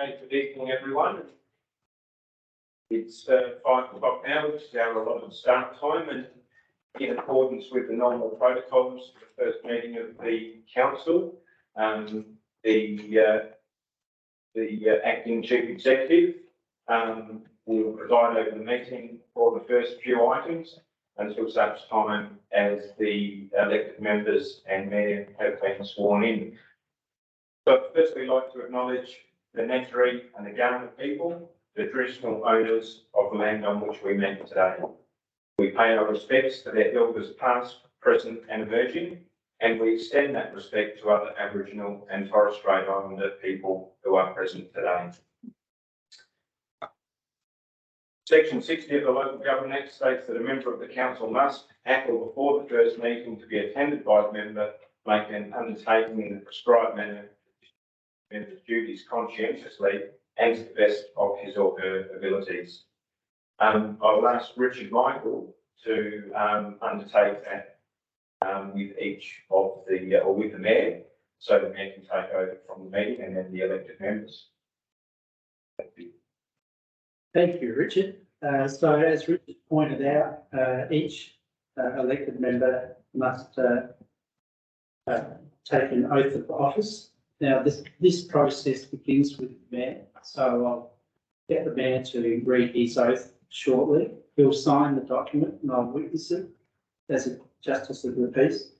Okay, good evening, everyone. It's 5 o'clock now, which is our allotted start time, and in accordance with the normal protocols for the first meeting of the council, the acting chief executive will preside over the meeting for the first few items until such time as the elected members and mayor have been sworn in. So firstly, I'd like to acknowledge the Ngambri and the Kaurna people, the traditional owners of the land on which we meet today. We pay our respects to their elders past, present and emerging, and we extend that respect to other Aboriginal and Torres Strait Islander people who are present today. Section 60 of the Local Government Act states that a member of the council must, at or before the first meeting to be attended by the member, make an undertaking in the prescribed manner member's duties conscientiously and to the best of his or her abilities. I'll ask Richard Michael to undertake that with each of the, or with the mayor, so the mayor can take over from the meeting and then the elected members. Thank you. Thank you, Richard. So as Richard pointed out, each elected member must take an oath of office. Now, this process begins with the mayor, so I'll get the mayor to read his oath shortly. He'll sign the document and I'll witness it as a justice of the peace.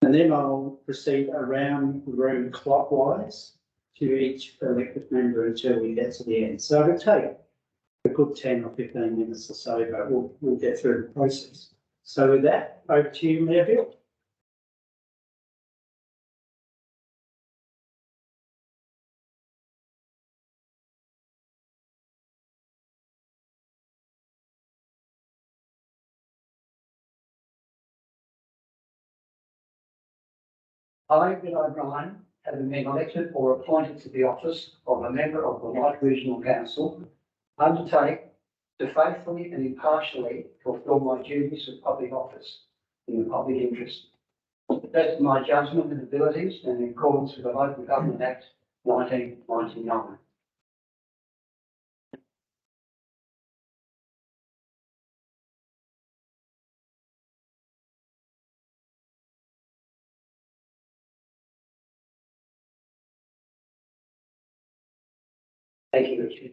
And then I'll proceed around the room clockwise to each elected member until we get to the end. So it'll take a good 10 or 15 minutes or so, but we'll get through the process. So with that, over to you, Mayor Bill. I, Bill O'Brien, having been elected or appointed to the office of a member of the Light Regional Council, undertake to faithfully and impartially fulfil my duties of public office in the public interest, to the best of my judgment and abilities and in accordance with the Local Government Act 1999. Thank you, Richard.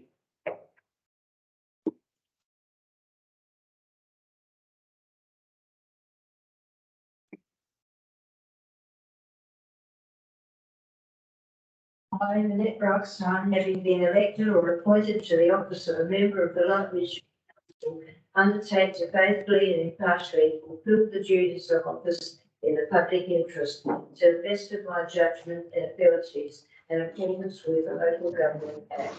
I, Annette Brockstein, having been elected or appointed to the office of a member of the Light Regional Council, undertake to faithfully and impartially fulfil the duties of office in the public interest to the best of my judgment and abilities in accordance with the Local Government Act.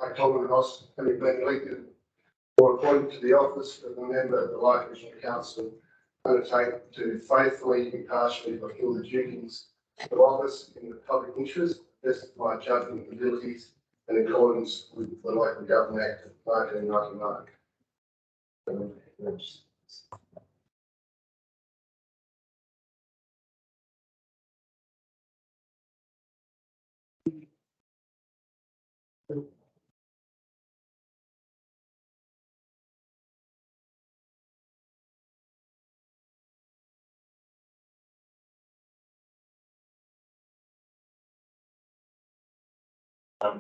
I, Tom Ross, having been elected or appointed to the office of a member of the Light Regional Council, undertake to faithfully, impartially fulfil the duties of office in the public interest, best of my judgment and abilities, and in accordance with the Local Government Act of 1999.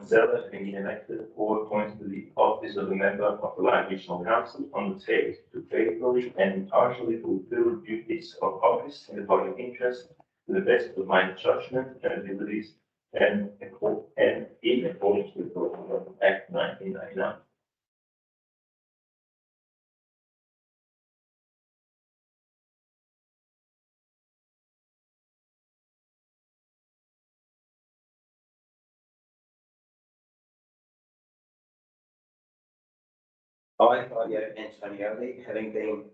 Zeller, being elected or appointed to the office of a member of the Light Regional Council, undertake to faithfully and impartially fulfil the duties of office in the public interest to the best of my judgment and abilities and in accordance with the Local Act 1999. I, Claudio Antonioli, having been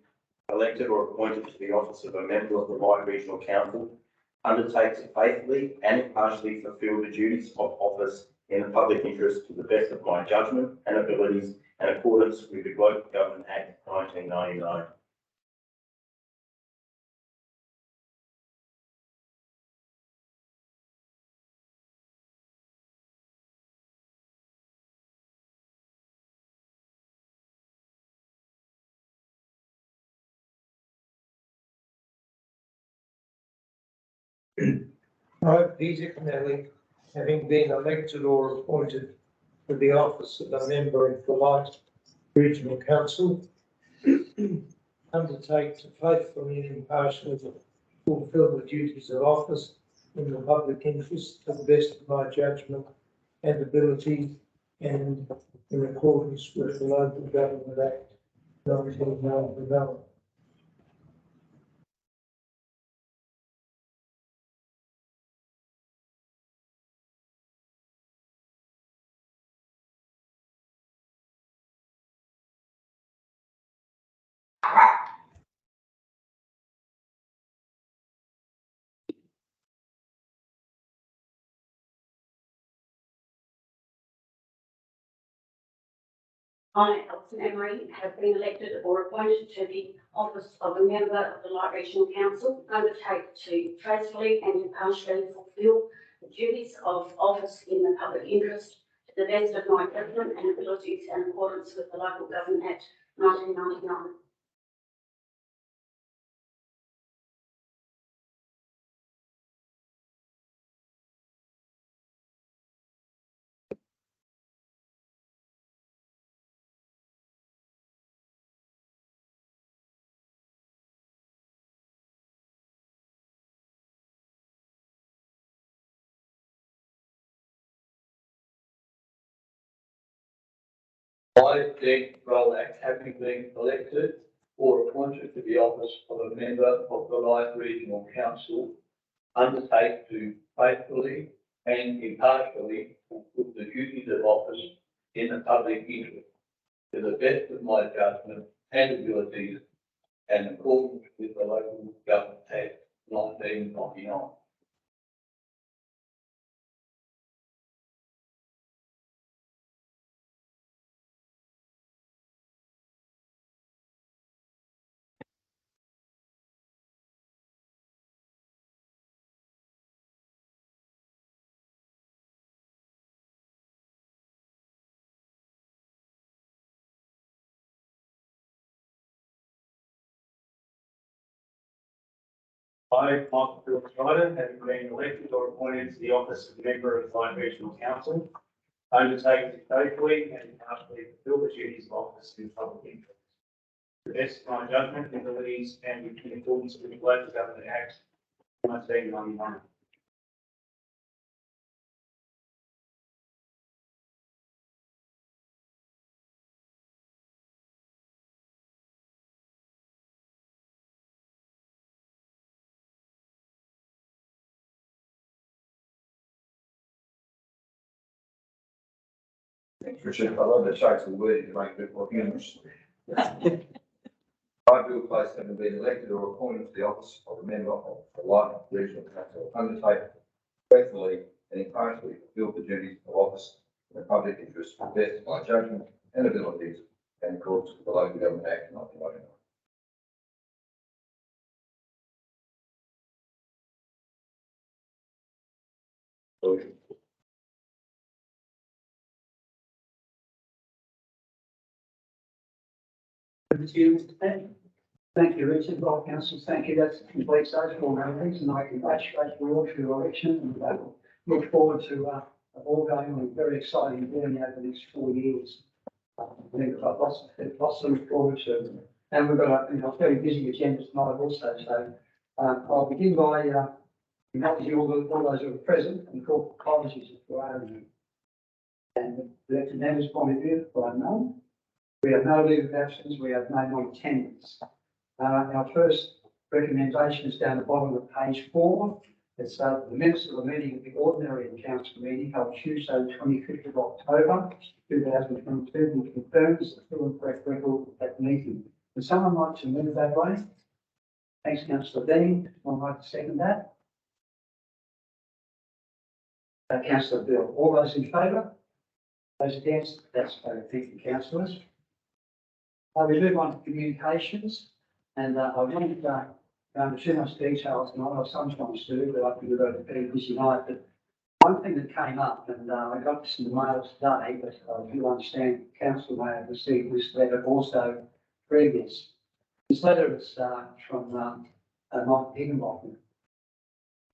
elected or appointed to the office of a member of the Light Regional Council, undertake to faithfully and impartially fulfil the duties of office in the public interest to the best of my judgment and abilities in accordance with the Local Government Act 1999. I, Peter Kennelly, having been elected or appointed to the office of a member of the Light Regional Council, undertake to faithfully and impartially fulfil the duties of office in the public interest to the best of my judgment and ability and in accordance with the Local Government Act 1999. I, Alison Emery, have been elected or appointed to the office of a member of the Light Regional Council, undertake to faithfully and impartially fulfil the duties of office in the public interest to the best of my judgment and abilities in accordance with the Local Government Act 1999. I, Dick Rolack, having been elected or appointed to the office of a member of the Light Regional Council, undertake to faithfully and impartially fulfil the duties of office in the public interest to the best of my judgment and abilities and in accordance with the Local Government Act 1999. I, Michael Phillips Ryder, having been elected or appointed to the office of member of the Light Regional Council, undertake to faithfully and impartially fulfil the duties of office in public interest to the best of my judgment, abilities, and in accordance with the Local Government Act 1999. Thanks, Richard. I love the shakes of wording to make it a bit more humorous. I, Bill Place, having been elected or appointed to the office of a member of the Light Regional Council, undertake faithfully and impartially fulfil the duties of office in the public interest to the best of my judgment and abilities and in accordance with the Local Government Act 1999. Thank you, Richard. Well, council, thank you. That completes those formalities, and I congratulate you all for your election, and look forward to all going on a very exciting journey over the next 4 years. We've got lots to look forward to, and we've got a very busy agenda tonight also. So I'll begin by acknowledging all those who are present and call apologies if there are any. And elected members' point of view, for none. We have no leave of absence. We have no non-attendance. Our first recommendation is down the bottom of page 4. It's the minutes of the meeting of the ordinary council meeting held Tuesday, 25th of October, 2022, which confirms the full and correct record of that meeting. Would someone like to move that way? Thanks, councillor Dean. Would like to second that? Councillor Bill, all those in favour? Those against? That's carried. Thank you, councillors. We move on to communications, and I won't go into too much detail tonight. I sometimes do, but I think we've got a very busy night. But one thing that came up, and I got this in the mail today, but I do understand council may have received this letter also previous. This letter is from Mike Higginbotham.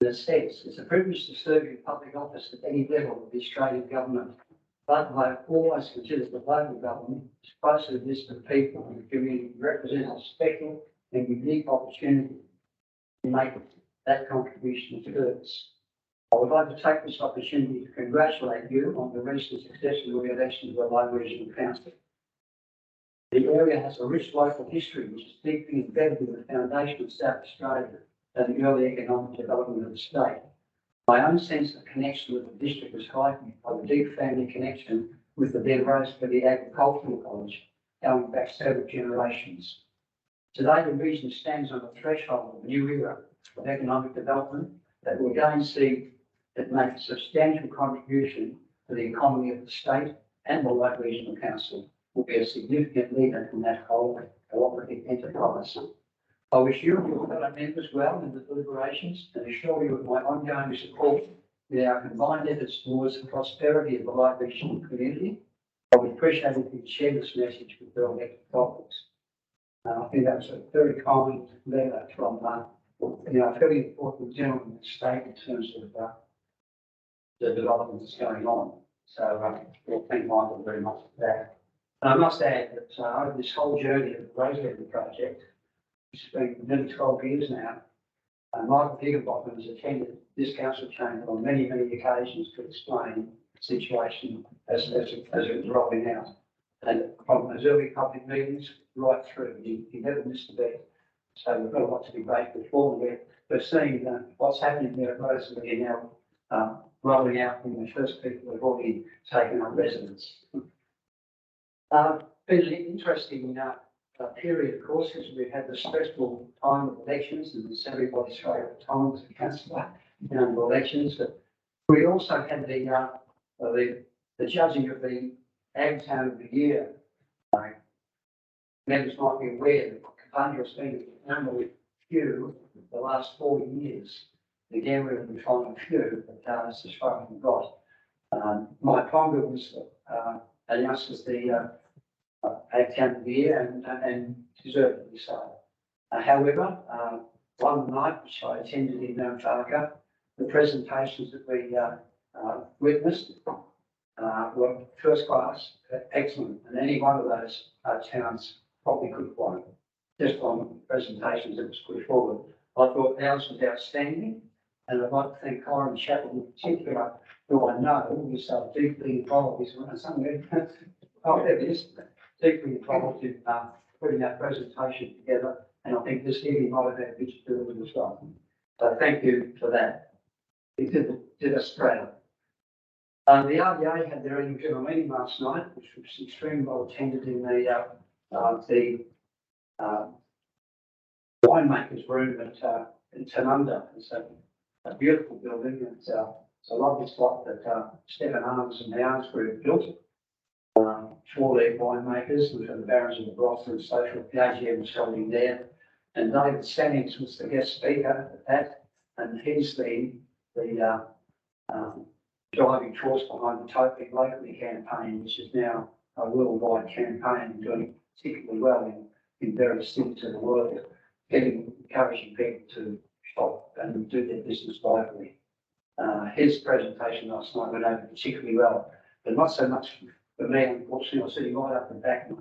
It says, it's a privilege to serve in public office at any level of the Australian government, but I have always considered the local government as closer to this to people in the community represents a special and unique opportunity to make that contribution to service. I would like to take this opportunity to congratulate you on the recent successful re-election of the Low Regional Council. The area has a rich local history which is deeply embedded in the foundation of South Australia and the early economic development of the state. My own sense of connection with the district was heightened by the deep family connection with the then Rosebery Agricultural College, going back several generations. Today, the region stands on the threshold of a new era of economic development that will again see it make a substantial contribution to the economy of the state, and the Low Regional Council will be a significant leader in that whole cooperative enterprise. I wish you and your fellow members well in the deliberations and assure you of my ongoing support in our combined efforts towards the prosperity of the Low Regional community. I would appreciate if you could share this message with your elected colleagues. I think that was a very kind letter from a fairly important gentleman in the state in terms of the development that's going on. So we'll thank Michael very much for that. And I must add that over this whole journey of the Rosebery project, which has been nearly 12 years now, Michael Higginbotham has attended this council chamber on many, many occasions to explain the situation as it was rolling out. And from those early public meetings right through, he never missed a beat. So we've got a lot to be grateful for. We're seeing what's happening there at Rosebery now rolling out from the first people who've already taken up residence. Been an interesting period, of course, as we've had the stressful time of elections, and it's everybody's favourite time as a councillor in elections. But we also had the judging of the Ag Town of the Year. Members might be aware that Kapunda has been with few the last 4 years. Again, we're in the final few, but that's as far as we've got. Mike Ponga was announced as the Ag Town of the Year and deservedly so. However, one night which I attended in Mount Barker, the presentations that we witnessed were first class, excellent, and any one of those towns probably could have won just on the presentations that was put forward. I thought ours was outstanding, and I'd like to thank Corin Chapel in particular, who I know is deeply involved. He's somewhere. Oh, there it is. Deeply involved in putting that presentation together, and I think this evening might have had a bit to do with it as well. So thank you for that. He did us proud. The RBA had their annual general meeting last night, which was extremely well attended in the winemakers room in Tanunda. It's a beautiful building. It's a lovely spot that Stephen Arms and the Arms Group built for their winemakers, and the Barons of the Barossa and so forth. The AGM was holding there, and David Stannings was the guest speaker at that, and he's the driving force behind the Toping Locally campaign, which is now a worldwide campaign doing particularly well in various cities of the world, encouraging people to shop and do their business locally. His presentation last night went over particularly well, but not so much for me, unfortunately. I was sitting right up the back, and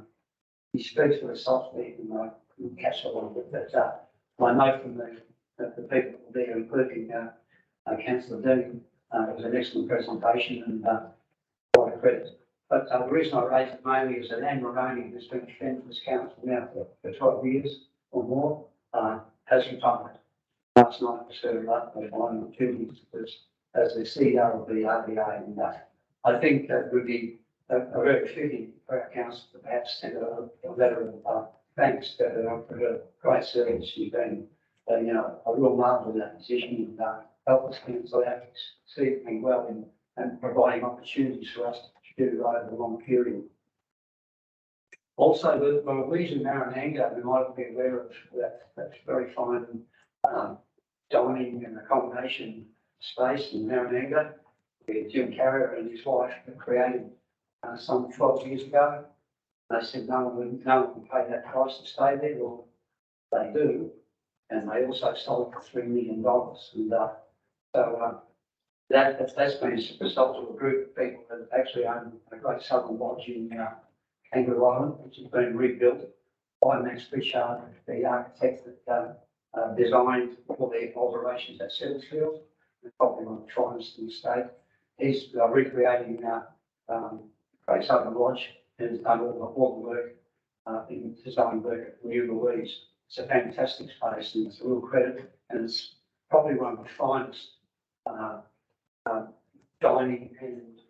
he speaks very softly, and I couldn't catch a lot of it, but I know from the people there, including Councillor Dean, it was an excellent presentation and quite a credit. But the reason I raised it mainly is that Anne Ramoni, who's been a friend of this council now for 12 years or more, has retired. Last night was her final duties as the CEO of the RBA, and I think that would be a very fitting for our council to perhaps send a letter of thanks to her for her great service. She's been, a real marvel in that position and helped us council out exceedingly well in and providing opportunities for us to do over a long period. Also, the Louise and Marananga, we might be aware of that's very fine dining and accommodation space in Marananga, where Jim Carrier and his wife created some 12 years ago. They said no one can pay that price to stay there, well, they do. And they also sold for $3 million. And that's been a result of a group of people that actually own a great southern lodge in Kangaroo Island, which has been rebuilt by Max Pritchard, the architect that designed all the alterations at Settlefield, probably one of the finest in the state. He's recreating Great Southern Lodge and has done all the work in design work at New Louise. It's a fantastic space and it's a real credit, and it's probably one of the finest dining and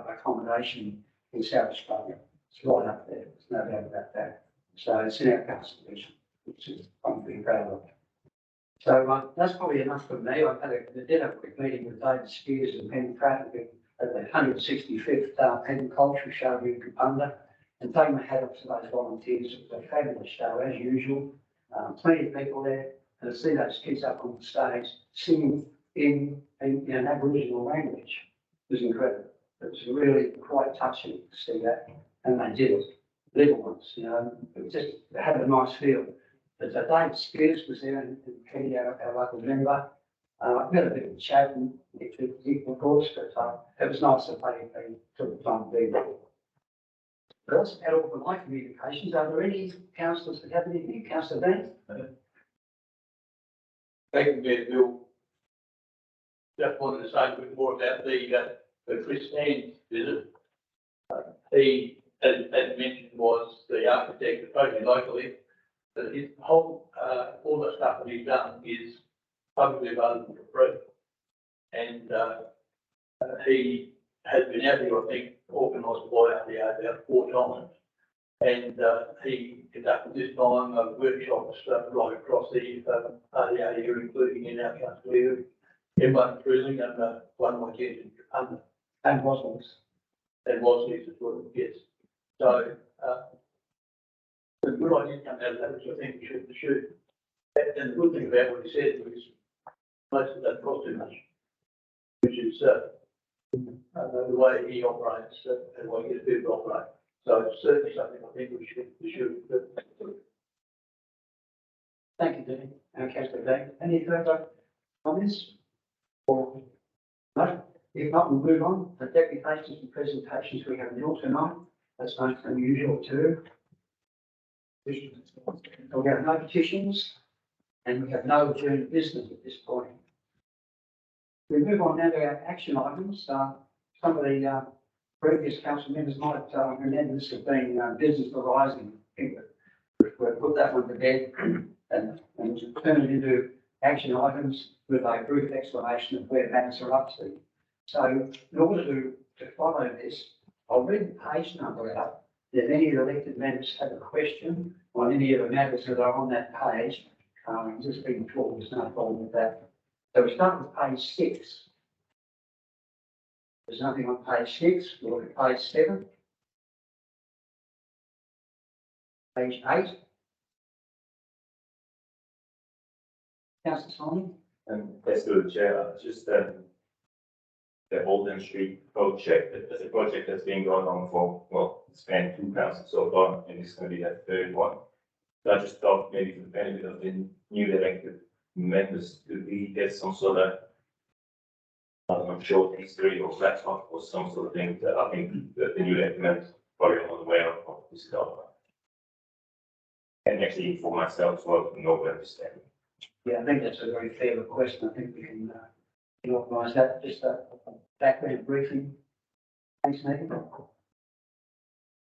accommodation in South Australia. It's right up there, there's no doubt about that. So it's in our council division, which is I'm pretty proud of. So that's probably enough for me. I did have a quick meeting with David Spears and Penny Pratt at the 165th Penny Cultural Show in Kapunda, and taking my hat off to those volunteers. It was a fabulous show as usual. Plenty of people there, and to see those kids up on the stage singing in an Aboriginal language was incredible. It was really quite touching to see that, and they did it. Little ones, it had a nice feel. But David Spears was there and Kenny, our local member. I've got a bit of a chat and of course, but it was nice that they took the time to be there. But that's about all for my communications. Are there any councillors that have anything? Councillor Van? Thank you, Mayor Bill. Just wanted to say a bit more about the Christine visit. He, as mentioned, was the architect totally locally. But his whole, all the stuff that he's done is publicly available for free. And he has been out there, I think, organised by RDA about 4 times. And he conducted this time workshops right across the RDA area, including in our council area, in one Cruising and one like in Kapunda. And Boswell's. And Boswell's as well, yes. So, the good idea come out of that, which I think we should pursue. And the good thing about what he said was most of that cost too much, which is the way he operates and the way his people operate. So it's certainly something I think we should. Thank you, Dean. Councillor Dean. Any further comments? Or no? If not, we'll move on. The deputations and presentations we have nil tonight. That's not unusual too. We have no petitions and we have no adjourned business at this point. We move on now to our action items. Some of the previous council members might remember this as being business arising. We'll put that one to bed and turn it into action items with a brief explanation of where matters are up to. So in order to follow this, I'll read the page number out. If any of the elected members have a question on any of the matters that are on that page, just being told there's no problem with that. So we start with page 6. There's nothing on page 6. We'll look at page 7. Page 8. Councillor Simon? Let's do the chair. Just the Holden Street project. It's a project that's been going on for, well, it's been 2 councils so far, and it's going to be the 3rd one. So I just thought maybe for the benefit of the new elected members, could we get some sort of, I don't know, short history or flat talk or some sort of thing that I think that the new elected members probably are not aware of this stuff. And actually for myself as well, to know where to stand. Yeah, I think that's a very fair request. I think we can organise that. Just a background briefing. Thanks, Nathan.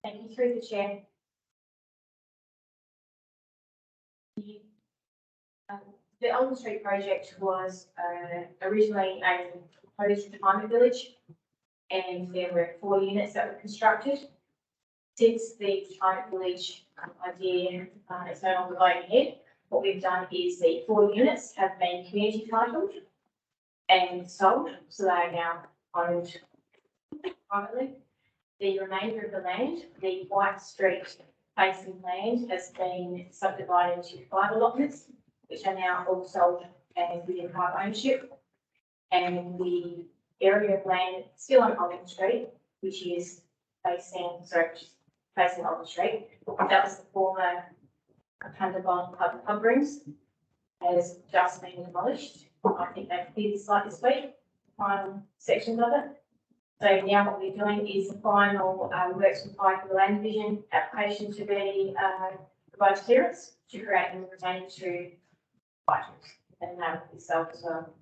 Thank you, through the chair. The Holden Street project was originally a proposed retirement village, and there were 4 units that were constructed. Since the retirement village idea is no longer going ahead, what we've done is the 4 units have been community titled and sold, so they are now owned privately. The remainder of the land, the White Street facing land, has been subdivided into 5 allotments, which are now all sold and within private ownership. And the area of land still on Oldham Street, which is facing Oldham Street. That was the former Cundabon pub rooms, has just been demolished. I think they've cleared the site this week, final sections of it. So now what we're doing is the final works required for the land division application to be provided clearance to create and retain 2 items, and that will be sold as well.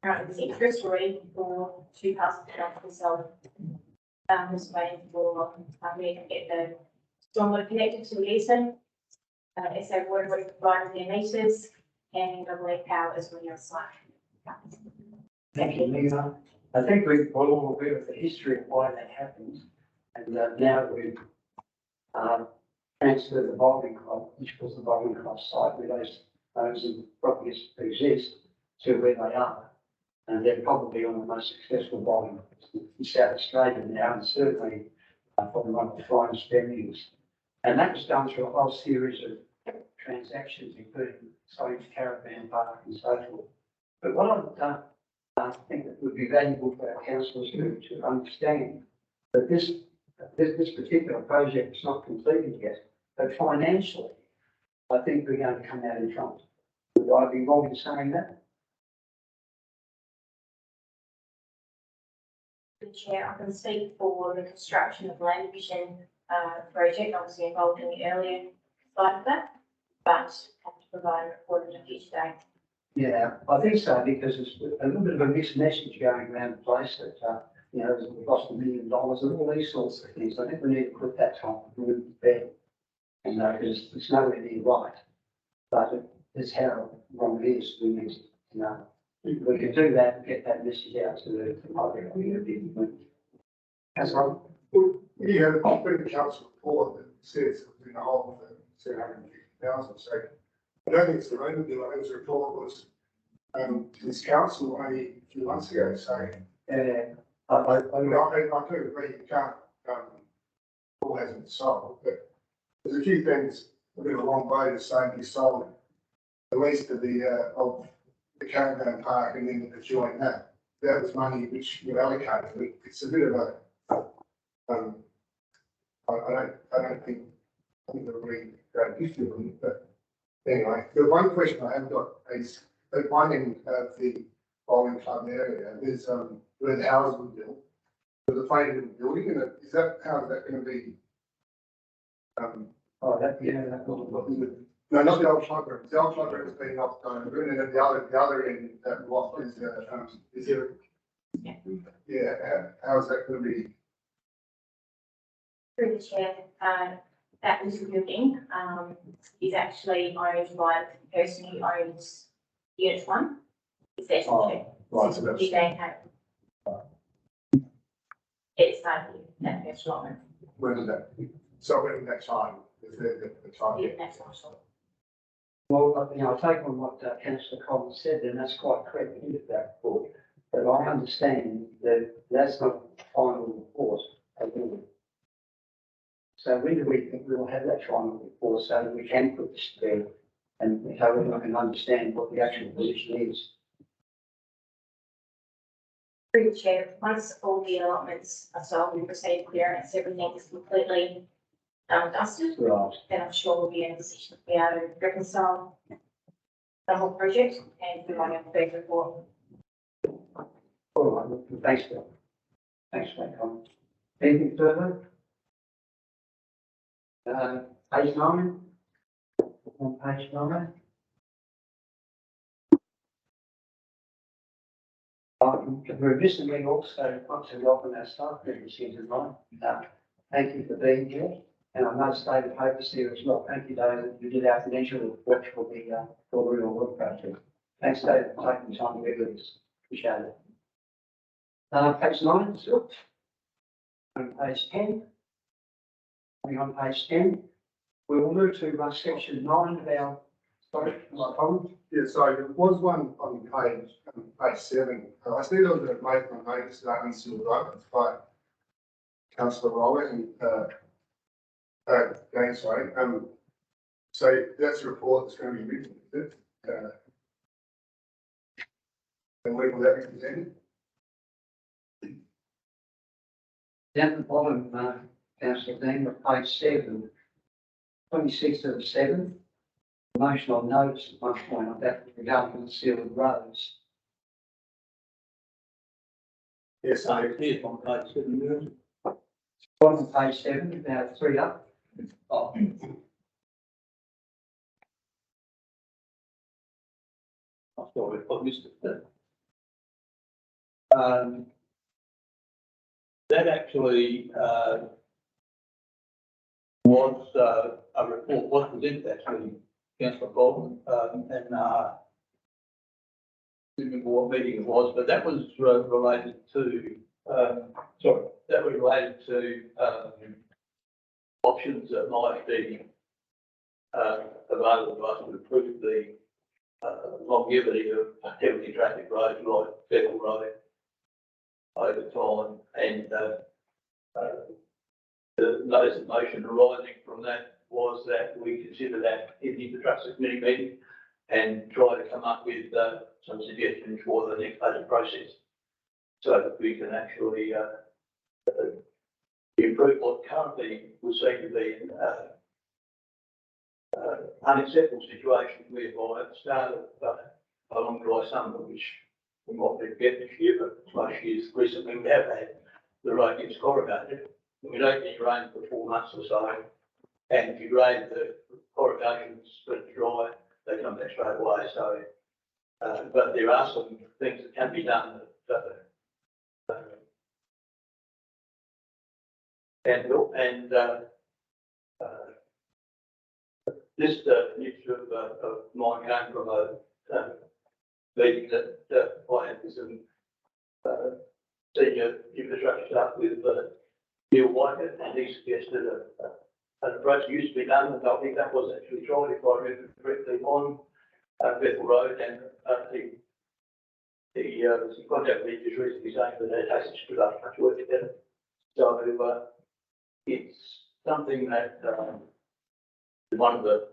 Currently, there's interest already for 2 parcels to be sold. Just waiting for me to get the stormwater connected to the easement. SA Water already provided their meters, and I believe power is really on site. Thank you, Lisa. I think we're all aware of the history of why that happened. And now that we've transferred the bowling club, which was the bowling club site with those properties that exist, to where they are. And they're probably one of the most successful bowling clubs in South Australia now, and certainly probably one of the finest venues. And that was done through a whole series of transactions, including selling to Caravan Park and so forth. But what I've done, I think it would be valuable for our councillors to understand that this particular project is not completed yet, but financially, I think we're going to come out in front. Would I be wrong in saying that? Chair, I can speak for the construction of the land division project, obviously involved in the earlier side of that, but have to provide a report at a future date. Yeah, I think so, because there's a little bit of a mixed message going around the place that, there's lost $1 million and all these sorts of things. I think we need to put that type of room to bed. And because it's nowhere near right, but it's how wrong it is. We need to, we can do that and get that message out to the public. That's right. Well, you have a pretty council report that says in the whole of 750,000. So I don't think it's the Raymond bill. I think the report was to this council only a few months ago. So I do agree you can't all hasn't sold, but there's a few things a bit of a long way to say you sold the least of the Caravan Park and then adjoin that. That was money which you allocated. It's a bit of a I don't think it'll really great issue on it, but anyway, the one question I have got is at one end of the bowling club area, there's where the houses were built. There's a plain little building, and how is that going to be? No, not the old club room. The old club room has been knocked over, and then at the other end, that block is there? Yeah, how is that going to be? Through the chair, that little building is actually owned by the person who owns Unit 1. It's their Right, so that's. It started that first moment. When is that? So when next time, is the time? Yeah, that's not sure. Well, I take on what Councillor Collins said, and that's quite correct in that report. But I understand that that's not the final report. So when do we think we will have that final report so that we can put this together and so everyone can understand what the actual position is? Through the chair, once all the allotments are sold, we proceed clearance, everything is completely dusted. Right. Then I'm sure we'll be in a position to be able to reconcile the whole project and provide a further report. All right, thanks for that comment. Anything further? Page 9. On page 9. We're recently also want to welcome our staff members here tonight. Thank you for being here. And I noticed David Hope is here as well. Thank you, David. You did our financial report for the real work project. Thanks, David, for taking the time to be with us. Appreciate it. Page 9, still. On page 10. On page 10. We will move to section 9 of our, sorry, my comment. Yeah, sorry, there was one on page 7. I see there was a make on notice that unsealed road by councillor Rowley and, Jane, sorry. So that's a report that's going to be written, is it? And when will that be presented? Down at the bottom, councillor Dean, of page 7, 26th of the 7th. Motion on notice at one point on that regarding unsealed roads. Yes, I appear on page 7. On page 7, about 3 up. Oh. I'm sorry, I missed it. That actually, was, a report was presented actually, Councillor Goldman, and, I don't remember what meeting it was, but that was related to, that was related to, options that might be, available to us to improve the, longevity of heavily traffic roads like Bethel Road over time, and, the notice of motion arising from that was that we consider that in the infrastructure committee meeting and try to come up with some suggestions for the next budget process so that we can actually improve what currently would seem to be an unacceptable situation whereby at the start of a long dry summer, which we might be forget this year, but most years recently we have had, the road gets corrugated. We don't get rain for 4 months or so, and if you grade the corrugations but dry, they come back straight away. So, but there are some things that can be done that can help. And this issue of mine came from a meeting that I had with some senior infrastructure staff with Neil Whitehead, and he suggested an approach used to be done, and I think that was actually tried, if I remember correctly, on Bethel Road, and the contact me just recently saying that it hasn't stood up much work together. So it's something that one of the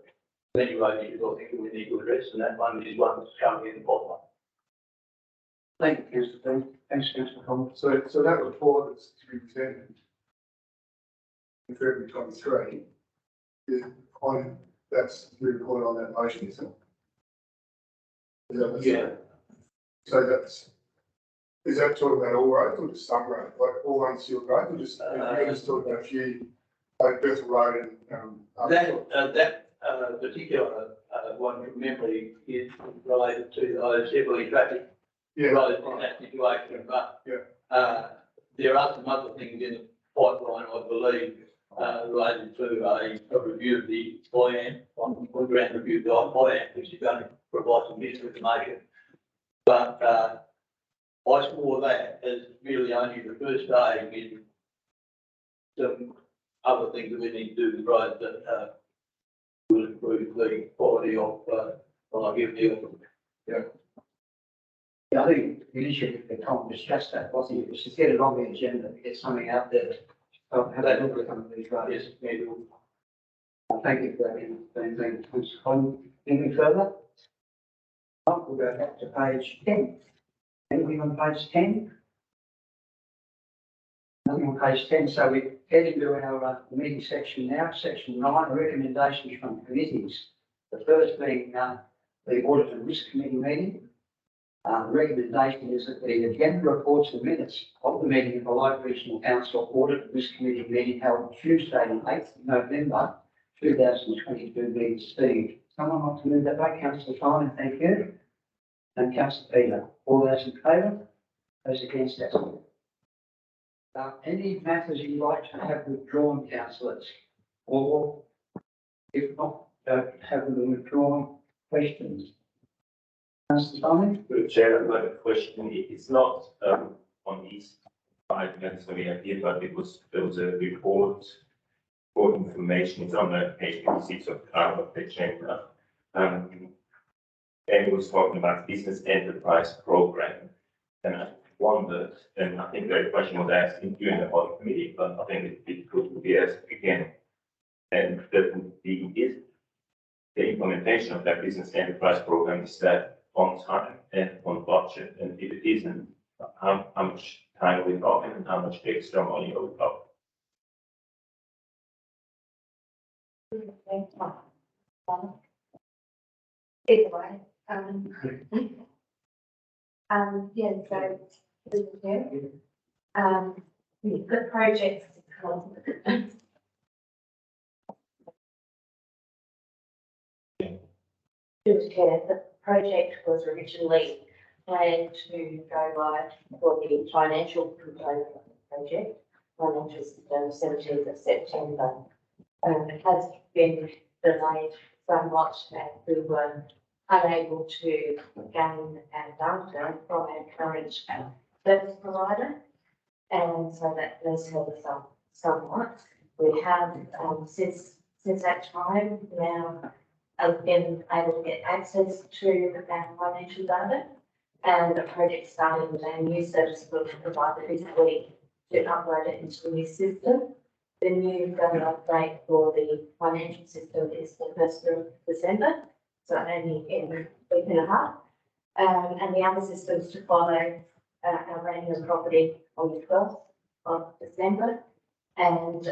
many road issues I think we need to address, and that one is one that's currently in the bottom. Thank you, Councillor Dean. Thanks, Councillor Collins. So that report that's to be presented in February 23 is on, that's the report on that motion, isn't it? Is that what's Yeah. So is that talking about all roads or just some roads, like all unsealed roads, or just, you're just talking about a few, like Bethel Road and, That particular one from memory is related to those heavily trafficked roads in that situation, but there are some other things in the pipeline, I believe, related to a review of the plan, on ground review of the plan, which is going to provide some useful information. But I saw that as really only the first day in some other things that we need to do with roads that will improve the quality of longevity of them. Yeah, I think the issue with Tom was just that, wasn't it? It was to get it on the agenda, to get something out there. So have that look at some of these roads. Yes, maybe. Thank you for that. Anything further? We'll go back to page 10. Anything on page 10? Nothing on page 10, so we get into our meeting section now, section 9, recommendations from committees. The first being the Audit and Risk Committee meeting. The recommendation is that the agenda reports and minutes of the meeting of the Light Regional Council Audit and Risk Committee meeting held Tuesday, the 8th of November 2022 be received. Someone want to move that by? Councillor Simon, thank you. And Councillor Peter. All those in favour? Those against that? Any matters you'd like to have withdrawn, councillors? Or if not, have them withdrawn questions? Councillor Simon? Good Chair, I've got a question. It's not on these 5 minutes that we have here, but there was a report for information, it's on the page 56 of the chamber. And he was talking about business enterprise program. And I wondered, and I think the question was asked during the audit committee, but I think it could be asked again. And that would be, is the implementation of that business enterprise program, is that on time and on budget? And if it isn't, how much time are we talking and how much extra money are we talking? Either way, yeah, so, the project, the project was originally planned to go live for the financial component of the project, financial system, 17th of September. It has been delayed somewhat, and we were unable to gain our data from our current service provider, and so that does help us out somewhat. We have, since that time now, been able to get access to our financial data, and the project started with our new service provider this week to upload it into the new system. The new data update for the financial system is the 1st of December, so only in a week and a half. And the other systems to follow our rating of property on the 12th of December. And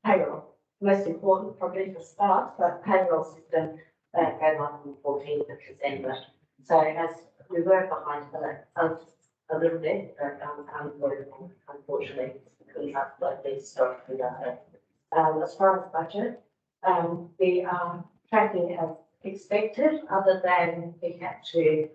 payroll, most important probably for staff, but payroll system go live on the 14th of December. So as we were behind a little bit, but unfortunately, we have likely stopped the data. As far as budget, we are tracking as expected, other than we had to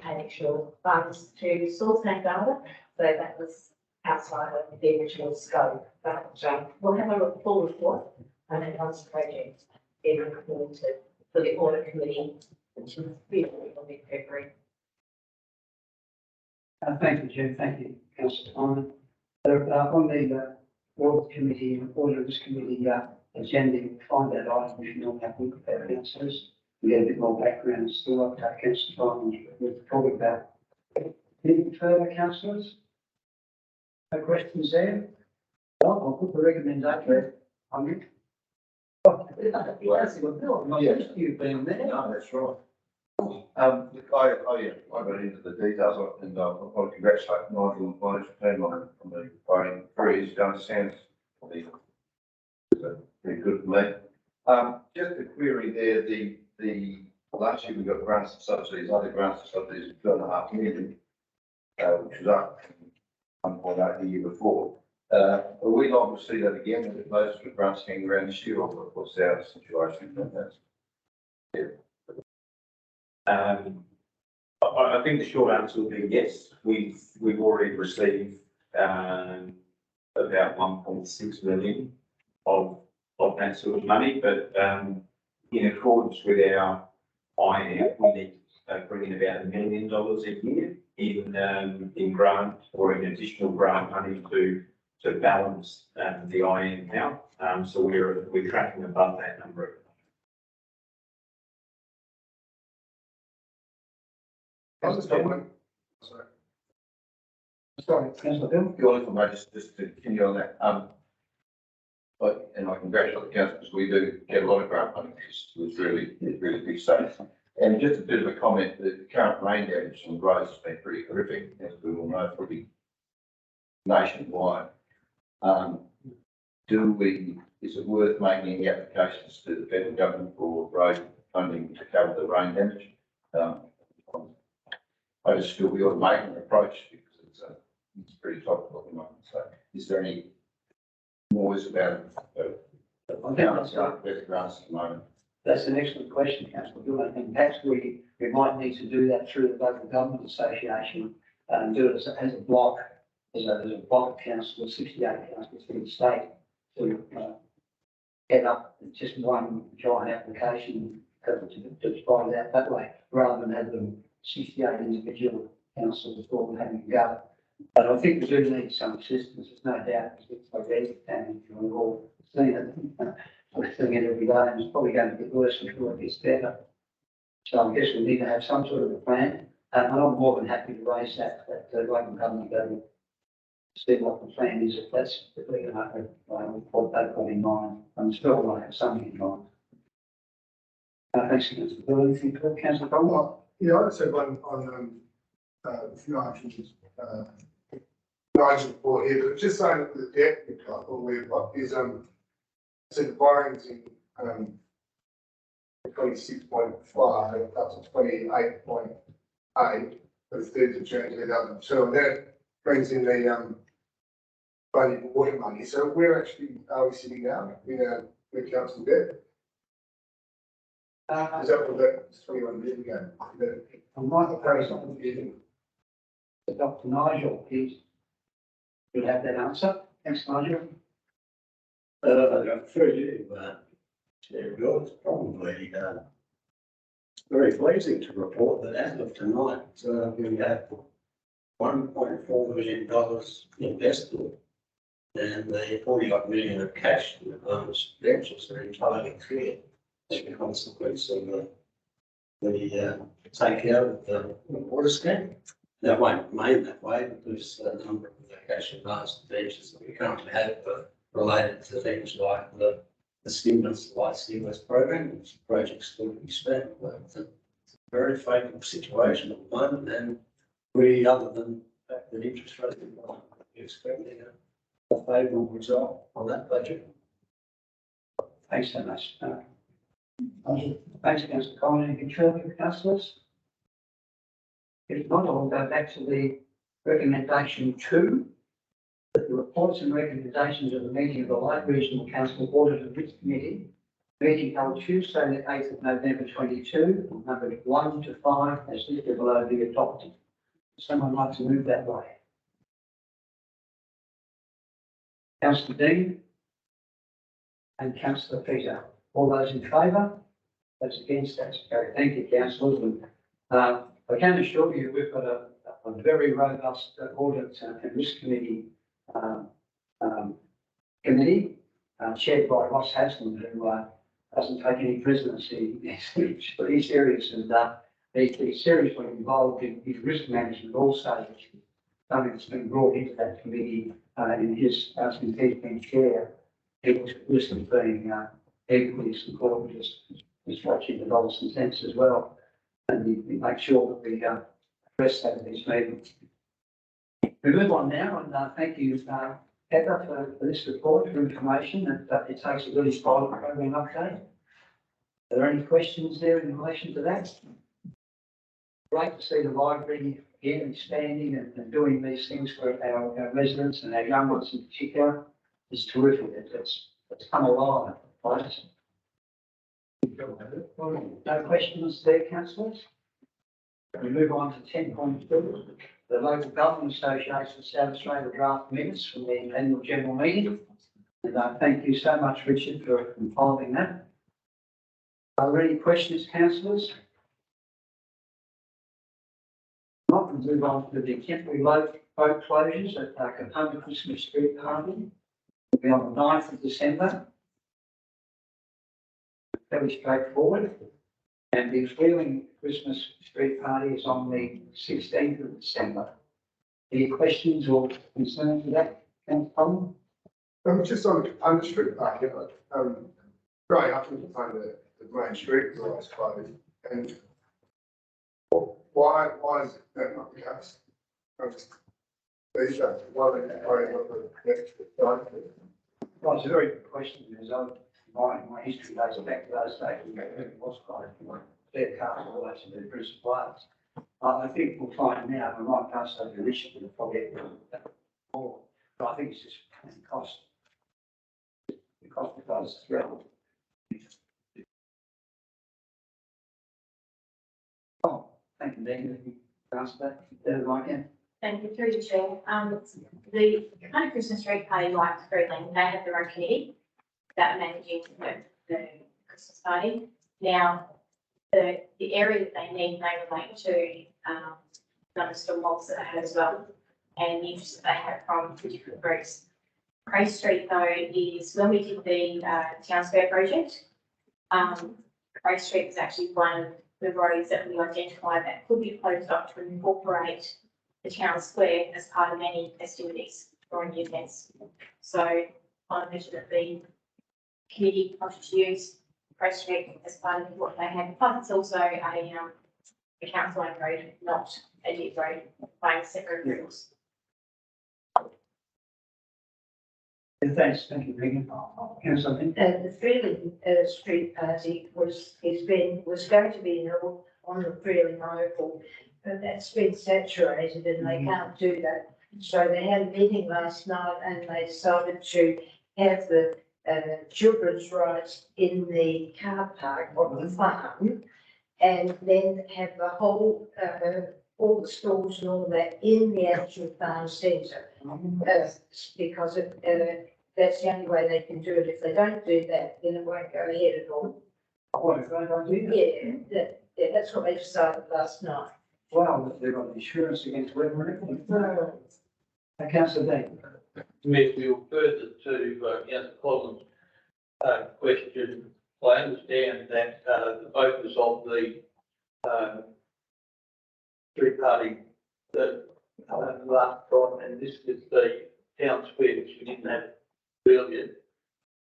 pay extra funds to source that data, so that was outside of the original scope. But we'll have a full report and then once the project is implemented for the audit committee, which is really in February. Thank you, Jim. Thank you, Councillor Simon. On the audit committee and auditors committee agenda, you find that item if you don't have to look at that, councillors. We get a bit more background still up to Councillor Simon we've talked about. Any further, councillors? No questions there? Well, I'll put the recommendation on it. You've been there. No, that's right. Look, I got into the details and I want to congratulate Nigel and the financial team on the voting through. He's done sense. Pretty good for me. Just a query there, the last year we got grants and subsidies, other grants and subsidies of 2.5 million, which was up from 1.8 the year before. Are we liable to see that again with those sort of grants hanging around this year, or what's our situation on that? Yeah. I think the short answer would be yes. We've already received about 1.6 million of that sort of money, but in accordance with our INF, we need to bring in about $1 million a year in grant or in additional grant money to balance the IN account. So we're tracking above that number. Sorry, Councillor Bill. The only thing I just to continue on that, and I congratulate the council because we do get a lot of grant money. It's really big stuff. And just a bit of a comment, the current rain damage on the roads has been pretty horrific, as we all know, probably nationwide. Is it worth making any applications to the federal government for road funding to cover the rain damage? I just feel we ought to make an approach because it's pretty topical at the moment. So is there any noise about better grants at the moment? That's an excellent question, Councillor Bill. I think perhaps we might need to do that through the Local Government Association and do it as a block, as a block of councillors, 68 councillors in the state, to get up just one giant application to find out that way, rather than have them 68 individual councillors all having to go. But I think we do need some assistance, there's no doubt, because it's like anything, we've all seen it. We're seeing it every day, and it's probably going to get worse before it gets better. So I guess we need to have some sort of a plan, and I'm more than happy to raise that local government level. See what the plan is, if that's, if we can, what they've got in mind, I'm still going to have something in mind. Thanks, Councillor Bill, anything to Councillor Conway? Yeah, I just had one on, Nigel's report here, but just saying that the debt we've got, or we've got is, so the borrowings in, 26.5 up to 28.8 for the 3rd of June 2002, and that brings in the, running water money. So where actually are we sitting now in our council debt? Is that what that 21 years ago? I might propose something to Dr. Nigel, please. You'll have that answer. Thanks, Nigel. Through you, Chair Bill, it's probably very pleasing to report that as of tonight, we have $1.4 million invested and the 40-odd million of cash in advance ventures are entirely clear as a consequence of the takeout of the water scheme. That won't remain that way because a number of the cash advance ventures that we currently have are related to things like the stimulus, light stimulus program, which projects still to be spent. It's a very favourable situation at the moment, and we, other than the fact that interest rates are going, we're expecting a favourable result on that budget. Thanks so much. Thanks, Councillor Collins. Anything further, councillors? If not, I'll go back to the recommendation 2. That the reports and recommendations of the meeting of the Light Regional Council Audit and Risk Committee, meeting held Tuesday, the 8th of November 22, numbered 1 to 5, as listed below, be adopted. Someone like to move that way? Councillor Dean and Councillor Peter. All those in favour? Those against, that's carried. Thank you, councillors. I can assure you we've got a very robust audit and risk committee chaired by Ross Haslam, who doesn't take any prisoners. He's pretty serious, and he's seriously involved in risk management also, which is something that's been brought into that committee in his since he's been chair. He looks at risk as being equally as important as watching the dollars and cents as well, and we make sure that we address that in these meetings. We move on now, and thank you, Pepper, for this report, for information, and it takes a really solid program update. Are there any questions there in relation to that? Great to see the library again expanding and doing these things for our residents and our young ones in particular. It's terrific. It's come alive, right? No questions there, councillors? We move on to 10.2. The Local Government Association of South Australia draft minutes from the annual general meeting. And thank you so much, Richard, for compiling that. Are there any questions, councillors? Not, we'll move on to the temporary boat closures at Kapunda Christmas Street Party. It'll be on the 9th of December. Fairly straightforward. And the Wheeling Christmas Street Party is on the 16th of December. Any questions or concerns with that, Councillor Collins? Just on the street party, growing up in the main street was always closed, and why is that not the case? These days, why are they worrying about the next time? Well, it's a very good question, because my history goes back to those days when it was closed. Their cars all the way to the British Wales. I think we'll find now, we might pass over the issue, we'll probably have more, but I think it's just the cost. The cost of those is relevant. Oh, thank you, Dean. Answer that. Right, Thank you, through the chair. The kind of Christmas Street Party likes Freeling, they have their own committee that managing the Christmas party. Now, the area that they need may relate to thunderstorm loss that they had as well. and the interest that they have from the different groups. Grace Street though is, when we did the Town Square project, Grace Street was actually one of the roads that we identified that could be closed up to incorporate the Town Square as part of any festivities or any events. So I mentioned that the committee wanted to use Grace Street as part of what they had. Plus, it's also a council owned road, not a deed road, by separate rules. Thanks, thank you, Megan. Councillor Lynn? The Freeling Street Party was going to be held on the Freeling Oval, but that's been saturated and they can't do that. So they had a meeting last night and they decided to have the children's rides in the car park on the farm, and then have the whole, all the stalls and all that in the actual farm centre. Because that's the only way they can do it. If they don't do that, then it won't go ahead at all. What if they don't do that? Yeah, that's what they decided last night. Well, they've got insurance against weather and everything. Councillor Dean? If you further to, Councillor Collins' question, I understand that, the focus of the, street party that, last time, and this is the town square, which we didn't have earlier.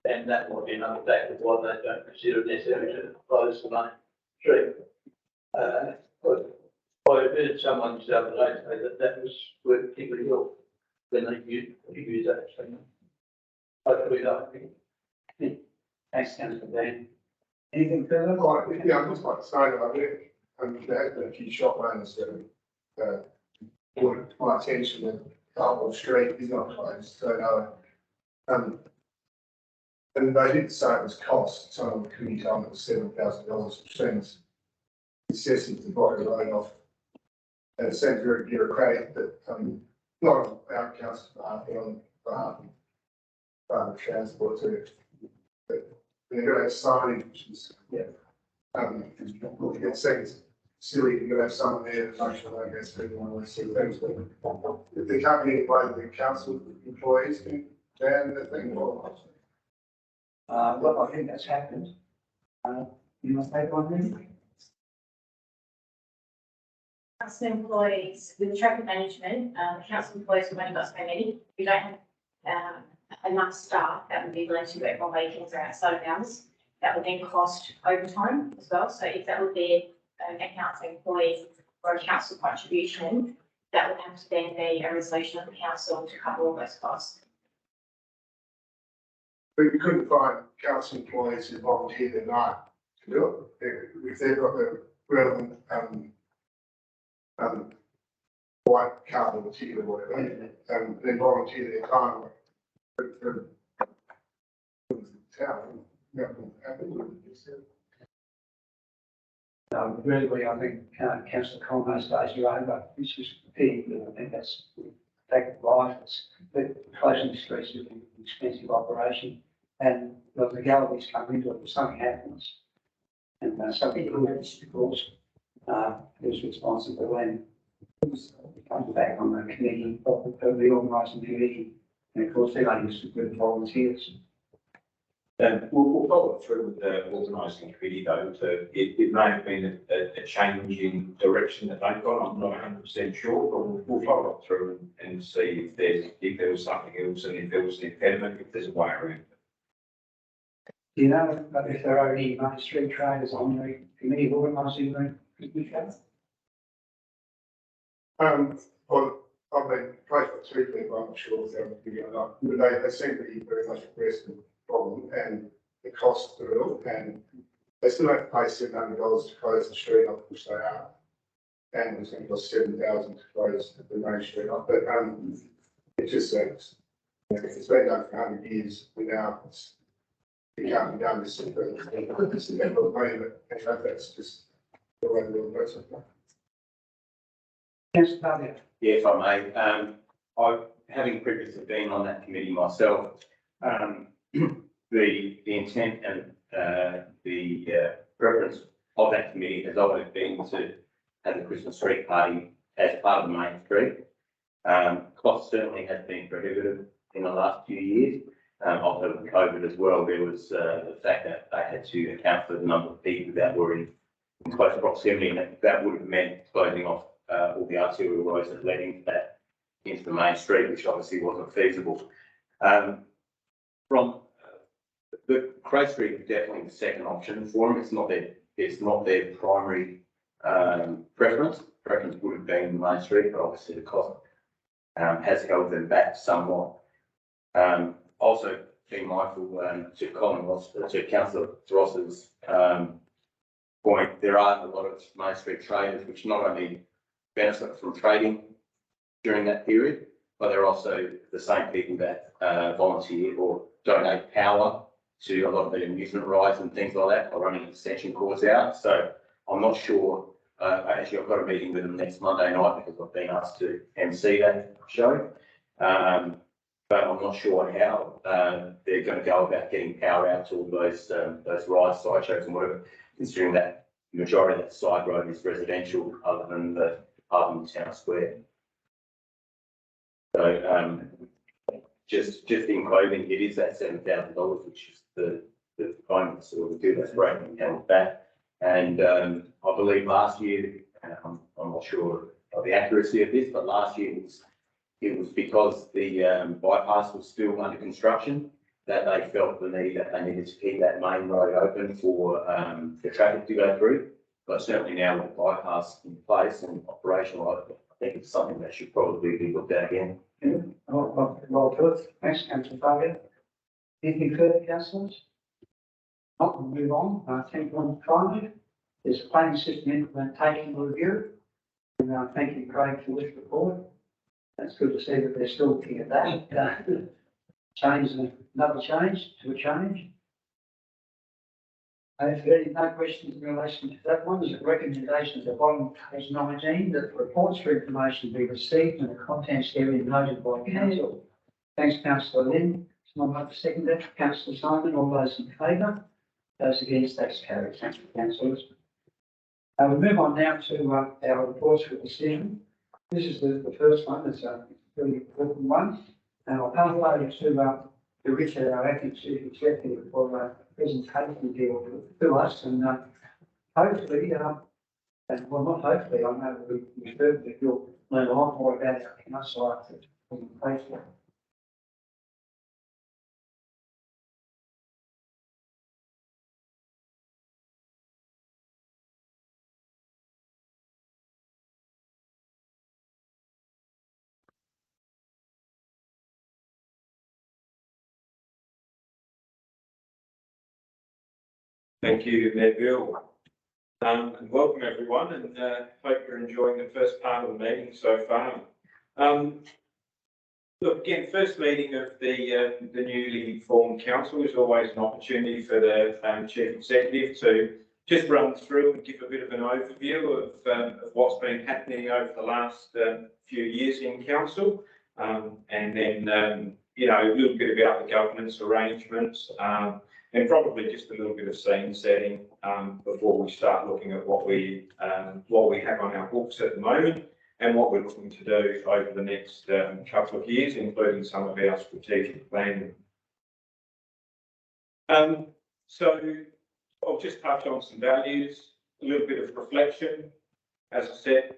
And that might be another factor why they don't consider it necessary to close the main street. But I heard someone the other day say that that was worked particularly well when they use that. So hopefully that will be. Thanks, Councillor Dean. Anything further? Yeah, I'd just like to say that I think, there has been a few shop owners that have, brought it to my attention that Carwell Street is not closed, so no. And they did say it was cost, some of the committee told me it was $7,000, which seems excessive to buy the road off. And it seems very bureaucratic, but, not on our council's behalf, but on behalf of transport too. But they're going to have signage, which is, it seems silly, you're gonna have someone there to make sure they go through one of those sort of things. But if the company, way the council employees can ban the thing, or. Well, I think that's happened. You must take one then? Council employees, with traffic management, council employees have only got so many. We don't have enough staff that would be willing to work on weekends or outside of hours. That would then cost overtime as well. So if that would be a council employee or a council contribution, that would have to then be a resolution of the council to cover all those costs. But we couldn't find council employees who volunteer their night to do it. If they've got the relevant, white card or ticket or whatever, then volunteer their time for the town. That will happen. Really, I think Councillor Conway stays right, but it's just pity, I think that's taken life. But closing the streets is an expensive operation, and the legalities come into it if something happens. And something happens, of course, who's responsible and it comes back on the committee, the organising committee, and of course, they're only just good volunteers. We'll follow it through with the organising committee though, it may have been a change in direction that they've gone, I'm not 100% sure, but we'll follow it through and see if there was something else and if there was an impediment, if there's a way around it. Do you know if there are any main street traders on the committee organising the committee? Well, I've been approached by two people, I'm not sure if they're on the video or not, but they seem to be very much abreast of the problem and the cost of it all, and they still have to pay $700 to close the street off, which they are. And it's going to cost $7,000 to close the main street off, but it just seems, it's been done for 100 years, without it can't be done this simple. It's a member of money, but anyway, that's just the way the world works. Councillor Parker. Yeah, if I may, I, having previously been on that committee myself, the intent and the preference of that committee has always been to have the Christmas street party as part of the main street. Costs certainly have been prohibitive in the last few years. Also with COVID as well, there was the fact that they had to account for the number of people that were in close proximity, and that would have meant closing off all the arterial roads that led into the main street, which obviously wasn't feasible. From the Cray Street is definitely the second option for them. It's not their primary preference. Preference would have been the main street, but obviously the cost has held them back somewhat. Also, being mindful to Colin Ross, to Councillor Ross's point, there are a lot of main street traders which not only benefit from trading during that period, but they're also the same people that volunteer or donate power to a lot of the amusement rides and things like that, or running extension cords out. So I'm not sure. Actually, I've got a meeting with them next Monday night because I've been asked to MC that show. But I'm not sure how they're going to go about getting power out to all those rides, side shows and whatever, considering that the majority of that side road is residential other than the town square. So just in clothing, it is that $7,000, which is the final sort of do that's breaking account back. And I believe last year, I'm not sure of the accuracy of this, but last year it was because the bypass was still under construction that they felt the need that they needed to keep that main road open for traffic to go through. But certainly now with the bypass in place and operational, I think it's something that should probably be looked at again. Well put. Thanks, Councillor Fabian. Anything further, councillors? Not, we'll move on. Thank you on five. There's a planning system implementation review. And thank you, Craig, for this report. That's good to see that they're still looking at that. Change, another change to a change. If there are no questions in relation to that one, there's a recommendation at the bottom of page 19 that the reports for information be received and the contents therein noted by council. Thanks, Councillor Lynn. Someone like to second that? Councillor Simon, all those in favour? Those against, that's carried. Thank you, councillors. We'll move on now to our reports for decision. This is the first one. It's a really important one. And I'll pass over to Richard, our acting chief executive, for a presentation deal to us. And hopefully, and well, not hopefully, I know we've heard that you'll learn a lot more about our council after the presentation. Thank you, Mayor Bill. And welcome everyone, and hope you're enjoying the first part of the meeting so far. Look, again, first meeting of the newly formed council is always an opportunity for the chief executive to just run through and give a bit of an overview of what's been happening over the last few years in council, and then you know, a little bit about the governance arrangements. And probably just a little bit of scene setting before we start looking at what we have on our books at the moment and what we're looking to do over the next couple of years, including some of our strategic planning. So I'll just touch on some values, a little bit of reflection. As I said,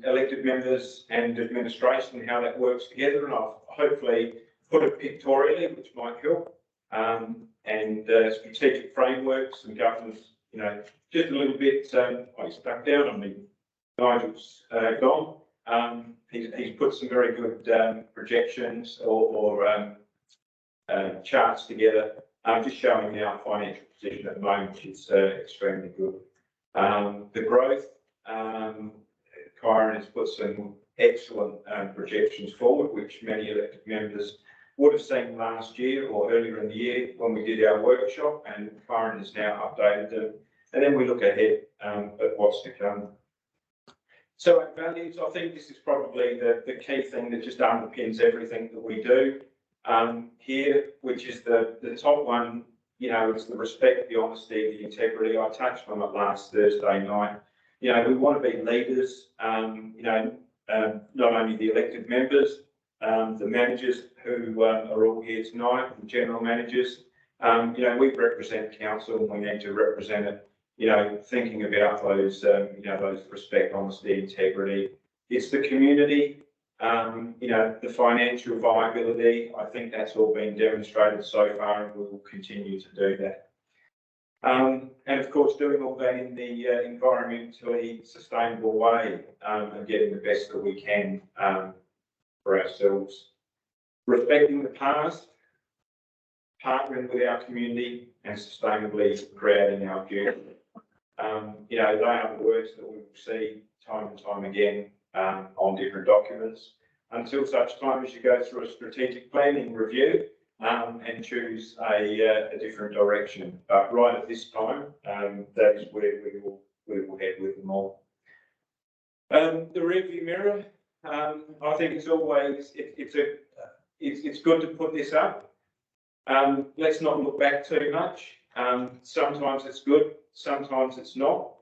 elected members and administration, how that works together, and I've hopefully put it pictorially, which might help. And strategic frameworks and governance, you know, just a little bit, I stuck down on me. Nigel's gone. He's put some very good projections or charts together, just showing our financial position at the moment, which is extremely good. The growth, Kyron has put some excellent projections forward, which many elected members would have seen last year or earlier in the year when we did our workshop, and Kyron has now updated them. And then we look ahead at what's to come. So our values, I think this is probably the key thing that just underpins everything that we do here, which is the top one, you know, it's the respect, the honesty, the integrity. I touched on it last Thursday night. You know, we want to be leaders, you know, not only the elected members, the managers who are all here tonight, the general managers. We represent council and we need to represent it, thinking about those, those respect, honesty, integrity. It's the community, the financial viability. I think that's all been demonstrated so far and we will continue to do that. And of course, doing all that in the environmentally sustainable way and getting the best that we can for ourselves. Respecting the past, partnering with our community and sustainably creating our future. They are the words that we will see time and time again on different documents until such time as you go through a strategic planning review and choose a different direction. But right at this time, that is where we will head with them all. The rearview mirror, I think it's always, it's good to put this up. Let's not look back too much. Sometimes it's good, sometimes it's not.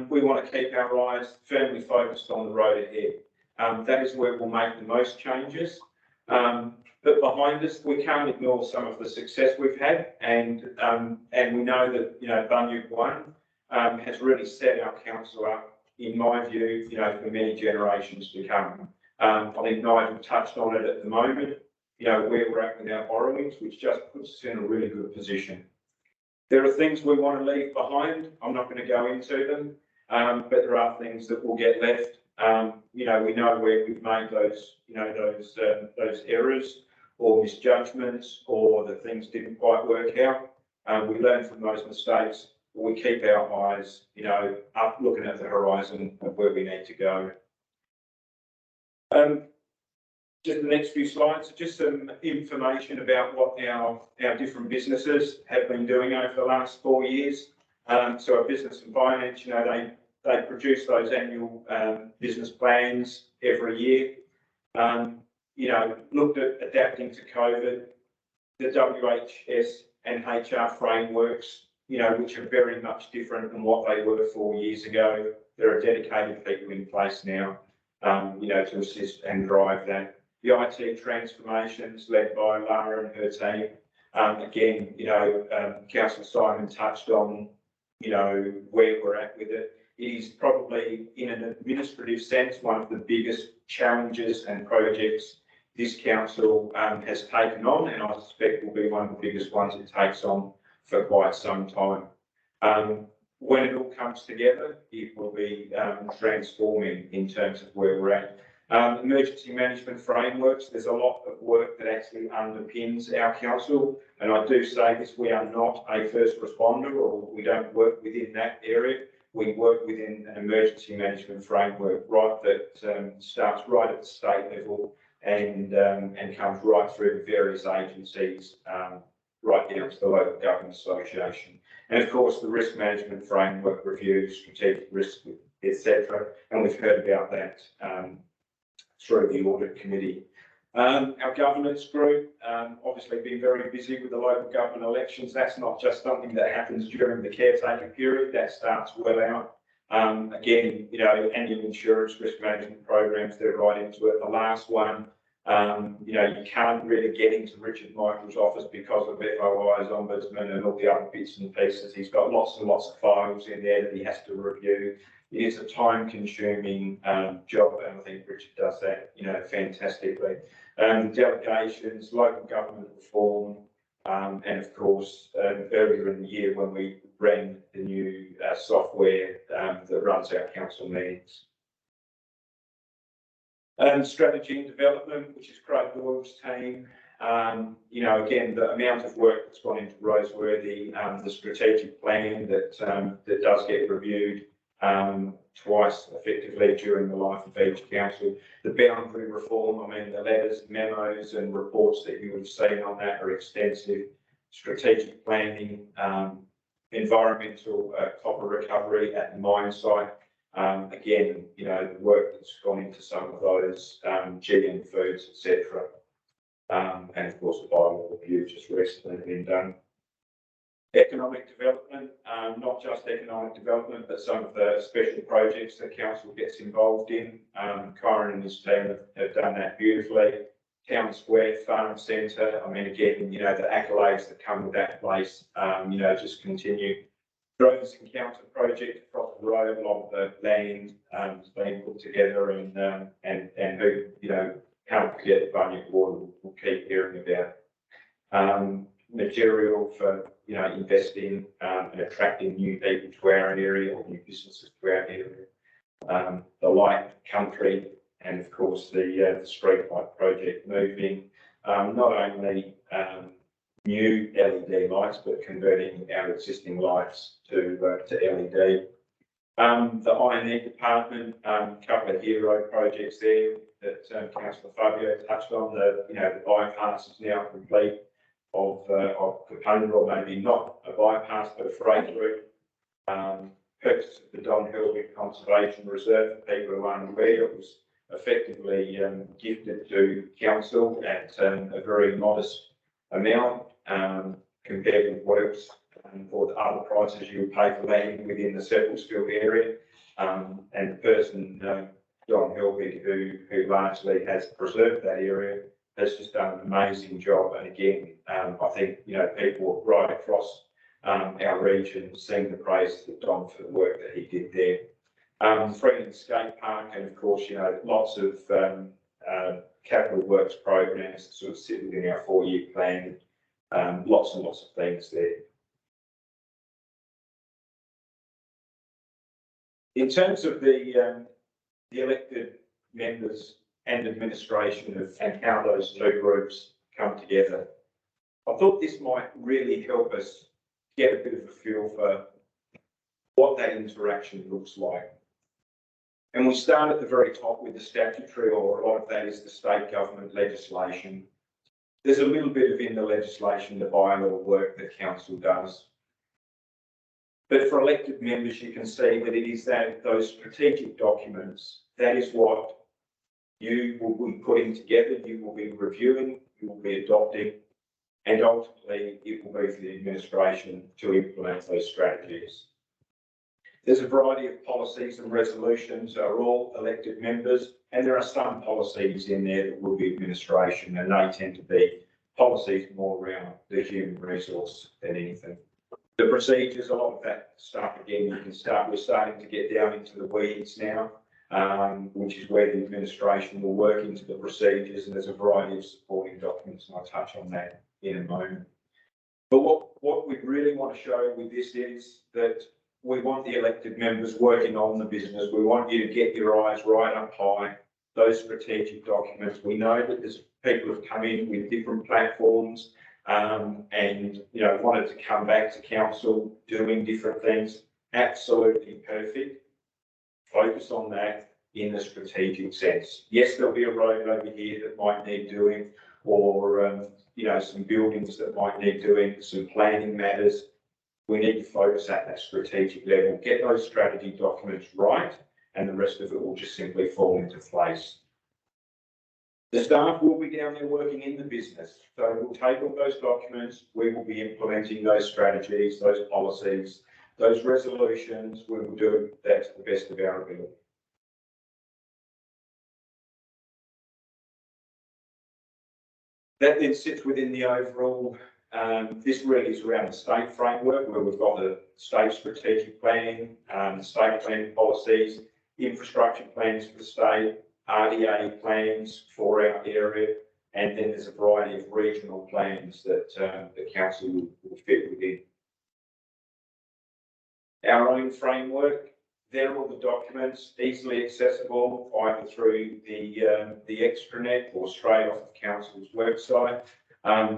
We want to keep our eyes firmly focused on the road ahead. That is where we'll make the most changes. But behind us, we can't ignore some of the success we've had, and we know that Bunyip One has really set our council up, in my view, for many generations to come. I think Nigel touched on it at the moment. Where we're at with our borrowings, which just puts us in a really good position. There are things we want to leave behind. I'm not going to go into them, but there are things that will get left. We know where we've made those errors or misjudgments, or the things didn't quite work out. We learn from those mistakes, but we keep our eyes, up, looking at the horizon of where we need to go. Just the next few slides, just some information about what our different businesses have been doing over the last 4 years. So our business and finance, they produce those annual business plans every year. Looked at adapting to COVID, the WHS and HR frameworks, which are very much different than what they were 4 years ago. There are dedicated people in place now, to assist and drive that. The IT transformations led by Lara and her team. Again, Councillor Simon touched on, where we're at with it. It is probably, in an administrative sense, one of the biggest challenges and projects this council has taken on, and I suspect will be one of the biggest ones it takes on for quite some time. When it all comes together, it will be transforming in terms of where we're at. Emergency management frameworks, there's a lot of work that actually underpins our council, and I do say this, we are not a first responder, or we don't work within that area. We work within an emergency management framework, that starts right at the state level and comes right through to various agencies, right down to the local government association. And of course, the risk management framework review, strategic risk, etc. And we've heard about that through the audit committee. Our governance group, obviously been very busy with the local government elections. That's not just something that happens during the caretaker period, that starts well out. Again, annual insurance risk management programs, they're right into it. The last one, you can't really get into Richard Michael's office because of FOI's ombudsman and all the other bits and pieces. He's got lots and lots of files in there that he has to review. It is a time-consuming job, and I think Richard does that, fantastically. Delegations, local government reform, and of course, earlier in the year when we ran the new software that runs our council meetings. Strategy and development, which is Craig Doyle's team. Again, the amount of work that's gone into Roseworthy, the strategic plan that does get reviewed twice effectively during the life of each council. The boundary reform, the letters, memos and reports that you would have seen on that are extensive. Strategic planning, environmental copper recovery at the mine site. Again, the work that's gone into some of those GM foods, etc. And of course, the bylaw review just recently been done. Economic development, not just economic development, but some of the special projects that council gets involved in. Kyron and his team have done that beautifully. Town Square, Farm Centre, I mean, again, you know, the accolades that come with that place, you know, just continue. Drones Encounter project across the road, a lot of the land has been put together and who, you know, can't forget Bunyip Water, we'll keep hearing about. Material for, you know, investing and attracting new people to our area or new businesses to our area. The light country and of course the street light project moving, not only new LED lights, but converting our existing lights to LED. The I&E department, couple of hero projects there that Councillor Fabio touched on. The bypass is now complete of Kapunda, or maybe not a bypass, but a freight route. Purchase of the Don Hillwick Conservation Reserve, for people who aren't aware, it was effectively gifted to council at a very modest amount compared with what else or the other prices you would pay for land within the Seppeltsfield area. And the person, Don Hillwick, who largely has preserved that area, has just done an amazing job. And again, I think, you know, people right across our region sing the praises of Don for the work that he did there. Freeland Skate Park, and of course, you know, lots of capital works programs that sort of sit within our 4-year plan. Lots and lots of things there. In terms of the elected members and administration and how those two groups come together, I thought this might really help us get a bit of a feel for what that interaction looks like. And we start at the very top with the statutory, or a lot of that is the state government legislation. There's a little bit of in the legislation, the bylaw work that council does. But for elected members, you can see that it is those strategic documents, that is what you will be putting together, you will be reviewing, you will be adopting, and ultimately it will be for the administration to implement those strategies. There's a variety of policies and resolutions are all elected members, and there are some policies in there that will be administration, and they tend to be policies more around the human resource than anything. The procedures, a lot of that stuff, again, we're starting to get down into the weeds now, which is where the administration will work into the procedures, and there's a variety of supporting documents, and I'll touch on that in a moment. But what we really want to show with this is that we want the elected members working on the business. We want you to get your eyes right up high, those strategic documents. We know that there's people who've come in with different platforms and, you know, wanted to come back to council doing different things. Absolutely perfect. Focus on that in the strategic sense. Yes, there'll be a road over here that might need doing, or, you know, some buildings that might need doing, some planning matters. We need to focus at that strategic level, get those strategy documents right, and the rest of it will just simply fall into place. The staff will be down there working in the business. So we'll take all those documents, we will be implementing those strategies, those policies, those resolutions. We will do that to the best of our ability. That then sits within the overall, this really is around the state framework, where we've got the state strategic planning, state planning policies, infrastructure plans for the state, RDA plans for our area, and then there's a variety of regional plans that the council will fit within. Our own framework, they're all the documents easily accessible either through the extranet or straight off of council's website.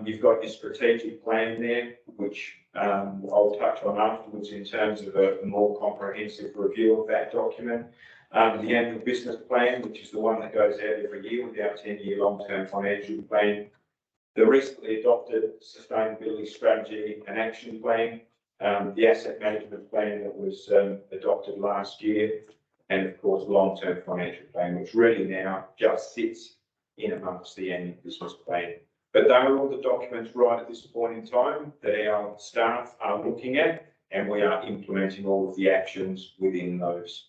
You've got your strategic plan there, which I'll touch on afterwards in terms of a more comprehensive review of that document. The annual business plan, which is the one that goes out every year with our 10-year long-term financial plan. The recently adopted sustainability strategy and action plan, the asset management plan that was adopted last year, and of course, long-term financial plan, which really now just sits in amongst the annual business plan. But they are all the documents right at this point in time that our staff are looking at, and we are implementing all of the actions within those.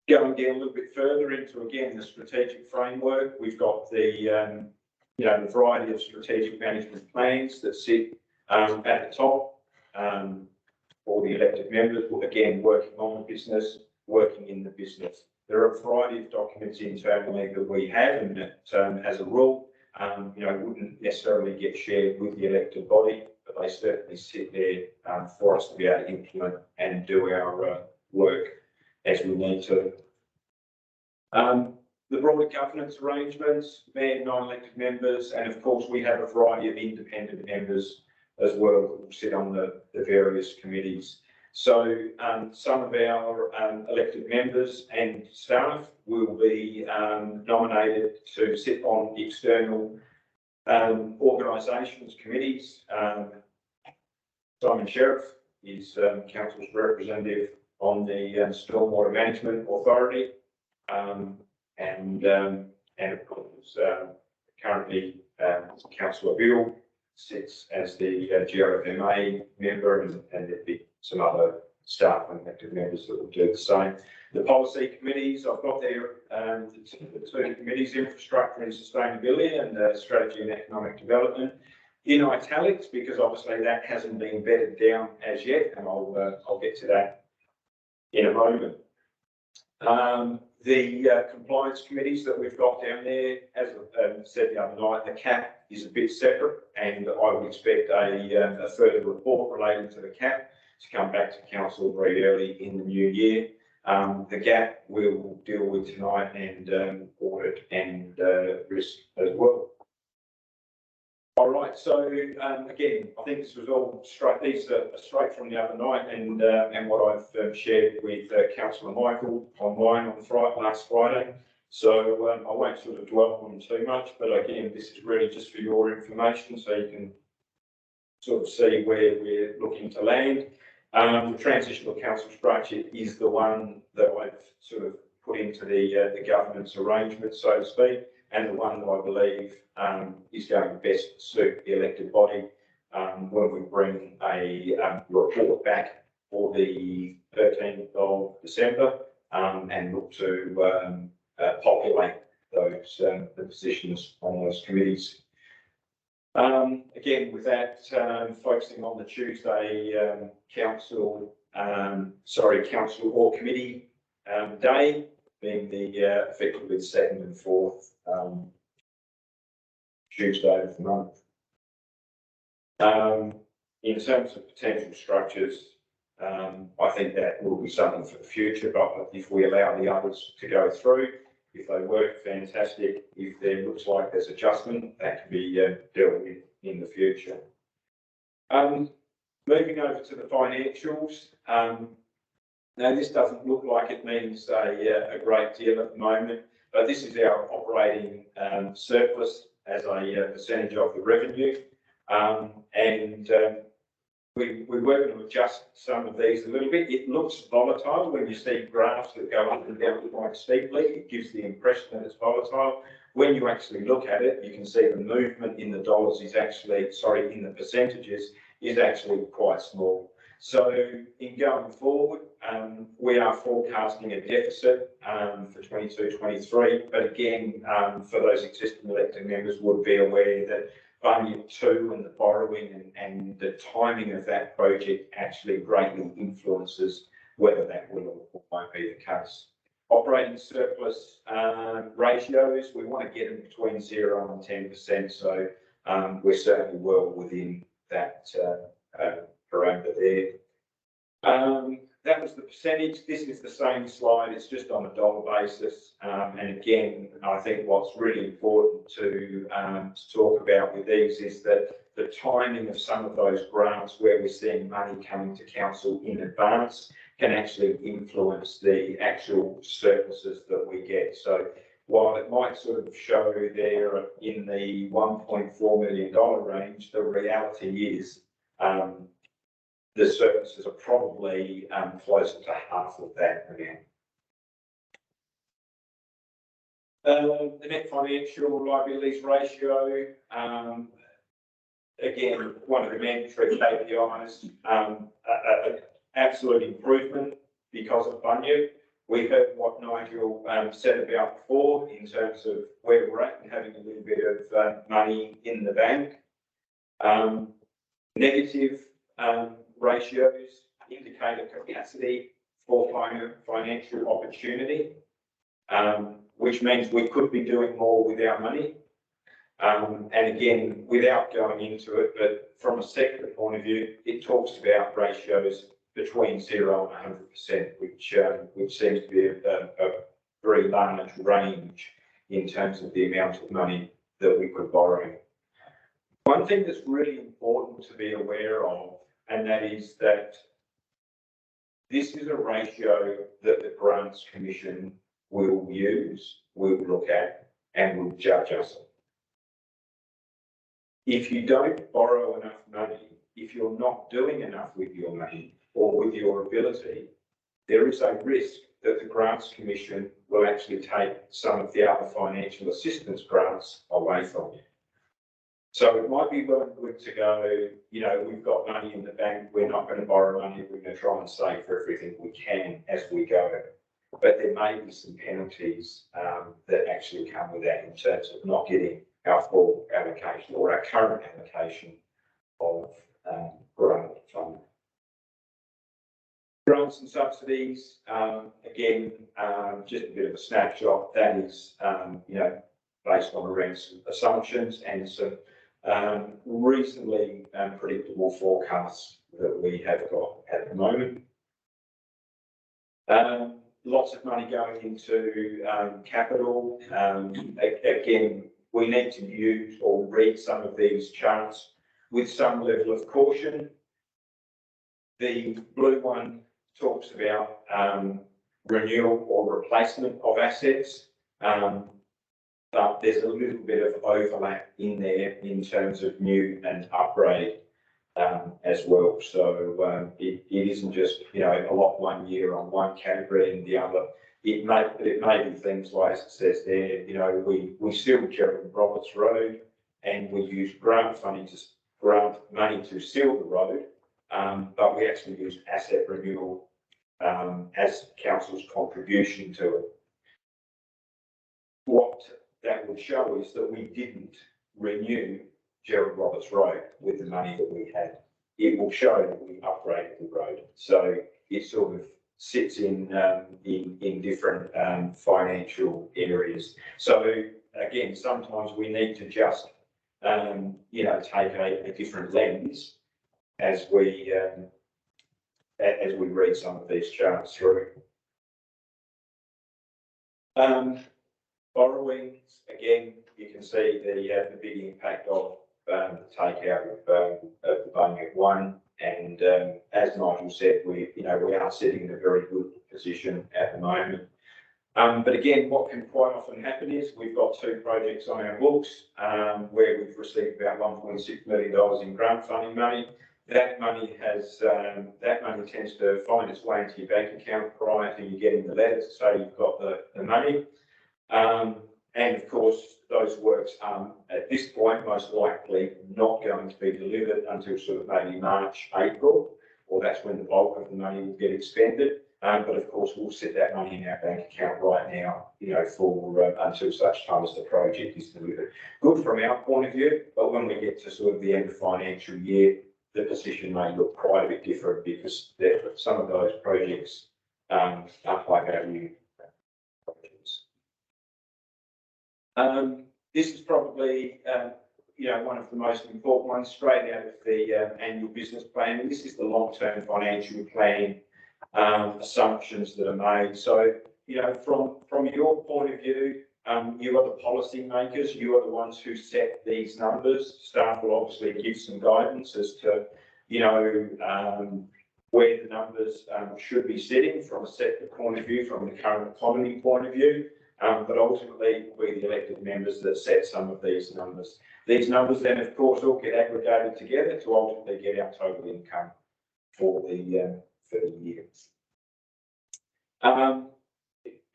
Going down a little bit further into, again, the strategic framework, we've got the, the variety of strategic management plans that sit at the top for the elected members, again, working on the business, working in the business. There are a variety of documents internally that we have, and that, as a rule, wouldn't necessarily get shared with the elected body, but they certainly sit there for us to be able to implement and do our work as we need to. The broader governance arrangements, mayor, non-elected members, and of course we have a variety of independent members as well that will sit on the various committees. So some of our elected members and staff will be nominated to sit on external organisations, committees. Simon Sheriff is council's representative on the Stormwater Management Authority, and of course currently Councillor Bill sits as the GRFMA member, and there'll be some other staff and elected members that will do the same. The policy committees, I've got there the two committees, infrastructure and sustainability, and strategy and economic development, in italics, because obviously that hasn't been bedded down as yet, and I'll get to that in a moment. The compliance committees that we've got down there, as I said the other night, the CAP is a bit separate, and I would expect a further report relating to the CAP to come back to council very early in the new year. The GAP we'll deal with tonight, and audit and risk as well. All right, so again, I think this was all straight. These are straight from the other night, and what I've shared with Councillor Michael online on last Friday. So I won't sort of dwell on them too much, but again, this is really just for your information, so you can sort of see where we're looking to land. The transitional council structure is the one that I've sort of put into the governance arrangement, so to speak, and the one that I believe is going to best suit the elected body when we bring a report back for the 13th of December and look to populate those the positions on those committees. Again, with that, focusing on the Tuesday council or committee day, being the effectively the 2nd and 4th Tuesday of the month. In terms of potential structures, I think that will be something for the future, but if we allow the others to go through, if they work, fantastic. If there looks like there's adjustment, that can be dealt with in the future. Moving over to the financials. Now, this doesn't look like it means a great deal at the moment, but this is our operating surplus as a percentage of the revenue. We're going to adjust some of these a little bit. It looks volatile when you see graphs that go up and down quite steeply. It gives the impression that it's volatile. When you actually look at it, you can see the movement in the dollars is actually, in the percentages, is actually quite small. So in going forward, we are forecasting a deficit for 22-23, but again, for those existing elected members would be aware that Bunyip 2 and the borrowing and the timing of that project actually greatly influences whether that will or won't be the case. Operating surplus ratios, we want to get them between 0 and 10%, so we're certainly well within that parameter there. That was the percentage. This is the same slide, it's just on a dollar basis. And again, I think what's really important to talk about with these is that the timing of some of those grants where we're seeing money coming to council in advance can actually influence the actual surpluses that we get. So while it might sort of show there in the $1.4 million range, the reality is the surpluses are probably closer to half of that again. The net financial liabilities ratio, again, one of the mandatory KPIs, absolute improvement because of Bunyip. We heard what Nigel said about before in terms of where we're at and having a little bit of money in the bank. Negative ratios indicate a capacity for financial opportunity, which means we could be doing more with our money. And again, without going into it, but from a sector point of view, it talks about ratios between 0 and 100%, which seems to be a very large range in terms of the amount of money that we could borrow. One thing that's really important to be aware of, and that is that this is a ratio that the Grants Commission will use, will look at, and will judge us on. If you don't borrow enough money, if you're not doing enough with your money or with your ability, there is a risk that the Grants Commission will actually take some of the other financial assistance grants away from you. So it might be well and good to go, you know, we've got money in the bank, we're not going to borrow money, we're going to try and save for everything we can as we go. But there may be some penalties that actually come with that in terms of not getting our full allocation or our current allocation of grant funding. Grants and subsidies, again, just a bit of a snapshot. That is, you know, based on around some assumptions and some reasonably predictable forecasts that we have got at the moment. Lots of money going into capital. Again, we need to use or read some of these charts with some level of caution. The blue one talks about renewal or replacement of assets, but there's a little bit of overlap in there in terms of new and upgrade as well. So it isn't just, you know, a lot 1 year on one category and the other. It may be things like it says there, you know, we seal Gerald Roberts Road and we use grant money to seal the road, but we actually use asset renewal as council's contribution to it. What that would show is that we didn't renew Gerald Roberts Road with the money that we had. It will show that we upgraded the road. So it sort of sits in different financial areas. So again, sometimes we need to just you know, take a different lens as we read some of these charts through. Borrowings, again, you can see the big impact of the takeout of the Bunyip One, and as Nigel said, we are sitting in a very good position at the moment. But again, what can quite often happen is we've got 2 projects on our books where we've received about $1.6 million in grant funding money. That money tends to find its way into your bank account prior to you getting the letter to say you've got the money. And of course, those works are at this point most likely not going to be delivered until sort of maybe March, April, or that's when the bulk of the money will get expended. But of course, we'll set that money in our bank account right now, you know, for until such time as the project is delivered. Good from our point of view, but when we get to sort of the end of financial year, the position may look quite a bit different because some of those projects are high value projects. This is probably, you know, one of the most important ones straight out of the annual business plan. And this is the long-term financial plan assumptions that are made. So, you know, from your point of view, you are the policy makers. You are the ones who set these numbers. Staff will obviously give some guidance as to, you know, where the numbers should be sitting from a sector point of view, from the current economy point of view. But ultimately, we're the elected members that set some of these numbers. These numbers then, of course, all get aggregated together to ultimately get our total income for the year.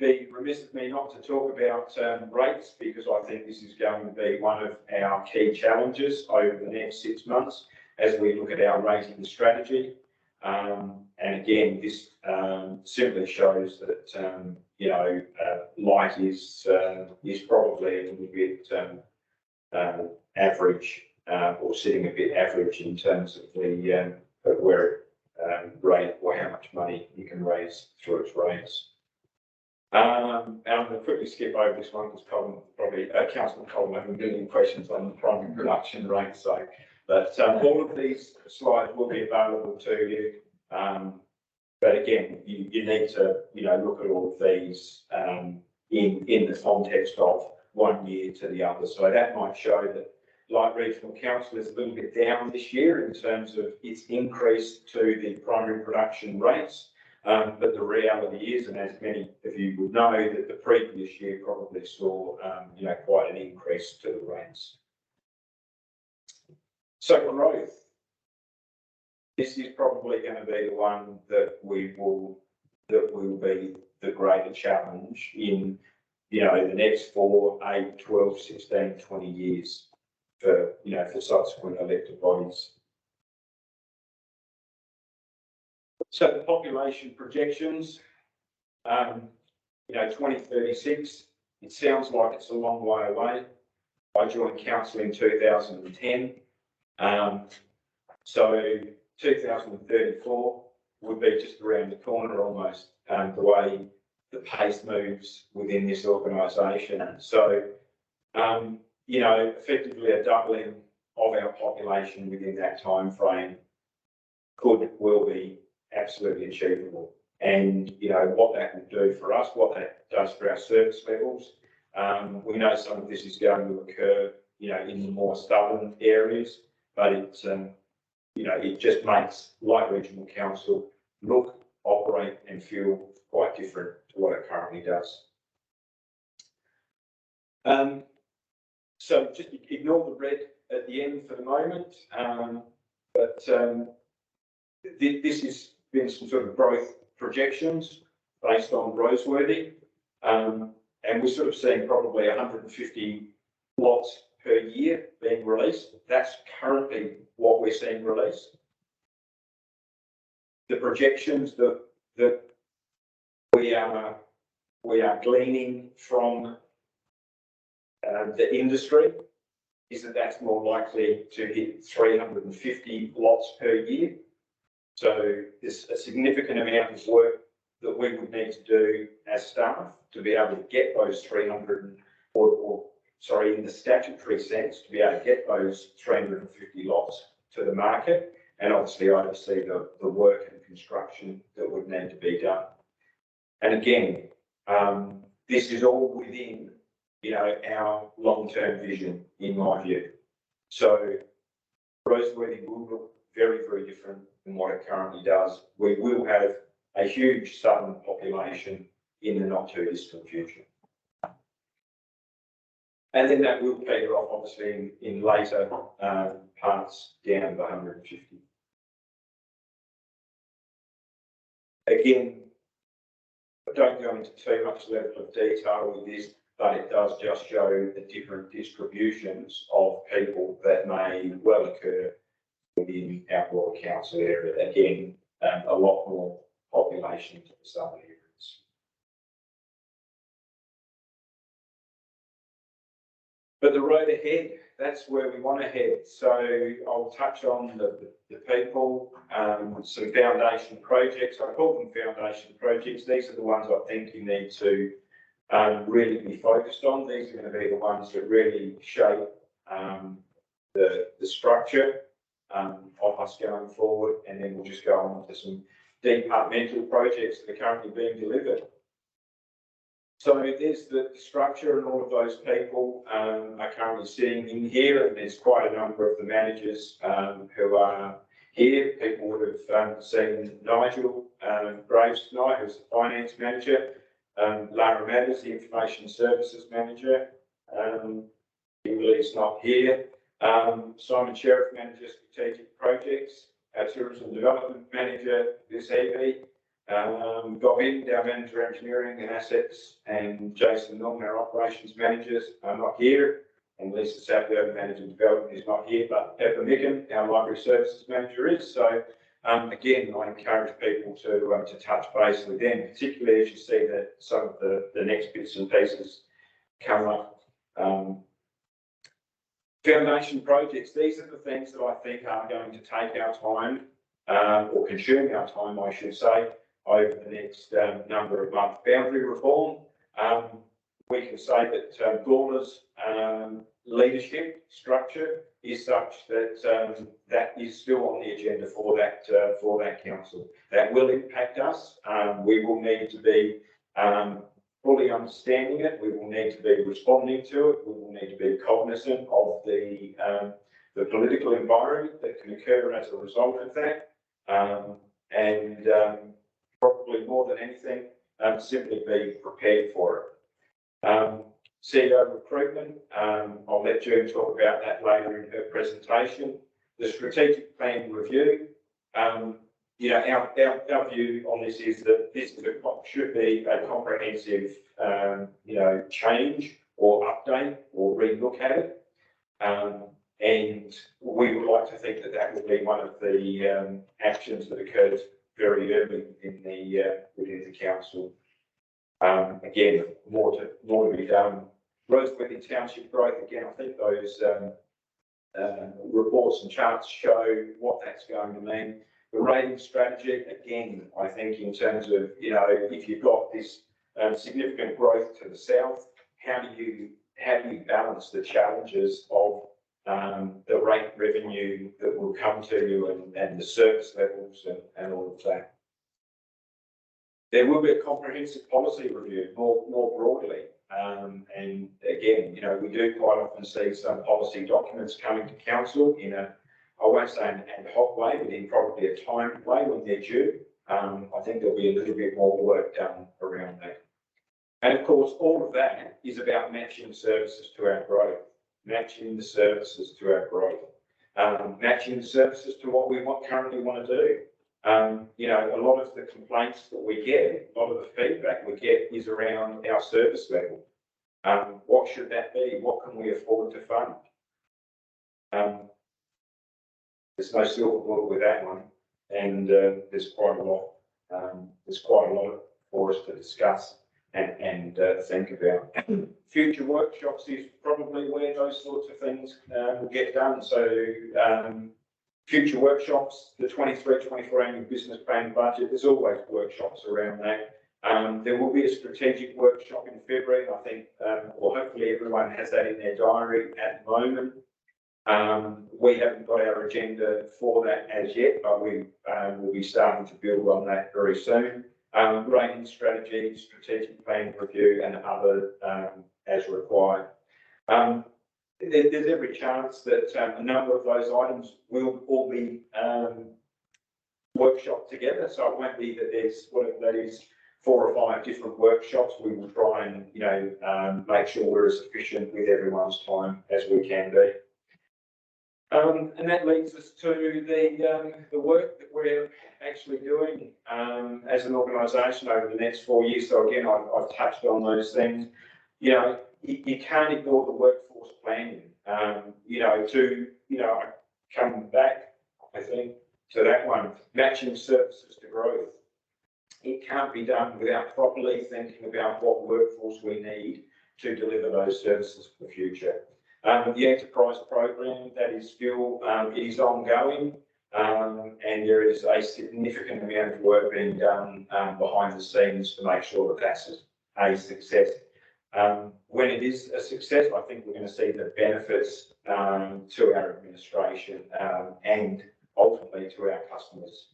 be remiss of me not to talk about rates, because I think this is going to be one of our key challenges over the next 6 months as we look at our rating strategy. And again, this simply shows that Light is probably a little bit average, or sitting a bit average in terms of the of where it rate, or how much money you can raise through its rates. And I'm going to quickly skip over this one because Councillor Colin had a million questions on the primary production rate. So, but all of these slides will be available to you. But again, you need to look at all of these in the context of 1 year to the other. So that might show that Light Regional Council is a little bit down this year in terms of its increase to the primary production rates. But the reality is, and as many of you would know, that the previous year probably saw, quite an increase to the rates. So growth. This is probably going to be the one that will be the greater challenge in, the next 4, 8, 12, 16, 20 years for subsequent elected bodies. So the population projections, 2036, it sounds like it's a long way away. I joined council in 2010. So 2034 would be just around the corner almost, the way the pace moves within this organisation. So, effectively a doubling of our population within that time frame will be absolutely achievable. And, what that will do for us, what that does for our service levels, we know some of this is going to occur, in the more southern areas, but it's, it just makes Light Regional Council look, operate and feel quite different to what it currently does. So just ignore the red at the end for the moment, but this has been some sort of growth projections based on Roseworthy, and we're sort of seeing probably 150 lots per year being released. That's currently what we're seeing released. The projections that we are gleaning from the industry is that that's more likely to hit 350 lots per year. So there's a significant amount of work that we would need to do as staff to be able to get those 300, in the statutory sense, to be able to get those 350 lots to the market, and obviously oversee the work and construction that would need to be done. And again, this is all within, our long-term vision, in my view. So Roseworthy will look very, very different than what it currently does. We will have a huge southern population in the not too distant future. And then that will peter off, obviously, in later parts down to 150. Again, I don't go into too much level of detail with this, but it does just show the different distributions of people that may well occur within our broader council area. Again, a lot more population to the southern areas. But the road ahead, that's where we want to head. So I'll touch on the people, some foundation projects. I call them foundation projects. These are the ones I think you need to really be focused on. These are going to be the ones that really shape the structure of us going forward. And then we'll just go on to some departmental projects that are currently being delivered. So there's the structure, and all of those people are currently sitting in here, and there's quite a number of the managers who are here. People would have seen Nigel Graves tonight, who's the finance manager, Lara Matters, the information services manager. Kimberly's not here. Simon Sheriff, manager strategic projects. Our tourism development manager, this evening. Govind, our manager engineering and assets, and Jason Norman, our operations managers, are not here. And Lisa Sapio, manager development, is not here, but Pepper Micken, our library services manager, is. So again, I encourage people to touch base with them, particularly as you see that some of the next bits and pieces come up. Foundation projects, these are the things that I think are going to take our time, or consume our time, I should say, over the next number of months. Boundary reform, we can say that Gorma's leadership structure is such that that is still on the agenda for that council. That will impact us. We will need to be fully understanding it. We will need to be responding to it. We will need to be cognizant of the political environment that can occur as a result of that. And probably more than anything, simply be prepared for it. CEO recruitment, I'll let June talk about that later in her presentation. The strategic plan review, you know, our view on this is that this should be a comprehensive, you know, change or update or relook at it. And we would like to think that that will be one of the actions that occurs very early in within the council. Again, more to be done. Roseworthy Township growth, again, I think those reports and charts show what that's going to mean. The rating strategy, again, I think in terms of, you know, if you've got this significant growth to the south, how do you balance the challenges of the rate revenue that will come to you and the service levels and all of that. There will be a comprehensive policy review more broadly. And again, you know, we do quite often see some policy documents coming to council in a, I won't say an ad hoc way, but in probably a timed way when they're due. I think there'll be a little bit more work done around that. And of course, all of that is about matching services to our growth, matching the services to our growth, matching the services to what we currently want to do. You know, a lot of the complaints that we get, a lot of the feedback we get is around our service level. What should that be? What can we afford to fund? There's no silver bullet with that one, and there's quite a lot. There's quite a lot for us to discuss and think about. Future workshops is probably where those sorts of things will get done. So future workshops, the 23-24 annual business plan budget, there's always workshops around that. There will be a strategic workshop in February. I think, or hopefully everyone has that in their diary at the moment. We haven't got our agenda for that as yet, but we will be starting to build on that very soon. Rating strategy, strategic plan review, and other as required. There's every chance that a number of those items will all be workshopped together. So it won't be that there's whatever that is, 4 or 5 different workshops. We will try and, you know, make sure we're as efficient with everyone's time as we can be. And that leads us to the work that we're actually doing as an organisation over the next 4 years. So again, I've touched on those things. You know, you can't ignore the workforce planning. You know, I come back, I think, to that one, matching services to growth. It can't be done without properly thinking about what workforce we need to deliver those services for the future. The enterprise program, that is still, it is ongoing, and there is a significant amount of work being done behind the scenes to make sure that that's a success. When it is a success, I think we're going to see the benefits to our administration and ultimately to our customers.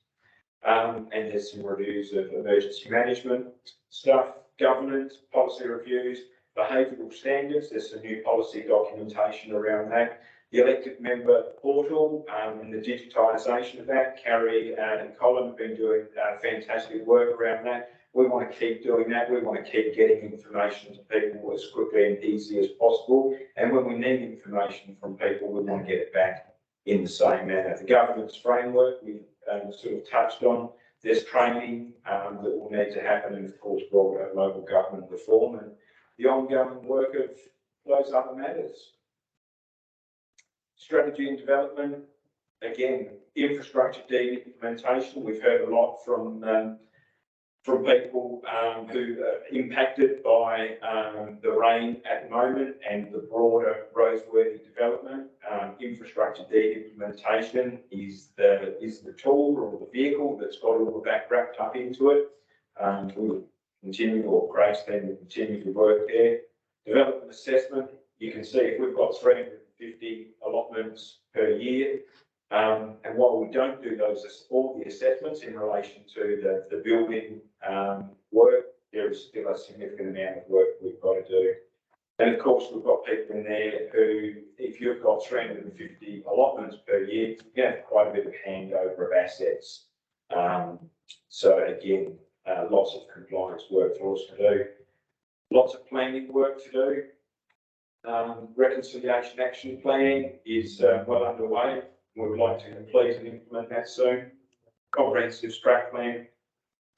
And there's some reviews of emergency management stuff, governance, policy reviews, behavioural standards. There's some new policy documentation around that. The elected member portal and the digitisation of that. Carrie and Colin have been doing fantastic work around that. We want to keep doing that. We want to keep getting information to people as quickly and easy as possible. And when we need information from people, we want to get it back in the same manner. The governance framework we've sort of touched on. There's training, that will need to happen, and of course, broader local government reform and the ongoing work of those other matters. Strategy and development, again, infrastructure deed implementation. We've heard a lot from people who are impacted by the rain at the moment and the broader Roseworthy development. Infrastructure deed implementation is the tool or the vehicle that's got all of that wrapped up into it. We'll continue, or Craig's team will continue to work there. Development assessment, you can see if we've got 350 allotments per year, and while we don't do all the assessments in relation to the building work, there is still a significant amount of work we've got to do. And of course, we've got people in there who, if you've got 350 allotments per year, you have quite a bit of handover of assets. So again, lots of compliance work for us to do. Lots of planning work to do. Reconciliation action plan is well underway. We would like to complete and implement that soon. Comprehensive strat plan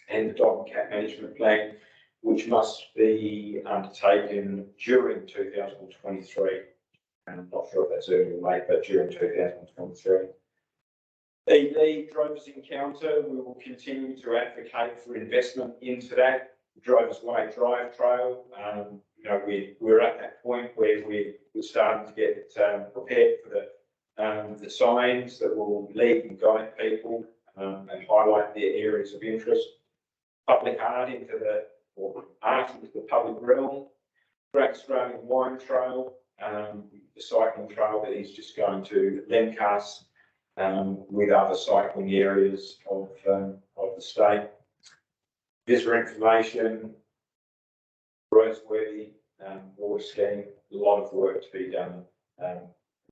and the dog and cat management plan, which must be undertaken during 2023. And I'm not sure if that's early or late, but during 2023. EV Drovers Encounter, we will continue to advocate for investment into that. Drovers Way Drive Trail, you know, we're at that point where we're starting to get prepared for the signs that will lead and guide people and highlight their areas of interest. Public art into the public realm. Great Australian Wine Trail, the cycling trail that is just going to Lemcast with other cycling areas of the state. Visitor information, Roseworthy, water scheme, a lot of work to be done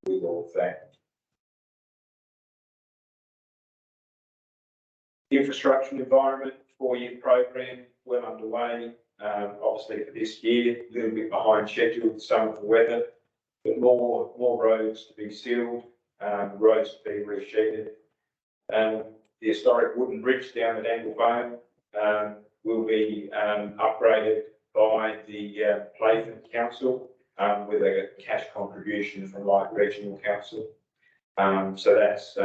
with all of that. Infrastructure and environment, 4-year program, well underway. Obviously for this year, a little bit behind schedule with some of the weather, but more roads to be sealed, roads to be resheeted. The historic wooden bridge down at Anglebone will be upgraded by the Playford Council with a cash contribution from Light Regional Council. So that's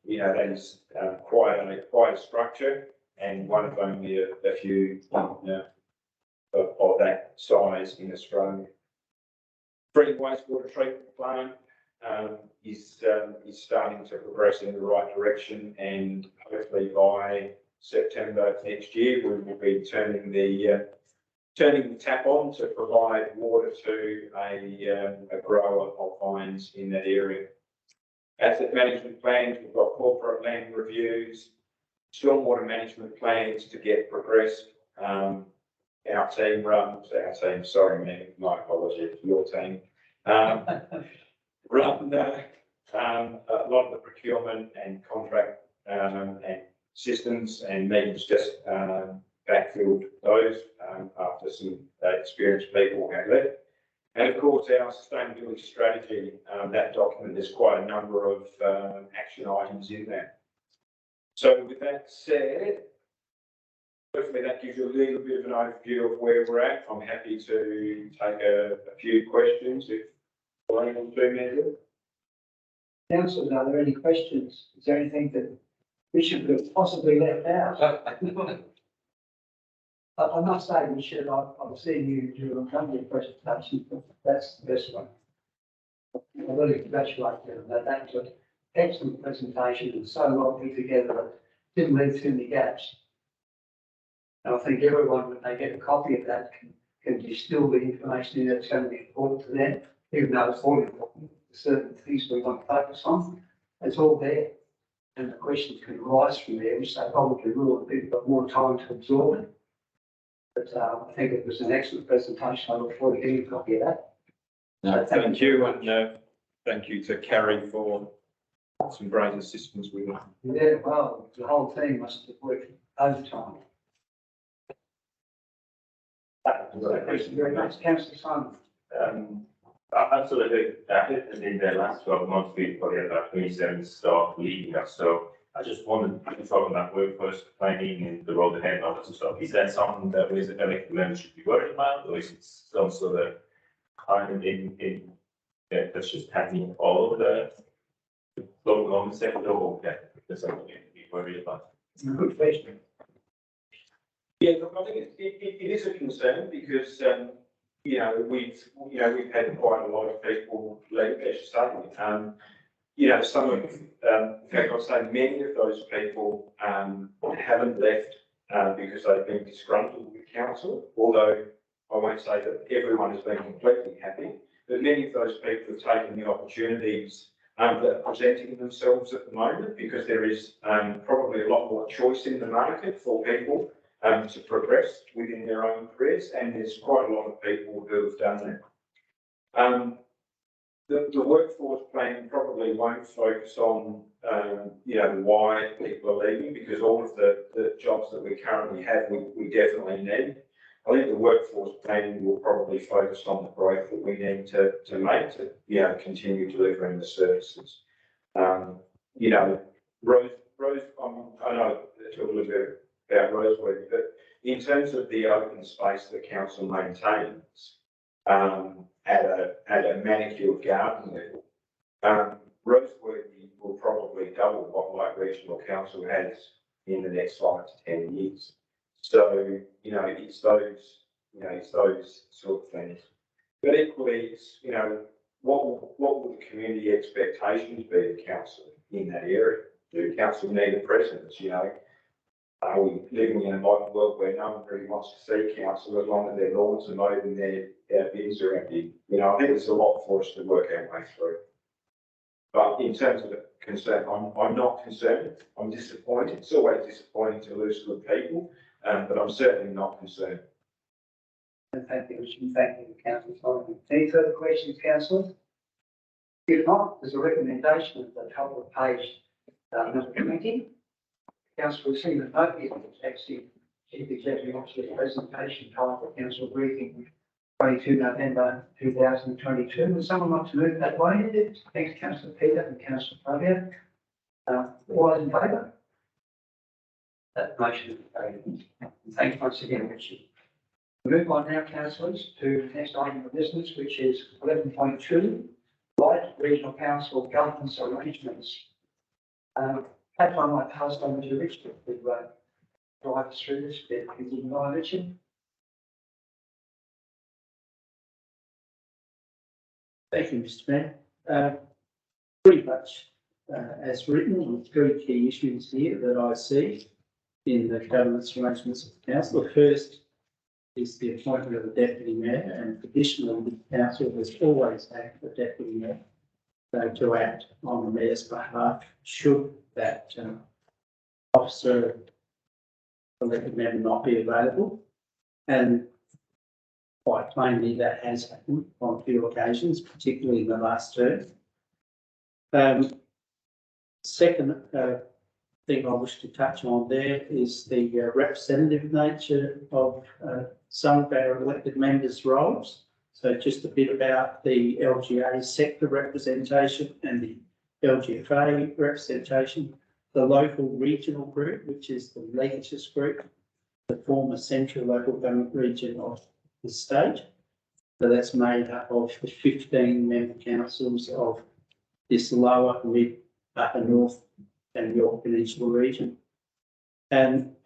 you know, that is quite a structure, and one of only a few of that size in Australia. Freeling wastewater treatment plant is starting to progress in the right direction, and hopefully by September next year we will be turning the tap on to provide water to a grower of vines in that area. Asset management plans, we've got corporate land reviews, stormwater management plans to get progressed. Our team, sorry, my apologies, your team. Run a lot of the procurement and contract and systems and meetings just backfilled those after some experienced people have left. And of course, our sustainability strategy, that document, there's quite a number of action items in there. So with that said, hopefully that gives you a little bit of an overview of where we're at. I'm happy to take a few questions if you're able to, Andrew. Councillors, are there any questions? Is there anything that we should have possibly left out? I must say, Michelle, I've seen you do a number of presentations, but that's the best one. I really congratulate you on that. That was an excellent presentation and so well put together. It didn't leave too many gaps. And I think everyone, when they get a copy of that, can distill the information in that's going to be important to them, even though it's all important. Certain things we want to focus on, it's all there. And the questions can arise from there, which they probably will have been got more time to absorb it. But I think it was an excellent presentation. I look forward to getting a copy of that. No, thank you, and thank you to Carrie for some great assistance with it. Yeah, well, the whole team must have worked overtime. Thank you very much, Councillor Simon. Absolutely. In the last 12 months, we've probably had about 27 staff leaving us. So I just wanted to talk about workforce planning and the role of head office and stuff. Is that something that we as elected members should be worried about, or is it some sort of kind of that's just happening all over the local government sector, or that there's something to be worried about? Good question. Yeah, look, I think it is a concern because, we've had quite a lot of people leave, as you say. Some of, in fact, I'd say many of those people, haven't left, because they've been disgruntled with council, although I won't say that everyone has been completely happy, but many of those people have taken the opportunities that are presenting themselves at the moment, because there is probably a lot more choice in the market for people to progress within their own careers, and there's quite a lot of people who have done that. The workforce plan probably won't focus on, why people are leaving, because all of the jobs that we currently have, we definitely need. I think the workforce plan will probably focus on the growth that we need to make to, continue delivering the services. Rose, I know it's a little bit about Rosewood, but in terms of the open space that council maintains, at a manicured garden level, Roseworthy will probably double what Light Regional Council has in the next 5 to 10 years. So, it's those sort of things. But equally, it's, what will the community expectations be of council in that area? Do council need a presence, Are we living in a modern world where no one really wants to see council as long as their lawns are mowed and their bins are empty? I think there's a lot for us to work our way through. But in terms of the concern, I'm not concerned. I'm disappointed. It's always disappointing to lose good people, but I'm certainly not concerned. Thank you, Richard. Thank you, Councillor Solomon. Any further questions, councillors? If not, there's a recommendation at the top of the page, number 20. Council received a note here, actually, Chief Executive Officer's presentation titled Council Briefing 22 November 2022. Would someone like to move that way? Thanks, Councillor Peter and Councillor Fabio. All those in favour? That motion is carried. Thanks once again, Richard. We move on now, councillors, to the next item of business, which is 11.2, Light Regional Council Governance Arrangements. Perhaps I might pass on to Richard to drive us through this bit. Can you invite Richard? Thank you, Mr. Mayor. Pretty much as written, with 3 key issues here that I see in the governance arrangements of the council. The first is the appointment of a deputy mayor, and traditionally the council has always had a deputy mayor to act on the mayor's behalf should that officer elected member not be available. And quite plainly that has happened on a few occasions, particularly in the last term. Second thing I wish to touch on there is the representative nature of some of our elected members' roles. So just a bit about the LGA sector representation and the LGFA representation, the local regional group, which is the Legis group, the former central local government region of the state. So that's made up of the 15 member councils of this lower, mid, upper north and York Peninsula region. And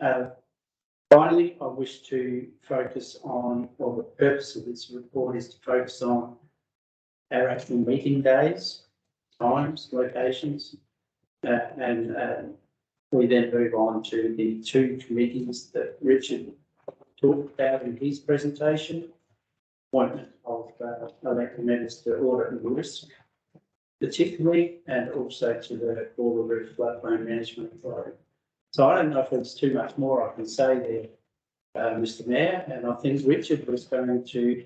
finally, I wish to focus on, well, the purpose of this report is to focus on our actual meeting days, times, locations, and we then move on to the 2 committees that Richard talked about in his presentation. Appointment of elected members to audit and risk, particularly, and also to the Gawler Roof Floodplain Management Authority. So I don't know if there's too much more I can say there, Mr. Mayor, and I think Richard was going to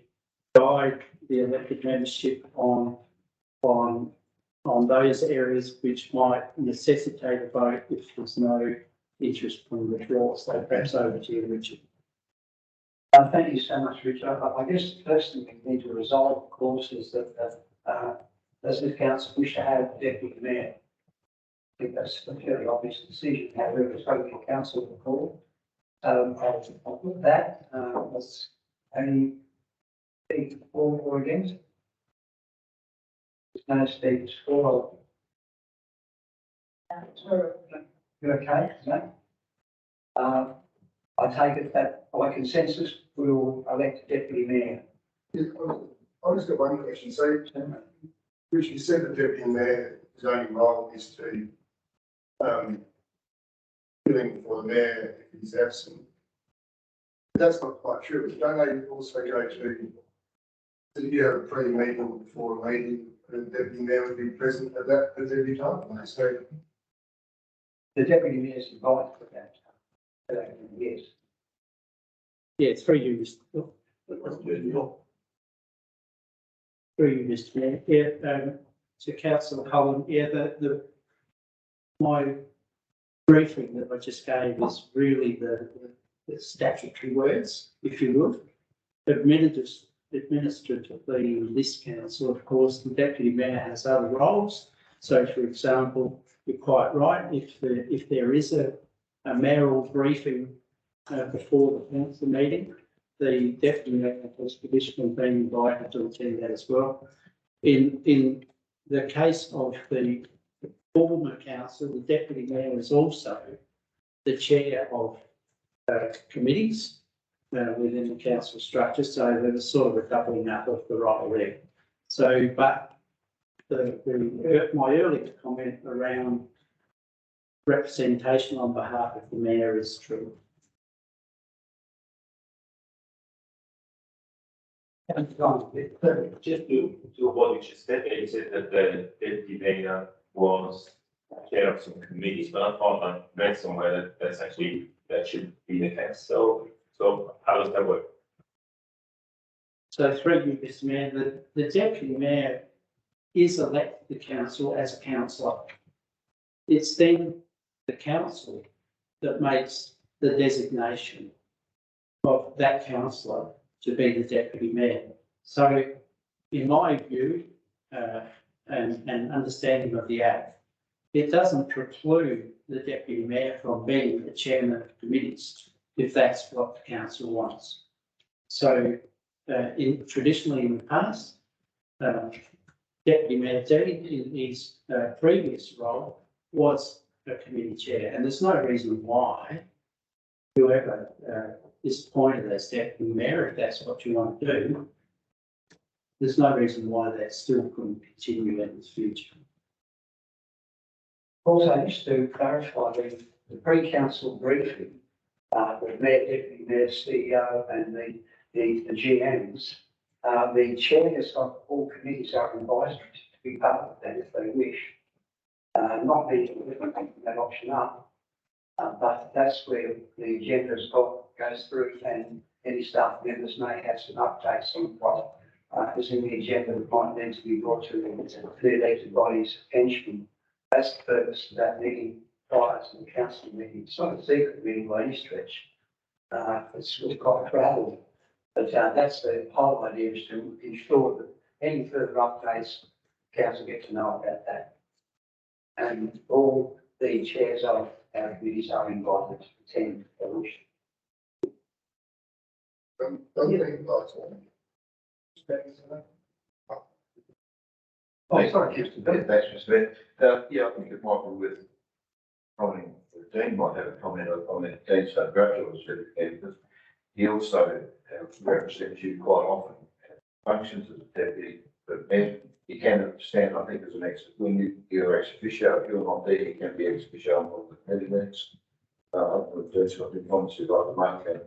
guide the elected membership on those areas which might necessitate a vote if there's no interest from the floor. So perhaps over to you, Richard. Thank you so much, Richard. I guess the first thing we need to resolve, of course, is that does the council wish to have a deputy mayor? think that's a fairly obvious decision. However, it's going to council before. I'll put that, was any speak for or against? No speak for. You okay, no? I take it that by consensus, we will elect a deputy mayor. Yeah, I've just got one question. So, which you said the deputy mayor's only role is to, fill in for the mayor if he's absent. But that's not quite true. Don't they also go to, do you have a pre-meeting before a meeting, and the deputy mayor would be present at that at every time? So, The deputy mayor's invited for that. Yes. Yeah, it's through you, Mr. Through you, Mr. Mayor. Yeah, to Councillor Cullen, yeah, my briefing that I just gave is really the statutory words, if you would. Administratively, in this council, of course, the deputy mayor has other roles. So, for example, you're quite right, if there is a mayoral briefing before the council meeting, the deputy mayor has traditionally been invited to attend that as well. In the case of the former council, the deputy mayor is also the chair of committees within the council structure, so there was sort of a doubling up of the role there. So, but my earlier comment around representation on behalf of the mayor is true. Just to what you just said, you said that the deputy mayor was chair of some committees, but I thought I read somewhere that that should be the case. So how does that work? So through you, Mr. Mayor, the deputy mayor is elected to council as a councillor. It's then the council that makes the designation of that councillor to be the deputy mayor. So in my view, and understanding of the Act, it doesn't preclude the deputy mayor from being the chairman of committees if that's what the council wants. So traditionally in the past, Deputy Mayor Dean in his previous role was a committee chair, and there's no reason why whoever is appointed as deputy mayor, if that's what you want to do, there's no reason why that still couldn't continue in the future. Also, just to clarify, the pre-council briefing, with Mayor, Deputy Mayor, CEO and the GMs, the chairs of all committees are invited to be part of that if they wish. Not making that option up, but that's where the agenda's goes through, and any staff members may have some updates on what is in the agenda that might need to be brought to the elected body's attention. That's the purpose of that meeting prior to the council meeting. It's not a secret meeting by any stretch. It's quite crowded. But that's the whole idea, is to ensure that any further updates, council get to know about that. And all the chairs of our committees are invited to attend if they wish. Oh, sorry, just a bit, that's just a bit. Yeah, I think it might be with commenting, the Dean might have a comment on that. Dean so grateful because he also represents you quite often, functions as a deputy, but then you can understand, I think, as an when you're ex officio, if you're not there, you can be ex officio on all the committee meetings. That's what the comments you'd like to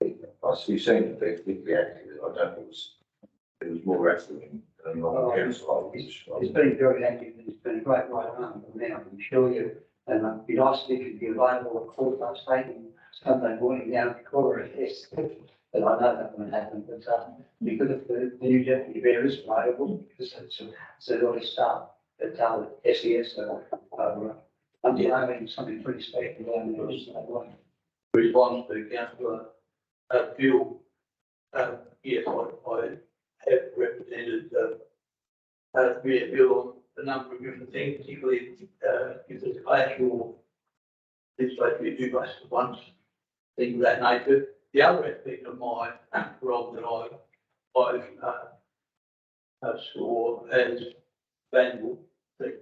make. I see you seem to be particularly active. I don't think it was more active than on the council. He's been very active, and he's been a great right arm for now, I can assure you. And it'd be nice if he could be available at quarter past 8 on Sunday morning down at the corner. Yes, but I know that won't happen. But because if the new deputy mayor is available, because it's an early start at SES, I'm having something pretty special down there. Response to Councillor Bill. Yes, I have represented Mayor Bill a number of different things, particularly, if there's a clash or it's supposed to be two places at once, things of that nature. The other aspect of my role that I saw as valuable, that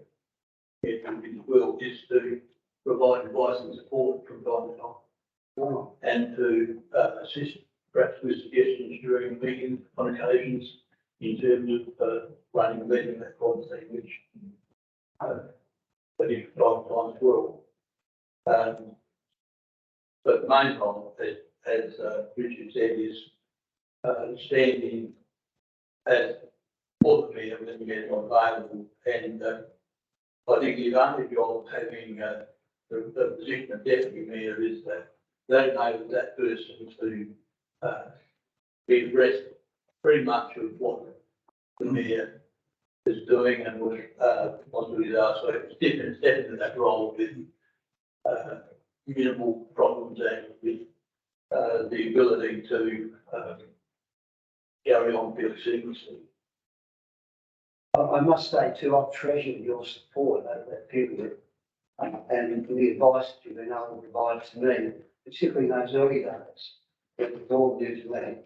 it will, is to provide advice and support from time to time. And to assist perhaps with suggestions during meetings on occasions in terms of running a meeting, that kind of thing, which but if times will. But the main role, as Richard said, is standing as for the mayor when the mayor is available. And I think the advantage of having the position of deputy mayor is that they enable that person to be addressed pretty much of what the mayor is doing and what responsibilities are. So it's definitely that role with minimal problems and with the ability to carry on fairly seamlessly. I must say too, I've treasured your support over that period and the advice that you've been able to provide to me, particularly in those early days. It was all new to me.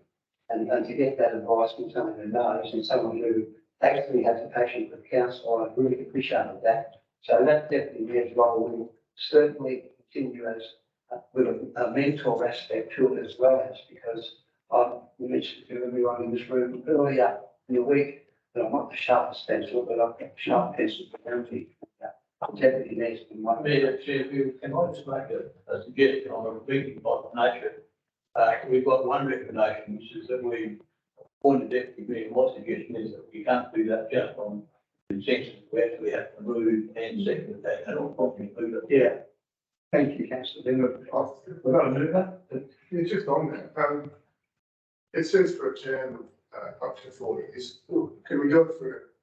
And to get that advice from someone who knows and someone who actually has a passion for the council, I really appreciated that. So that deputy mayor's role will certainly continue as with a mentor aspect to it as well as, because I mentioned to everyone in this room earlier in the week that I'm not the sharpest pencil, but I've got the sharp pencil for everything. Deputy mayor's been one. Mayor, can I just make a suggestion on a meeting by nature? We've got one recommendation, which is that we appoint a deputy mayor. My suggestion is that we can't do that just on consensus. We actually have to move and second that and all properly move it. Yeah. Thank you, councillor. We've got a mover. It's just on that. It says for a term of up to 4 years. Can we go for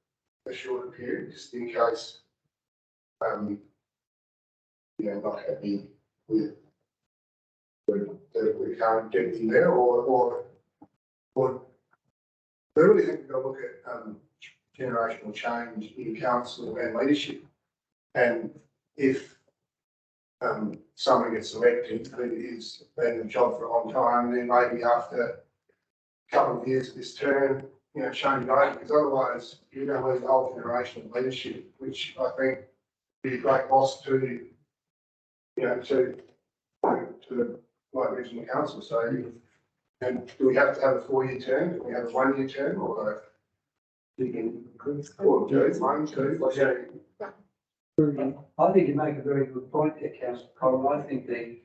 a shorter period, just in case, not happy with the current deputy there, or I really think we've got to look at generational change in council and leadership. And if someone gets elected who is been in the job for a long time, and then maybe after a couple of years of this term, change over, because otherwise you're going to lose a whole generation of leadership, which I think would be a great loss to the Light Regional Council. So, and do we have to have a 4-year term? Do we have a 1-year term, or I think you make a very good point there, councillor Coleman. I think the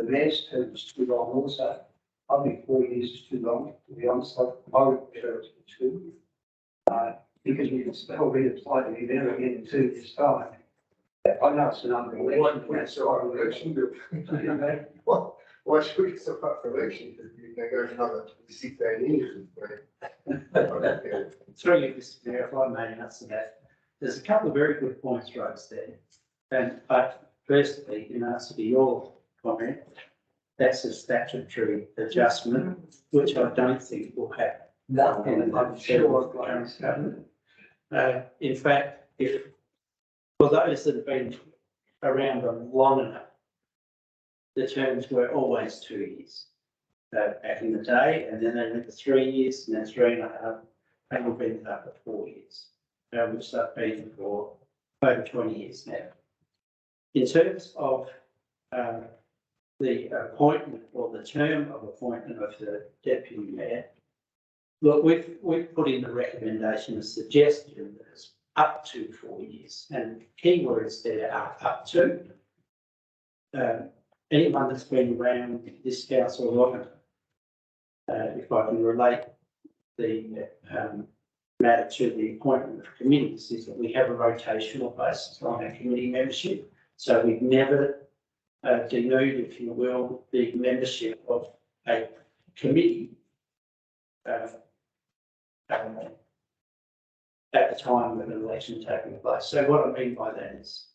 mayor's term is too long also. I think 4 years is too long, to be honest. I would prefer it to 2. Because we can still reapply to be there again in 2 years' time. I know it's an election. Why should we get so up for election? Because you can go for another 16 years. Through you, Mr. Mayor, if I may answer that. There's a couple of very good points raised there. But firstly, in answer to your comment, that's a statutory adjustment, which I don't think will happen. No, I'm sure of current government. In fact, for those that have been around long enough, the terms were always 2 years. Back in the day, and then they went to 3 years, and then 3.5, and we've been up to 4 years. Which they've been for over 20 years now. In terms of the appointment or the term of appointment of the deputy mayor, look, we've put in the recommendation, a suggestion that it's up to 4 years, and keywords there are up to. Anyone that's been around this council long, if I can relate the matter to the appointment of committees, is that we have a rotational basis on our committee membership. So we've never denuded, if you will, the membership of a committee at the time of an election taking place. So what I mean by that is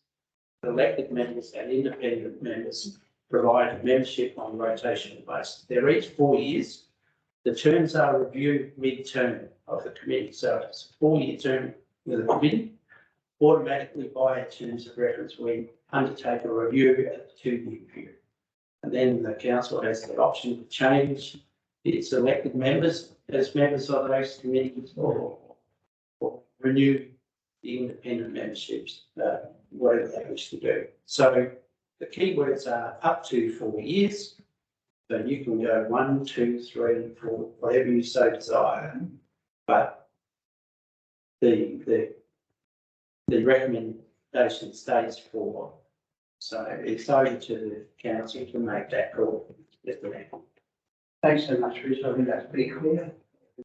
elected members and independent members provide membership on a rotational basis. They're each 4 years. The terms are reviewed mid-term of the committee. So it's a 4-year term with a committee. automatically by our terms of reference, we undertake a review at the 2-year period. And then the council has the option to change its elected members as members of those committees or renew the independent memberships, whatever they wish to do. So the key words are up to 4 years. So you can go 1, 2, 3, 4, whatever you so desire. But the recommendation stays 4. So it's over to the council to make that call. Thanks so much, Rich. I think that's pretty clear.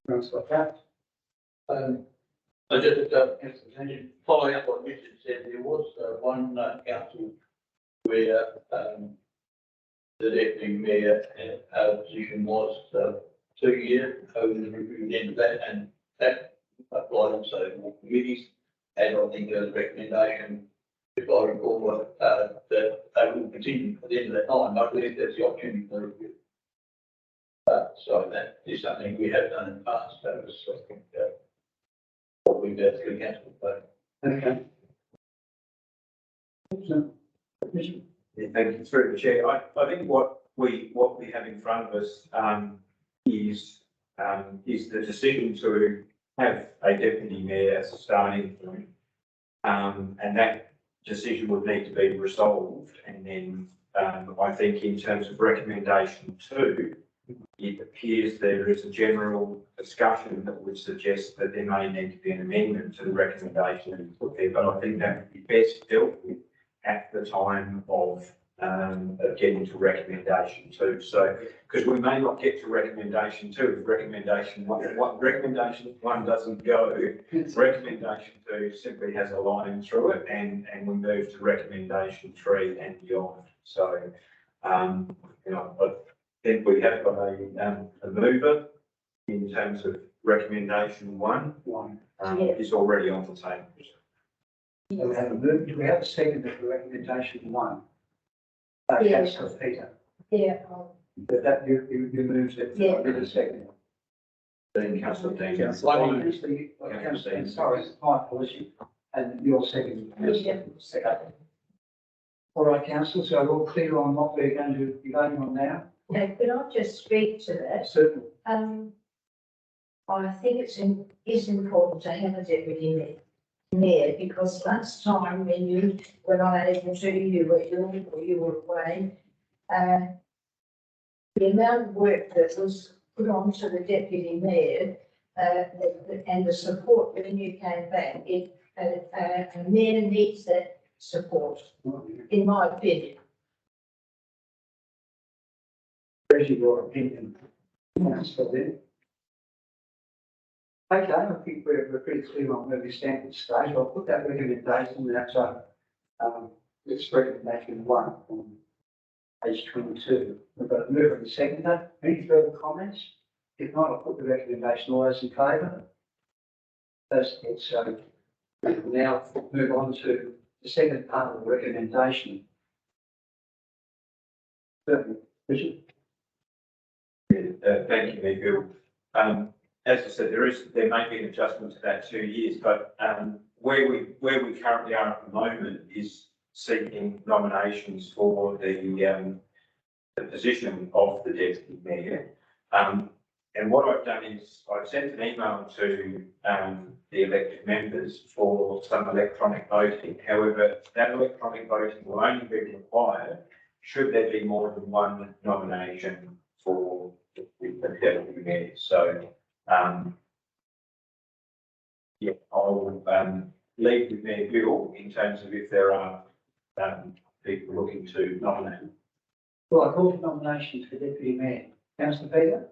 Thanks like that. I just, following up what Richard said, there was one council where the deputy mayor position was 2 years over the end of that, and that applied also to more committees. And I think there was a recommendation, if I recall, that they will continue at the end of that time. I believe there's the opportunity for review. So that is something we have done in the past. That was, I think, what we've done through council. Okay. Yeah, thank you, through the chair. I think what we have in front of us is the decision to have a deputy mayor as a starting point. And that decision would need to be resolved. And then I think in terms of recommendation 2, it appears there is a general discussion that would suggest that there may need to be an amendment to the recommendation put there, but I think that would be best dealt with at the time of getting to recommendation 2. So, because we may not get to recommendation 2 if recommendation 1 doesn't go, recommendation 2 simply has a line through it, and we move to recommendation 3 and beyond. So, I think we have got a mover in terms of recommendation 1. Is already on the table. So we have a move. Do we have a second for recommendation 1? Yes. Councillor Peter. Yeah. But that you moved it. Yeah. I did a second. Then Councillor Dean. Councillor, sorry, my apology. And your second. Yeah. Second. All right, councillor, so we're all clear on what we're going to be voting on now? Now, could I just speak to that? Certainly. I think it's important to have a deputy mayor because last time when I had to you were ill or you were away, the amount of work that was put on to the deputy mayor and the support when you came back, a mayor needs that support, in my opinion. Where's your opinion? Okay, I think we're pretty clear on where we stand at this stage. I'll put that recommendation out. It's recommendation 1 on page 22. We've got a mover and a seconder. Any further comments? If not, I'll put the recommendation. All those in favour? That's it. So we will now move on to the second part of the recommendation. Richard? Thank you, Mayor Bill. As I said, there may be an adjustment to that 2 years, but where we currently are at the moment is seeking nominations for the position of the deputy mayor. And what I've done is I've sent an email to the elected members for some electronic voting. However, that electronic voting will only be required should there be more than one nomination for the deputy mayor. So, yeah, I'll leave with Mayor Bill in terms of if there are people looking to nominate. Well, I call for nominations for deputy mayor. Councillor Peter?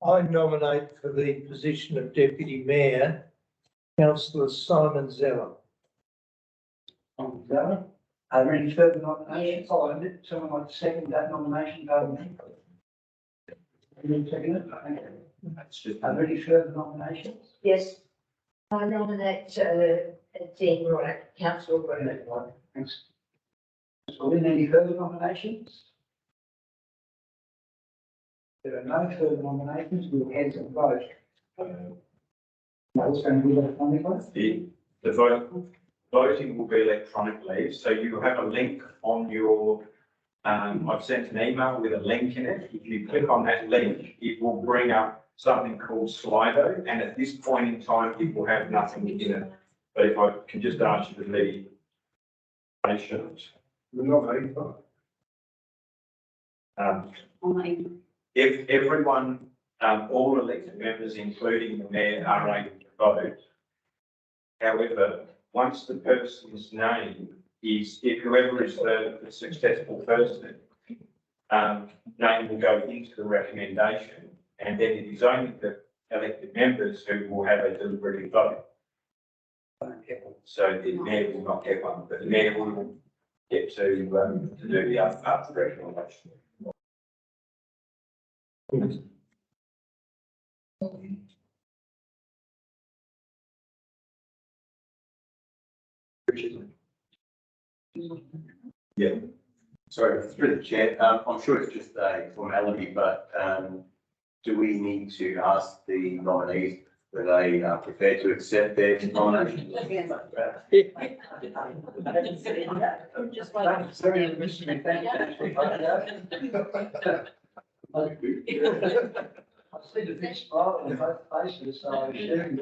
I nominate for the position of deputy mayor, Councillor Simon Zeller. Zeller. Are there any further nominations? Oh, someone like to second that nomination? Any second it? Are there any further nominations? Yes, I nominate Dean Wright, Councillor Wright. Thanks. So, any further nominations? There are no further nominations. We'll head to the vote. That's going to be electronically. The voting will be electronically, so you have a link on your, I've sent an email with a link in it. If you click on that link, it will bring up something called Slido, and at this point in time, it will have nothing in it. But if I can just ask you to be patient. We're not ready for If everyone, all elected members, including the mayor, are able to vote. However, once the person's name is, if whoever is the successful person, name will go into the recommendation, and then it is only the elected members who will have a deliberative vote. So the mayor will not get one, but the mayor will get to do the other part of the recommendation. Yeah. Sorry, through the chair, I'm sure it's just a formality, but, do we need to ask the nominees whether they are prepared to accept their nomination? Just waiting. Sorry, I'm missing it. I see the big smile on both faces, so I assume.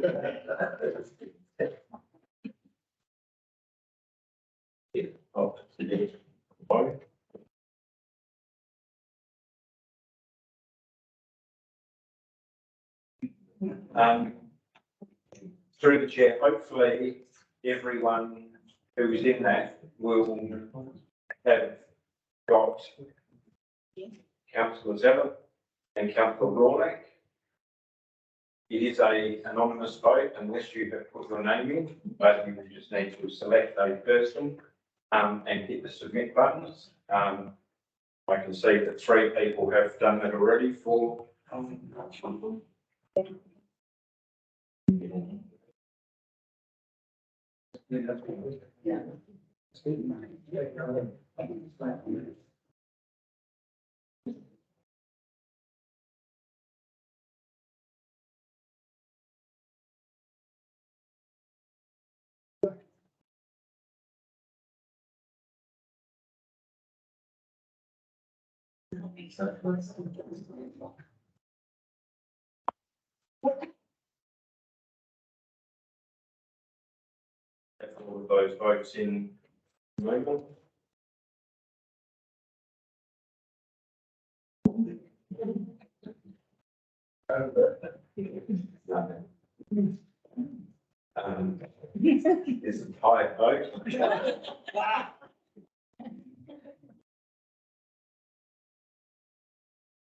Oh, vote. Through the chair, hopefully everyone who is in that will have got Councillor Zeller and Councillor Rawley. It is a anonymous vote unless you have put your name in, but you just need to select a person and hit the submit buttons. I can see that 3 people have done that already for all of those votes in movement. There's a tied vote.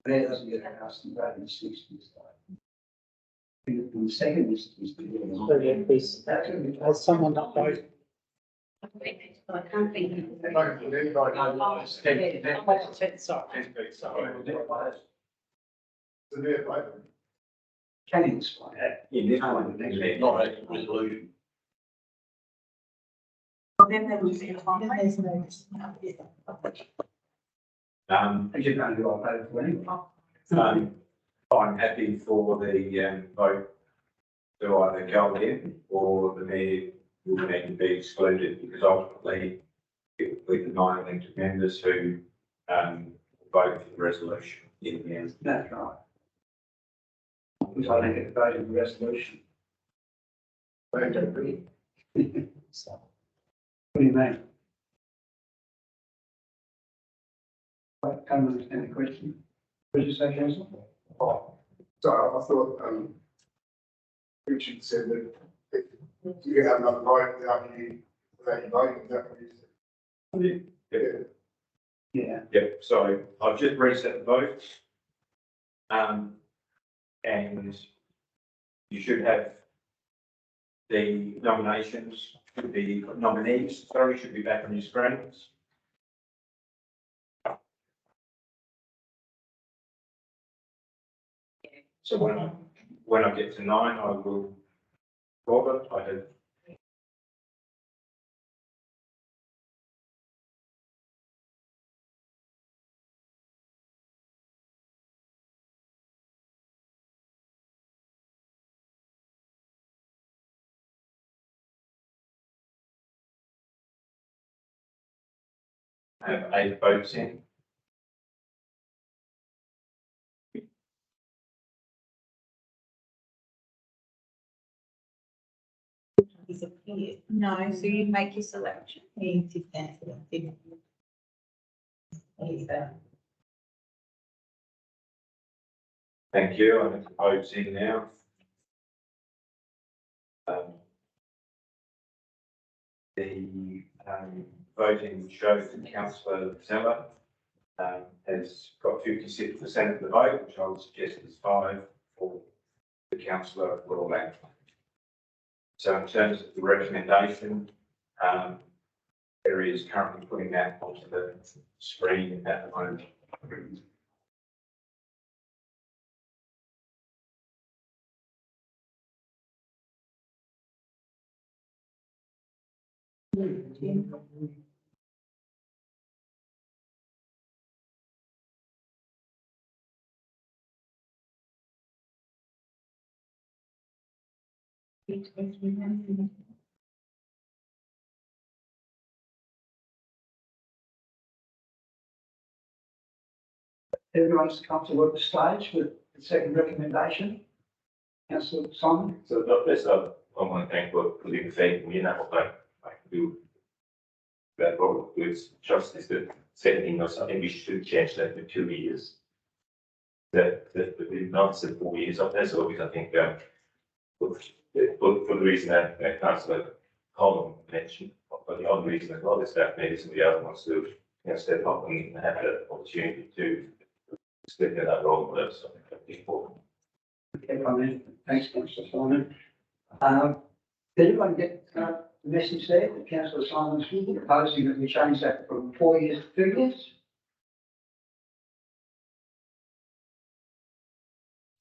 There doesn't get a house and vote in the 60s. The second is. So yeah, please, has someone not voted? I can't think. Vote for them, vote no. The mayor voted. Can you explain? In this one, Not a resolution. As you know, you are voted for anyway. I'm happy for the vote to either go in or the mayor will need to be excluded because ultimately it will be the 9 elected members who vote for the resolution in the end. That's right. Because I don't get to vote in the resolution. They don't agree. What do you mean? I can't understand the question. What did you say, Councillor? So I thought, Richard said that if you have another vote without you voting, is that what you said? Yeah. Yeah. Yep, so I've just reset the votes. And you should have the nominations, the nominees, sorry, should be back on your screens. So when I get to 9, I will, Robert, I have have 8 votes in. No, so you make your selection. Thank you. I have the votes in now. The voting shows that councillor Zeller has got 56% of the vote, which I would suggest is 5 for the councillor Royal Act. So in terms of the recommendation, Terry is currently putting that onto the screen at the moment. Everyone's comfortable at the stage with the second recommendation. Councillor Simon? So first I want to thank for putting the faith in me and what I can do. That what with justice, the setting or something, we should change that to 2 years. That we not say 4 years of that, so because I think for the reason that Councillor Colin mentioned, but the other reason as well is that maybe some of the other ones to step up and have the opportunity to step in that role. That's something that's important. Okay, fine. Thanks, Councillor Simon. Did everyone get the message there that Councillor Simon's proposing that we change that from 4 years to 2 years?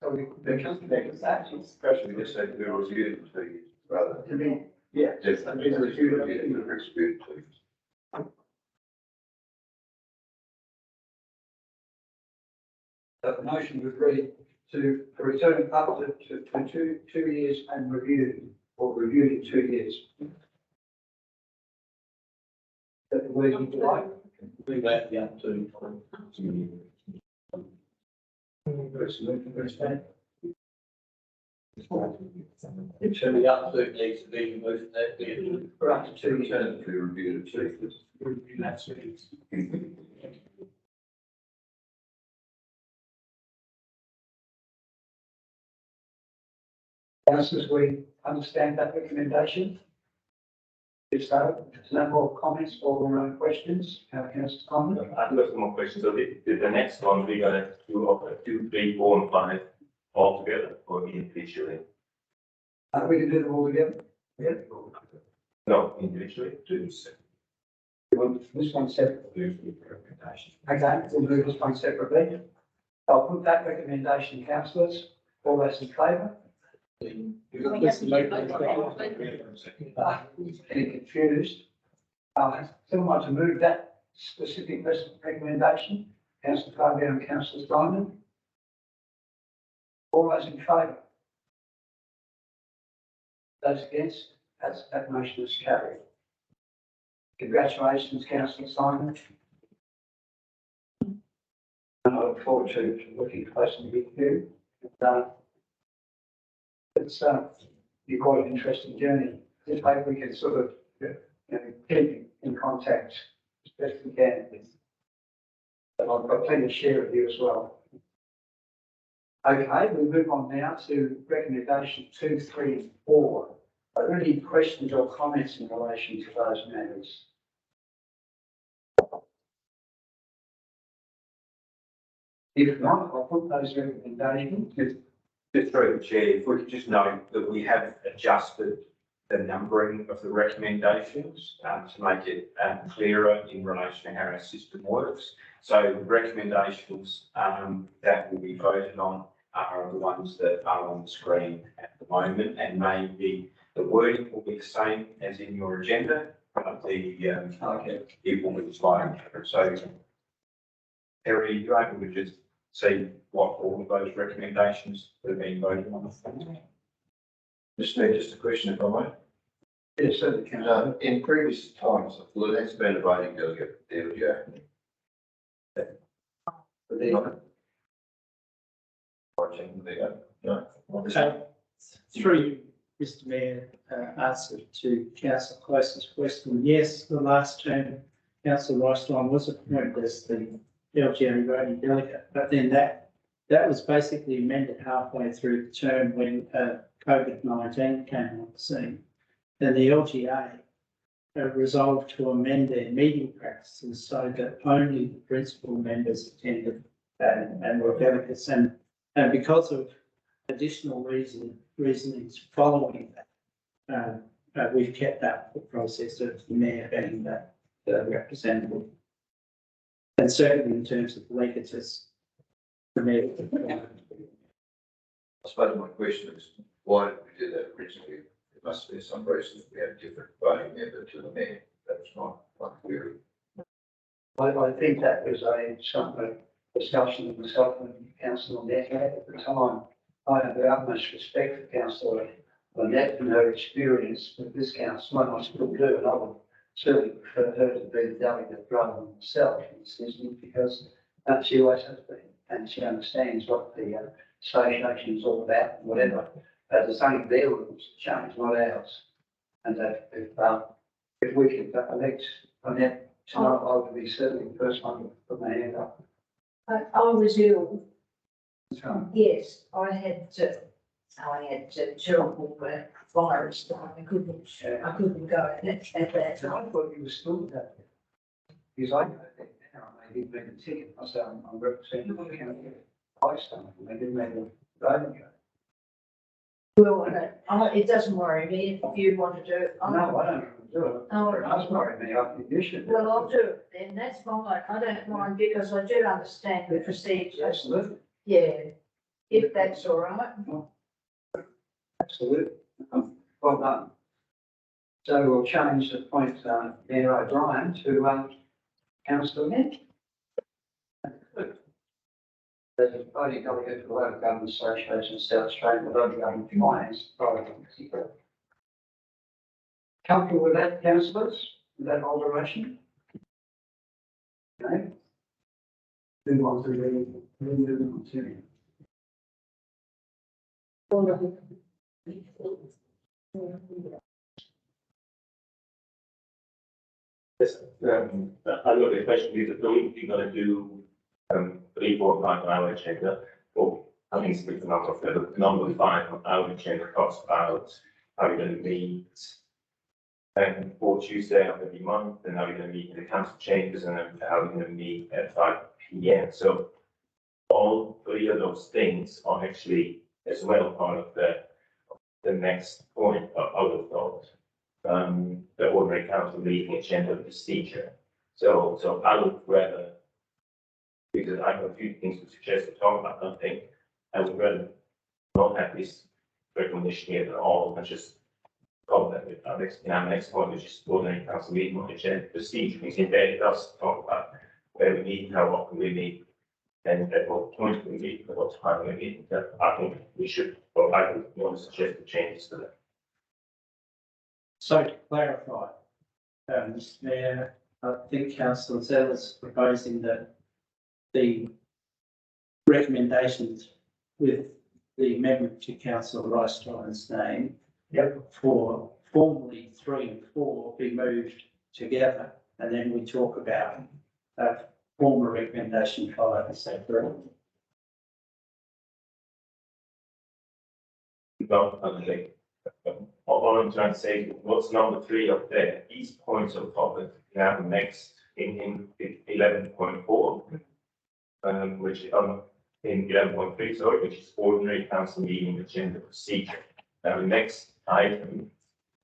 So we can make that. Especially just say we review it in 2 years rather To be, yeah. just to be reviewed. review it. So the motion would read to return up to 2 years and review, or reviewed in 2 years. That the word you like? Leave that down to. So the update needs to be moved that For up to 2 years. Turn to review it, see. Councillors, we understand that recommendation. If so, there's no more comments or questions, Councillor Simon? I've got some more questions. So the next one, we're gonna do up 2, 3, 4, and 5 all together or individually? We can do them all together. Yeah. No, individually, do This one separately. Okay, we'll move this one separately. I'll put that recommendation, councillors. All those in favour? Any confused? Someone want to move that specific recommendation? Councillor Fabian and Councillor Simon? All those in favour? Those against? That motion is carried. Congratulations, Councillor Simon. And I look forward to working closely with you. It's been quite an interesting journey. Just hope we can sort of keep in contact as best we can. But I've got plenty to share with you as well. Okay, we'll move on now to recommendation 2, 3, and 4. Are there any questions or comments in relation to those matters? If not, I'll put those recommendations. Just through the chair, if we could just note that we have adjusted the numbering of the recommendations to make it clearer in relation to how our system works. So the recommendations that will be voted on are the ones that are on the screen at the moment, and maybe the wording will be the same as in your agenda, but it will be slightly different. So Terry, you're able to just see what all of those recommendations that have been voted on. Just a question if I might. Yes, certainly, Councillor. In previous times, Lynette's been a voting delegate, there we go. But the- Through you, Mr Mayor, answer to Councillor Close's question. Yes, the last term, Councillor Riceline was appointed as the LGA voting delegate, but then that was basically amended halfway through the term when COVID-19 came on the scene. Then the LGA resolved to amend their meeting practices so that only the principal members attended and were delegates. And because of additional reasonings following that, we've kept that process of the mayor being the representative. And certainly in terms of legatus, the mayor. I suppose my question is, why did we do that originally? There must be some reason we had a different voting member to the mayor. That's my query. I think that was a discussion with myself and Councillor Lynette had at the time. I have the utmost respect for Councillor Lynette and her experience with this council, and I still do, and I would certainly prefer her to be the delegate rather than myself in this instance, because she always has been, and she understands what the association is all about, and whatever. There's only their rules to change, not ours. And that if we could elect Lynette tonight, I would be certainly the first one to put my hand up. I was ill. So, Yes, I had terrible virus. I couldn't go at that So I time. thought you were still that. Because I know that now, they didn't make a ticket, I said, I'm representing the county. I started, they didn't make a voting. Well, it doesn't worry me if you want to do it. No, I don't want to do it. Oh, It does worry me, I think you should. well, I'll do it then. That's fine. I don't mind because I do understand the procedure. Absolutely, Yeah, if that's all right. absolutely. Well done. So we'll change the point, Mayor O'Brien to, Councillor Lynette. As a voting delegate for the Local Government Association of South Australia, the Local Government Finance, comfortable with that, councillors, with that alteration? Okay. Move on to the, Yes, I got the question, is it going to be gonna do, 3, 4, 5 hour agenda? Or, I think it's the number of, the number 5 hour agenda costs about, are we gonna meet? For Tuesday of every month, and are we gonna meet in the council chambers, and then are we gonna meet at 5 p.m.? So all 3 of those things are actually as well part of the next point I would have thought. The ordinary council meeting agenda procedure. So I would rather, because I have a few things to suggest to talk about, I think, I would rather not have this recognition here at all, and just call that with our next point, which is ordinary council meeting agenda procedure, because in there it does talk about where we meet, how often we meet, and at what point we meet, at what time we meet. That I think we should, or I would want to suggest the changes to that. So to clarify, Mr Mayor, I think Councillor Zell is proposing that the recommendations with the amendment to Councillor Riceline's name for formally 3 and 4 be moved together, and then we talk about formal recommendation 5, is that correct? No, I think. All I'm trying to say, what's number 3 up there? These points of topic we have next in 11.4, which in 11.3, sorry, which is ordinary council meeting agenda procedure. Now the next item,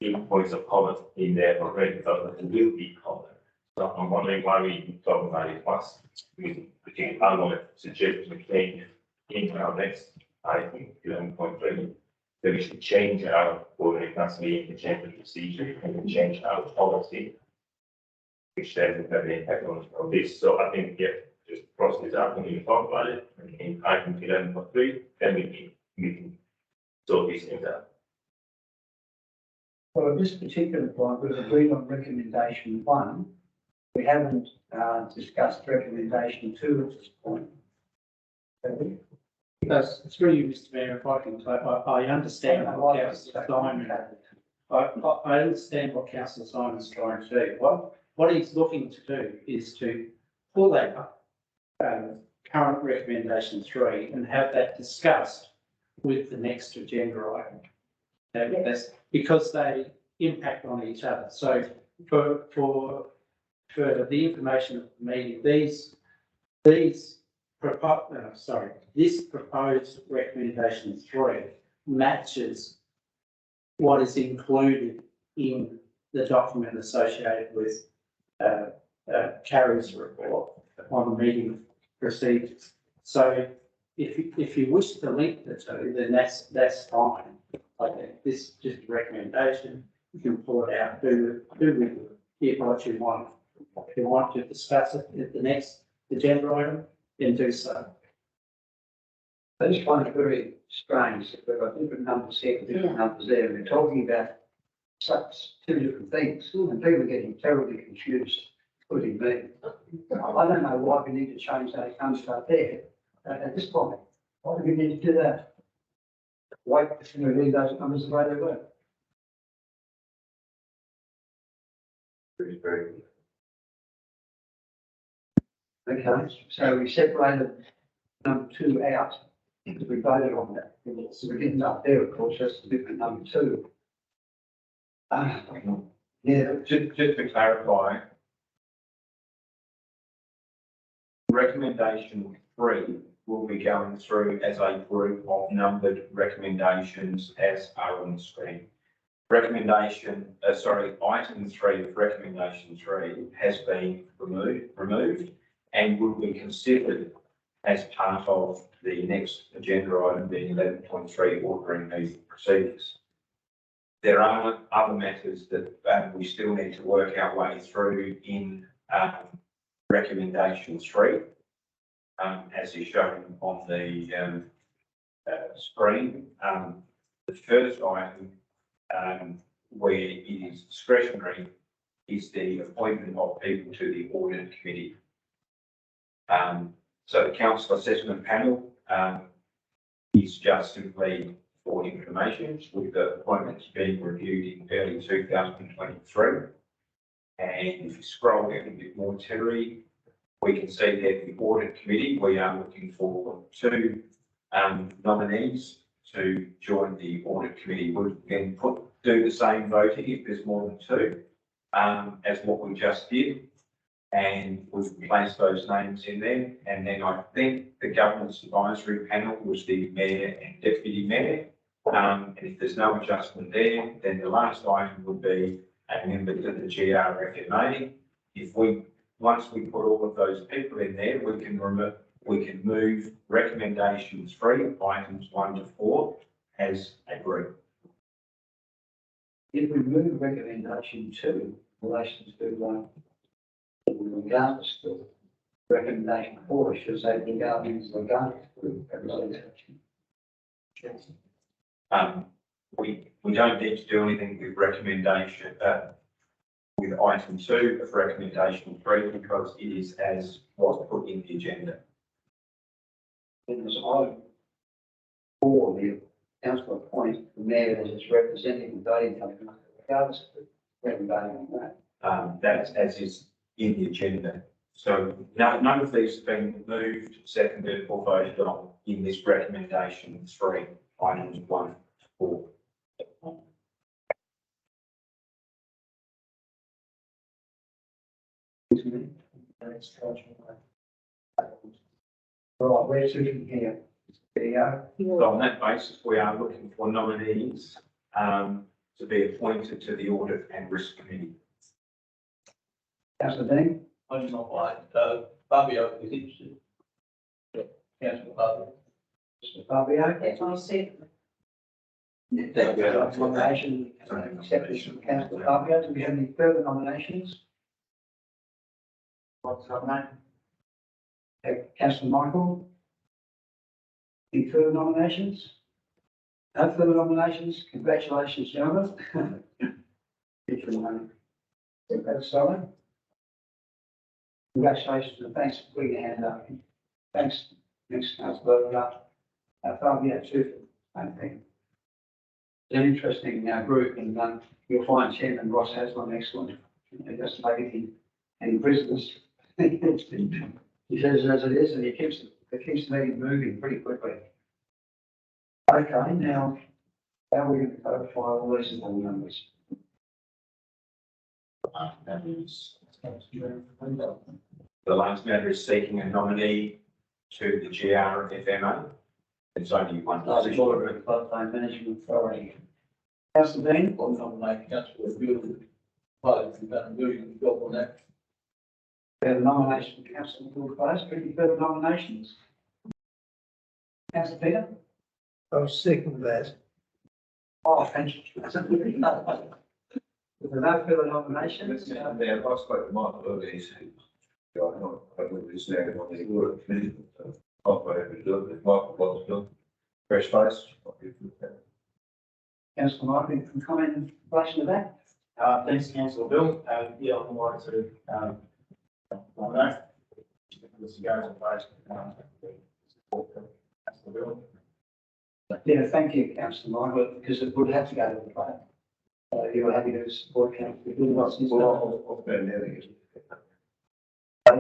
3 points of comment in there already, but it will be covered. So I'm wondering why we talk about it once. I want to suggest we change in our next item, 11.3. That we should change our ordinary council meeting agenda procedure and change our policy, which then will have an impact on this. So I think, yeah, just cross this out when we talk about it in item 11.3, then we can sort these things out. Well, at this particular point, we've agreed on recommendation 1. We haven't discussed recommendation 2 at this point. Have we? Because through you, Mr Mayor, if I can, I understand what Councillor Simon, I understand what Councillor Simon's trying to do. What he's looking to do is to pull out current recommendation 3 and have that discussed with the next agenda item. That's because they impact on each other. So for the information of the meeting, this proposed recommendation 3 matches what is included in the document associated with Carrie's report on the meeting procedures. So if you wish to link the two, then that's fine. Like this is just a recommendation. You can pull it out, do with it what you want. If you want to discuss it at the next agenda item, then do so. I just find it very strange that we've got different numbers here, different numbers there, and we're talking about such two different things, and people are getting terribly confused, including me. I don't know why we need to change those numbers up there at this point. Why do we need to do that? Wait, we leave those numbers the way they were. Okay, so we separated number 2 out, because we voted on that. So we didn't up there, of course, that's a different number 2. Yeah, Just to clarify, recommendation 3 will be going through as a group of numbered recommendations as are on the screen. Item 3 of recommendation 3 has been removed and will be considered as part of the next agenda item being 11.3 ordering meeting procedures. There are other matters that we still need to work our way through in recommendation 3, as is shown on the screen. The first item, where it is discretionary, is the appointment of people to the audit committee. So the council assessment panel is just simply for information, with the appointments being reviewed in early 2023. And if you scroll down a bit more, Terry, we can see that the audit committee, we are looking for 2 nominees to join the audit committee. We can do the same voting if there's more than 2, as what we just did. And we've placed those names in there. And then I think the governance advisory panel was the mayor and deputy mayor. And if there's no adjustment there, then the last item would be a member to the GRFMA. Once we put all of those people in there, we can move recommendation 3, items 1 to 4 as a group. If we move recommendation 2 in relation to regardless of recommendation 4, should say regardless of we don't need to do anything with recommendation, with item 2 of recommendation 3, because it is as was put in the agenda. It was item 4, the council appoints the mayor as its representative and voting company, regardless of recommendation on that. That's as is in the agenda. So none of these have been moved, seconded or voted on in this recommendation 3, items 1 to 4. Right, we're sitting here. There you go. So on that basis, we are looking for nominees to be appointed to the Audit and Risk Committee. Councillor Dean? I do not like, Fabio is interested. Councillor Fabio. Mr. Fabio? That's what I said. Nomination accepted from Councillor Fabio. Do we have any further nominations? What's her name? Councillor Michael? Any further nominations? No further nominations? Congratulations, gentlemen. Future money. That's solid. Congratulations and thanks for putting your hand up. Thanks, councillor, 5-year too, I think. It's an interesting group and you'll find Chairman Ross Haslam excellent. He doesn't make any prisoners. He says it as it is and he keeps the meeting moving pretty quickly. Okay, now, how are we going to codify all these little numbers? The last matter is seeking a nominee to the GRFMA. It's only one The position. Board of Floodplain Management Authority. Councillor Dean? I'll nominate councillor Bill, but we've done a really good job on that. We have a nomination for Councillor Bill Close. Any further nominations? Councillor Peter? I'll second that. Oh, thank you. If there are no further nominations, I spoke to Michael earlier, he said, I don't be snagging on the work committee. I'll go ahead and do it, if Michael wants to do it. Fresh face. Councillor Martin, can comment in relation to that? Thanks, councillor Bill. Yeah, I'm like to, nominate. This goes in place. Councillor Bill. Yeah, thank you, councillor Martin, because it would have to go to the vote. You're happy to support councillor Bill? Well, I've been there.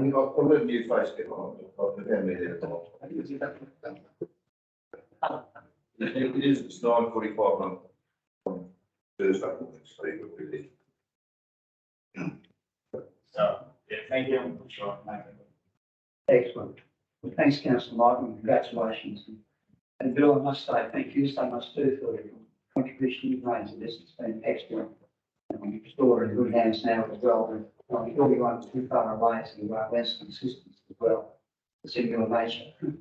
We've got a new face get on. I've been there. It is, it's 9:45 on Thursday, so you could be So, yeah, thank you. I'm sure I make it. Excellent. Well, thanks, councillor Martin, congratulations. And Bill, I must say thank you so much too for the contribution you've made to this. It's been excellent. And you've restored in good hands now as well. And I'm sure you won't too far away, so you are less consistent as well. It's in your nature. Can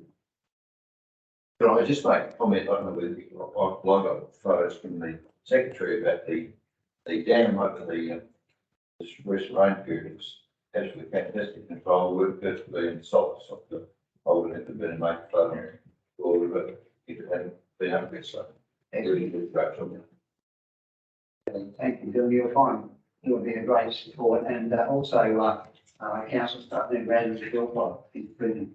I just make a comment? I don't know whether I've got photos from the secretary about the dam over the this recent rain period. It's absolutely fantastic control work that's been solved. I would have been a make photo or but it hadn't been up there, so really good great job. Thank you, Bill. You'll find it would be a great support. And also, council staff then ran to Bill. He's brilliant.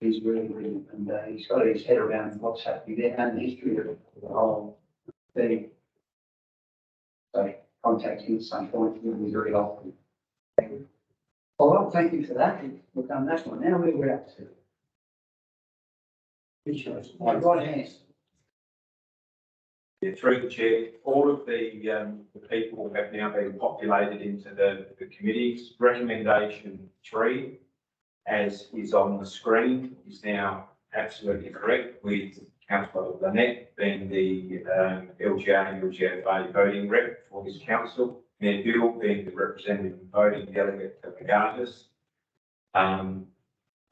He's really brilliant, and he's got his head around what's happening there and the history of the whole thing. So contact him at some point. He'll be very helpful. Thank you. Well, thank you for that. We've done that one. Now we're up to. Right hands. Yeah, through the chair, all of the people have now been populated into the committees. Recommendation 3, as is on the screen, is now absolutely correct, with Councillor Lynette being the LGA and LGFA voting rep for this council, Mayor Bill being the representative and voting delegate to Regattas.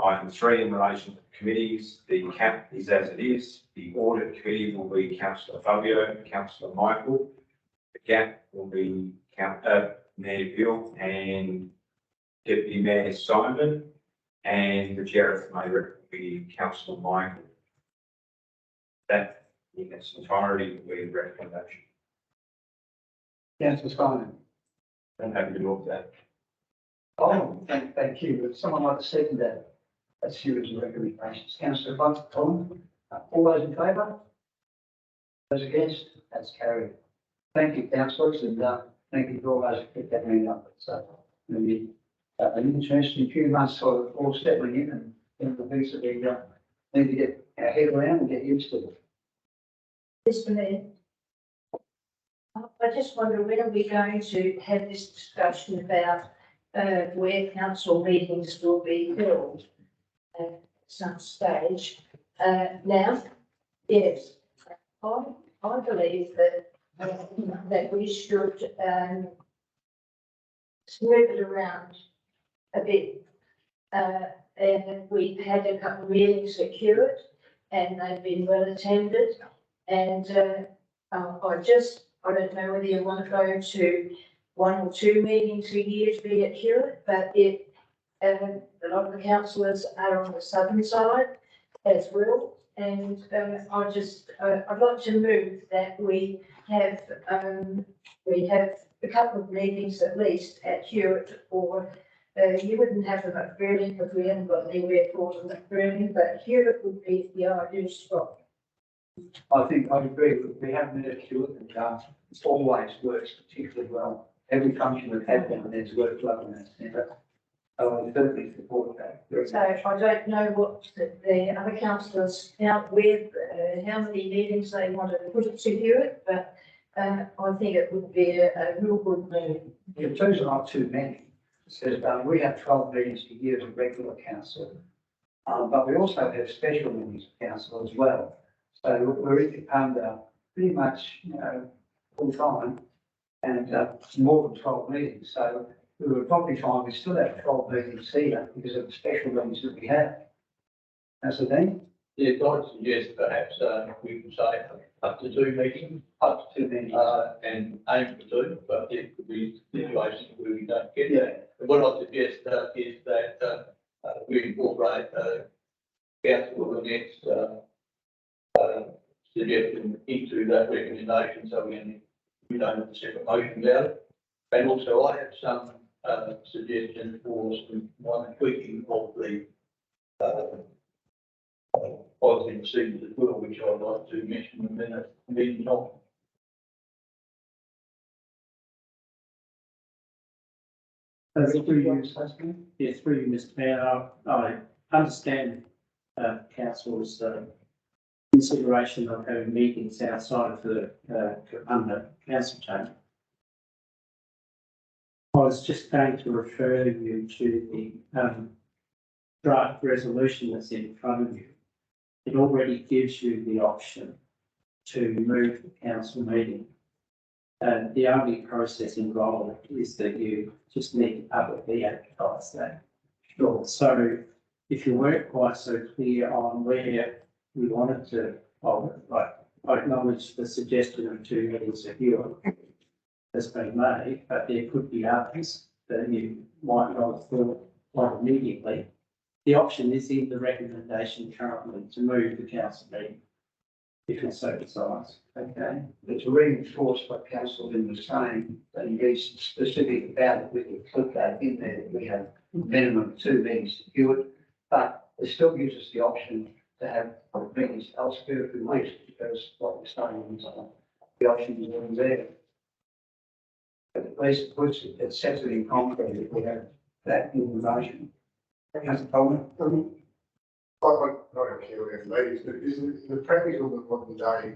Item 3 in relation to the committees, the cap is as it is. The audit committee will be Councillor Fabio and Councillor Michael. The gap will be Mayor Bill and Deputy Mayor Simon, and the GRFMA rep will be Councillor Michael. That in its entirety will be the recommendation. Councillor Simon. I'm happy to look at that. Oh, thank you. Would someone like to second that? That's series of recommendations. Councillor Colin, all those in favour? Those against? That's carried. Thank you, councillors, and thank you for all those who picked that hand up. So, it'll be an interesting few months sort of all settling in and the things that we need to get our head around and get used to. Mr. Mayor, I just wonder, when are we going to have this discussion about where council meetings will be held at some stage? Now, yes, I believe that we should move it around a bit. And we've had a couple of meetings secured and they've been well attended. And I don't know whether you want to go to 1 or 2 meetings a year to be at Hewitt, but a lot of the councillors are on the southern side as well. And I'd like to move that we have, we have a couple of meetings at least at Hewitt, or you wouldn't have them at Burling because we haven't got anywhere for them at Burling, but Hewitt would be the ideal spot. I think I agree. We have met at Hewitt and it always works particularly well. Every function we've had down there's worked well in that centre. So I certainly support that. So I don't know what the other councillors out with, how many meetings they want to put it to Hewitt, but I think it would be a real good move. Yeah, two's not too many. Says, we have 12 meetings a year as a regular council. But we also have special meetings of council as well. So we're under pretty much, full time and more than 12 meetings. So we would probably find we still have 12 meetings here because of the special meetings that we have. That's the thing. Yeah, I'd suggest perhaps we could say up to 2 meetings, Up to 2 meetings. and aim for 2, but there could be situations where we don't get Yeah. that. And what I suggest is that we incorporate council the next suggestion into that recommendation, so we don't have a separate motion about it. And also I have some suggestions for some minor tweaking of the policy procedures as well, which I'd like to mention in a minute. Through you, Mr. Mayor, I understand council's consideration of having meetings outside of the under council chamber. I was just going to refer you to the draft resolution that's in front of you. It already gives you the option to move the council meeting. The only process involved is that you just need to publicly advertise that. Sure. So if you weren't quite so clear on where we wanted to, I acknowledge the suggestion of 2 meetings a year has been made, but there could be others that you might not have thought of immediately. The option is in the recommendation currently to move the council meeting, if it so decides. Okay. But to reinforce what council Lynn was saying, that he be specific about it, we can put that in there, that we have minimum 2 meetings to do it, but it still gives us the option to have meetings elsewhere if we wish, because what we're saying is the option is already there. But at least it puts it, it sets it in concrete if we have that information. Councillor Coleman? I don't care where ladies, but is the practical of what the day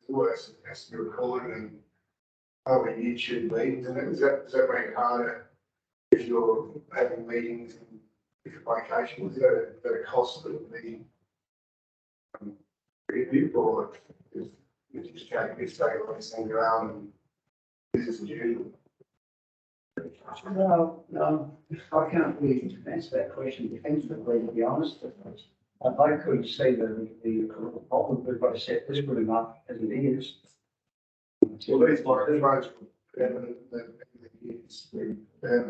worse has to be recorded and over YouTube meetings, and does that make it harder if you're having meetings in different locations? Is that a cost of the review, or is it just taking this day like send around and this is usual? No, I can't really answer that question defensively, to be honest. I couldn't see the problem. We've got to set this room up as it is. Well, these roads,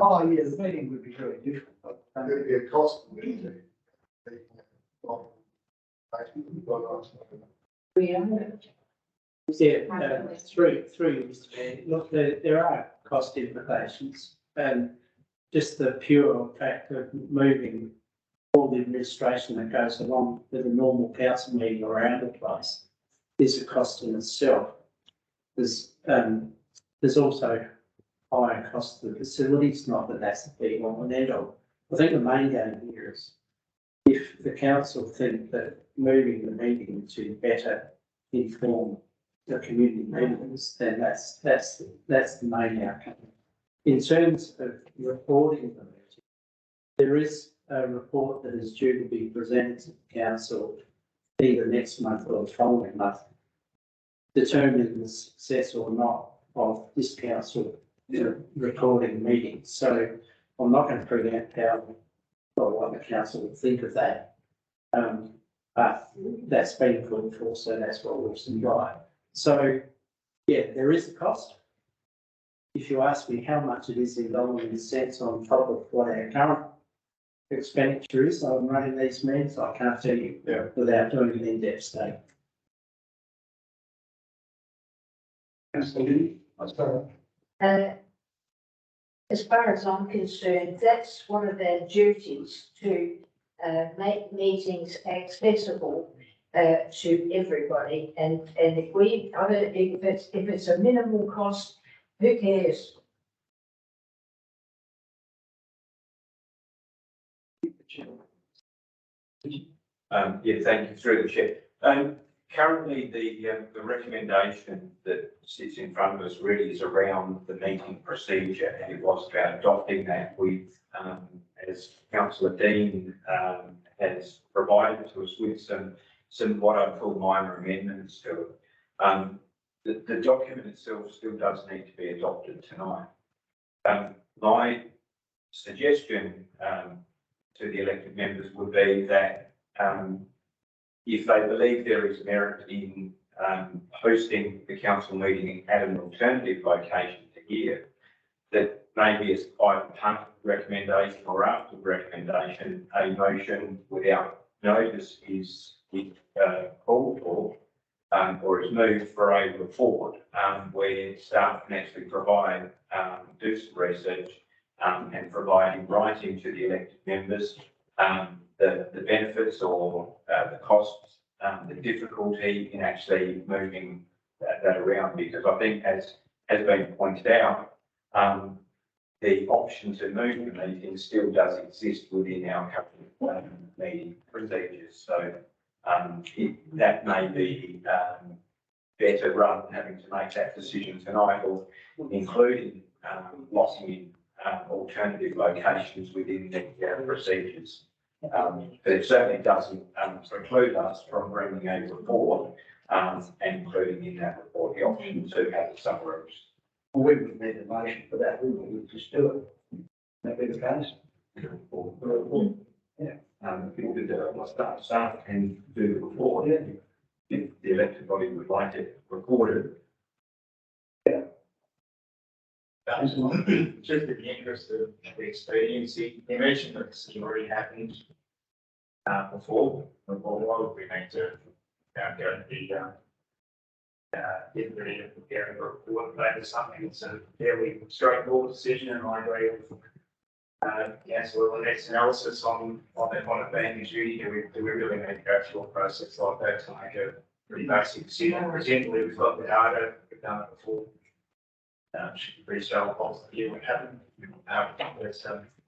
Oh, yeah, the meeting would be very different. there'd be a cost. Yeah, through you, Mr. Mayor. Look, there are cost implications, and just the pure fact of moving all the administration that goes along with a normal council meeting around the place is a cost in itself. There's also higher cost of the facilities, not that that's the big one and end all. I think the main game here is if the council think that moving the meeting to better inform the community meetings, then that's the main outcome. In terms of reporting the meeting, there is a report that is due to be presented to the council either next month or the following month, determining the success or not of this council recording meetings. So I'm not going to present how or what the council would think of that. But that's been called for, so that's what we'll supply. So, yeah, there is a cost. If you ask me how much it is in dollars and cents on top of what our current expenditure is on running these meetings, I can't tell you without doing an in-depth study. Councillor Lee, I'm sorry. As far as I'm concerned, that's one of their duties to make meetings accessible to everybody. And if we, I don't, if it's a minimal cost, who cares? Yeah, thank you, through the chair. Currently, the recommendation that sits in front of us really is around the meeting procedure, and it was about adopting that with, as Councillor Dean, has provided to us with some what I call minor amendments to it. The document itself still does need to be adopted tonight. My suggestion, to the elected members would be that, if they believe there is merit in hosting the council meeting at an alternative location to here, that maybe as item punt recommendation or after recommendation, a motion without notice is called for, or is moved for a report, where staff can actually provide, do some research, and provide in writing to the elected members the benefits or the costs, the difficulty in actually moving that around, because I think, as has been pointed out, the option to move the meeting still does exist within our current meeting procedures. So that may be better, rather than having to make that decision tonight, or including locking in alternative locations within the procedures. But it certainly doesn't preclude us from bringing a report and including in that report the option to have it somewhere else. Well, we would need a motion for that, we would just do it. That be the case? Yeah. If you could staff and do the report, if the elected body would like it recorded. Just in the interest of the expediency, you mentioned that this has already happened before. Why would we need to go to the get ready to prepare a report over something? It's a fairly straightforward decision, and I agree with Councillor Lynette's analysis on it being a duty. Do we really need to go through a process like that to make a pretty basic decision? Presumably, we've got the data, we've done it before. Should be pretty straightforward to hear what happened.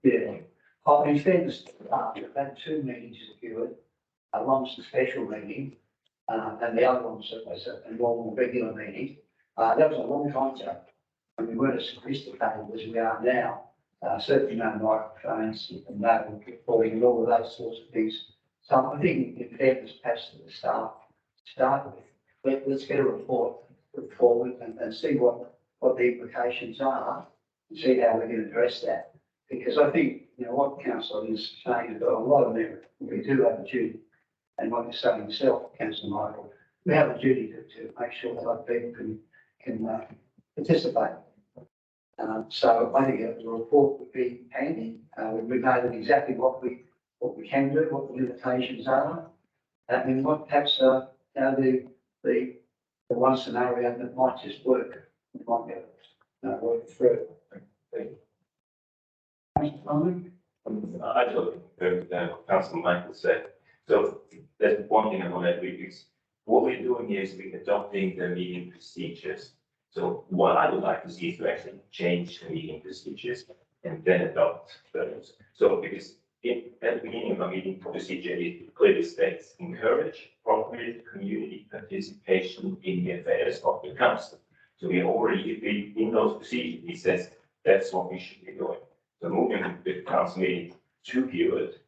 Yeah. In fairness, we've had two meetings secured. One's a special meeting, and the other one's a normal regular meeting. That was a long time ago, and we weren't as sophisticated as we are now. Certainly no microphones and no recording and all of those sorts of things. So I think in fairness, perhaps to the staff, to start with, let's get a report put forward and see what the implications are, and see how we can address that. Because I think, what Councillor is saying has got a lot of merit. We do have a duty, and like you're saying yourself, Councillor Michael, we have a duty to make sure that other people can participate. So I think a report would be handy. We've noted exactly what we can do, what the limitations are, and what perhaps the one scenario that might just work. Might get work through. I totally agree with Councillor Michael said. So there's one thing I want to add is what we're doing here is we're adopting the meeting procedures. So what I would like to see is to actually change the meeting procedures and then adopt those. So because at the beginning of a meeting procedure, it clearly states encourage appropriate community participation in the affairs of the council. So we already, in those procedures, it says that's what we should be doing. So moving the council meeting to Hewett,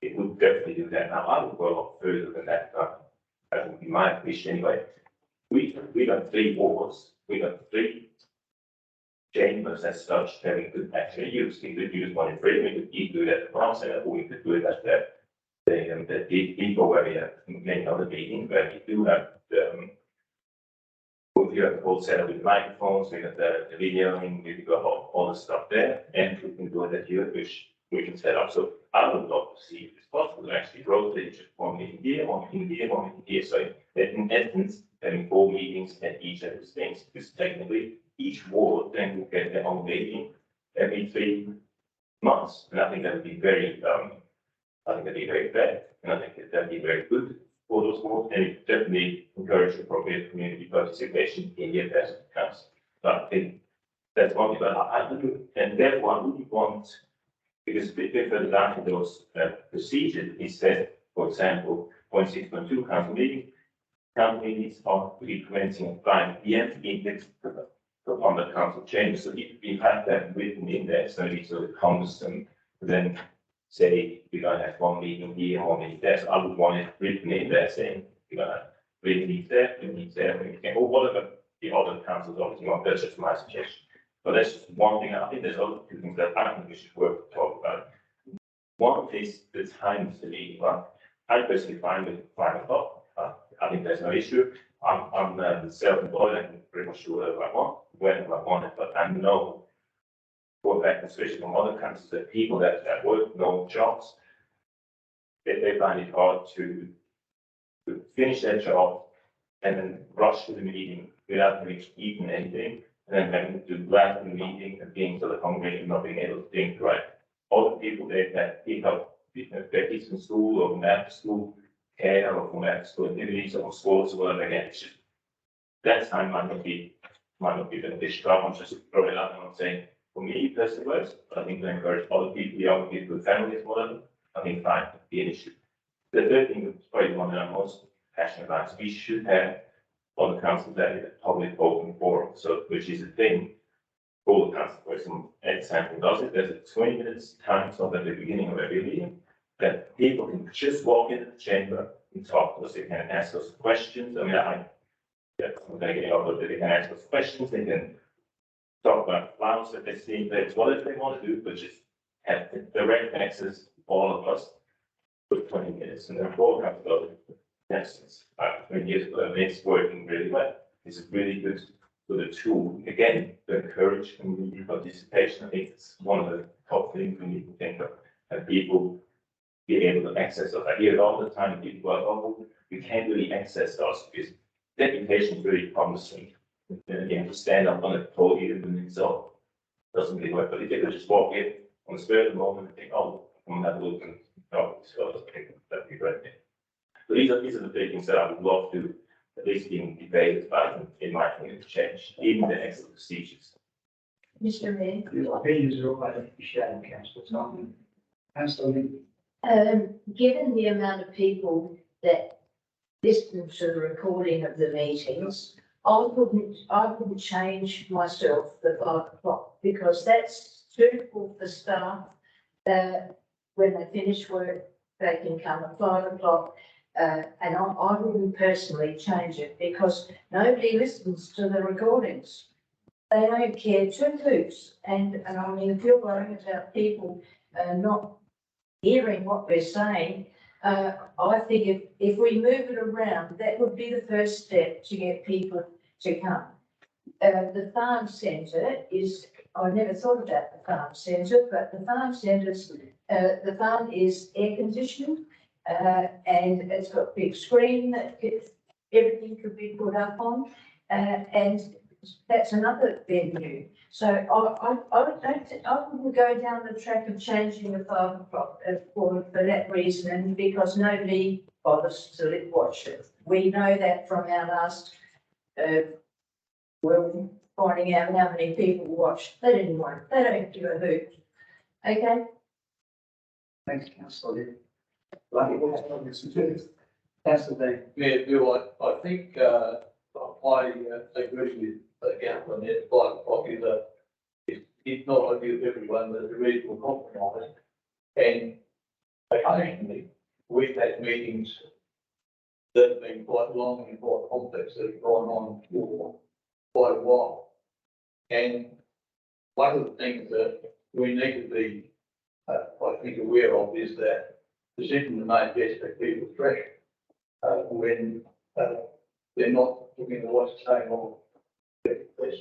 it would definitely do that. Now, I would go a lot further than that, but that would be my wish anyway. We got 3 wards, we got 3 chambers as such that we could actually use. We could use one in Freedom, we could do that at the Brown Centre, or we could do it at the depot where we have many other meetings, where we do have we have the whole setup with microphones, we have the videoing, we've got all the stuff there, and we can do it at Hewett, which we can set up. So I would love to see if it's possible to actually rotate just 1 meeting here, 1 meeting here, 1 meeting here. So that in essence, having 4 meetings at each of those things, because technically each ward then will get their own meeting every 3 months. And I think that would be very, I think that'd be very fair. And I think that'd be very good for those wards. And it definitely encourage appropriate community participation in the affairs of the council. So I think that's one thing, but I do, and therefore I wouldn't want, because a bit further down in those procedures, it says, for example, 0.6.2 council meeting, council meetings are to be commencing at 5 p.m. index upon the council changes. So if we have that written in there, so it comes and then say we're going to have 1 meeting here, 1 meeting there. So I would want it written in there saying we're going to have 3 meetings there, 3 meetings there, 3 meetings there, or whatever the other councils obviously want. That's just my suggestion. But that's just one thing. I think there's other 2 things that I think we should work to talk about. One is the time of the meeting. Well, I'm personally fine with 5 o'clock. I think there's no issue. I'm self-employed. I can pretty much do whatever I want, whenever I want it. But I know for a fact, especially from other countries, that people that work no jobs, they find it hard to finish their job and then rush to the meeting without having eaten anything, and then having to grab the meeting and being sort of hungry and not being able to think right. Other people that pick up their kids from school or from after school care or from after school activities or sports or whatever, again, it's just that time might not be beneficial. I'm just throwing it out. I'm not saying for me personally works, but I think to encourage other people, young people with families, whatever, I think fine would be an issue. The third thing that's probably the one that I'm most passionate about is we should have on the council that is a public open forum, so which is a thing for the council person example does it. There's a 20 minutes time slot at the beginning of every meeting that people can just walk into the chamber and talk to us. They can ask us questions. I mean, I'm going to get over, but they can ask us questions. They can talk about plans that they see, that's whatever they want to do, but just have direct access to all of us for 20 minutes. And then forecast of essence, 20 years ago, and it's working really well. It's really good for the tool, again, to encourage community participation. I think it's one of the top things we need to think of, and people be able to access us. I hear it all the time, people are, oh, we can't really access us because deputation is really promising. And you have to stand up on a podium and itself doesn't really work, but if you could just walk in on the spur of the moment and think, oh, I'm gonna have a look and talk to yourself, I think that'd be great. So these are the big things that I would love to at least being debated about in my opinion to change, even the exit procedures. Mr. Mayor. Your opinions are always appreciated, councillor Simon. Councillor Lee. Given the amount of people that listen to the recording of the meetings, I wouldn't change myself the 5 o'clock because that's suitable for staff. When they finish work, they can come at 5 o'clock. And I wouldn't personally change it because nobody listens to the recordings. They don't care 2 hoots. And I mean, if you're worrying about people not hearing what we're saying, I think if we move it around, that would be the first step to get people to come. The farm centre is, I never thought about the farm centre, but the farm centre's, the farm is air conditioned, and it's got a big screen that everything could be put up on, and that's another venue. So I wouldn't go down the track of changing the 5 o'clock for that reason, and because nobody bothers to watch it. We know that from our last, well, finding out how many people watch. They didn't want, they don't give a hoot. Okay? Thanks, councillor Lee. Councillor Lee. Yeah, Bill, I think, I agree with Councillor Ned, 5 o'clock it's not ideal for everyone, but it's a reasonable compromise. And occasionally, we've had meetings that have been quite long and quite complex, that have gone on for quite a while. And one of the things that we need to be, I think, aware of is that decisions are made best at people's fresh when they're not looking at what's saying on let's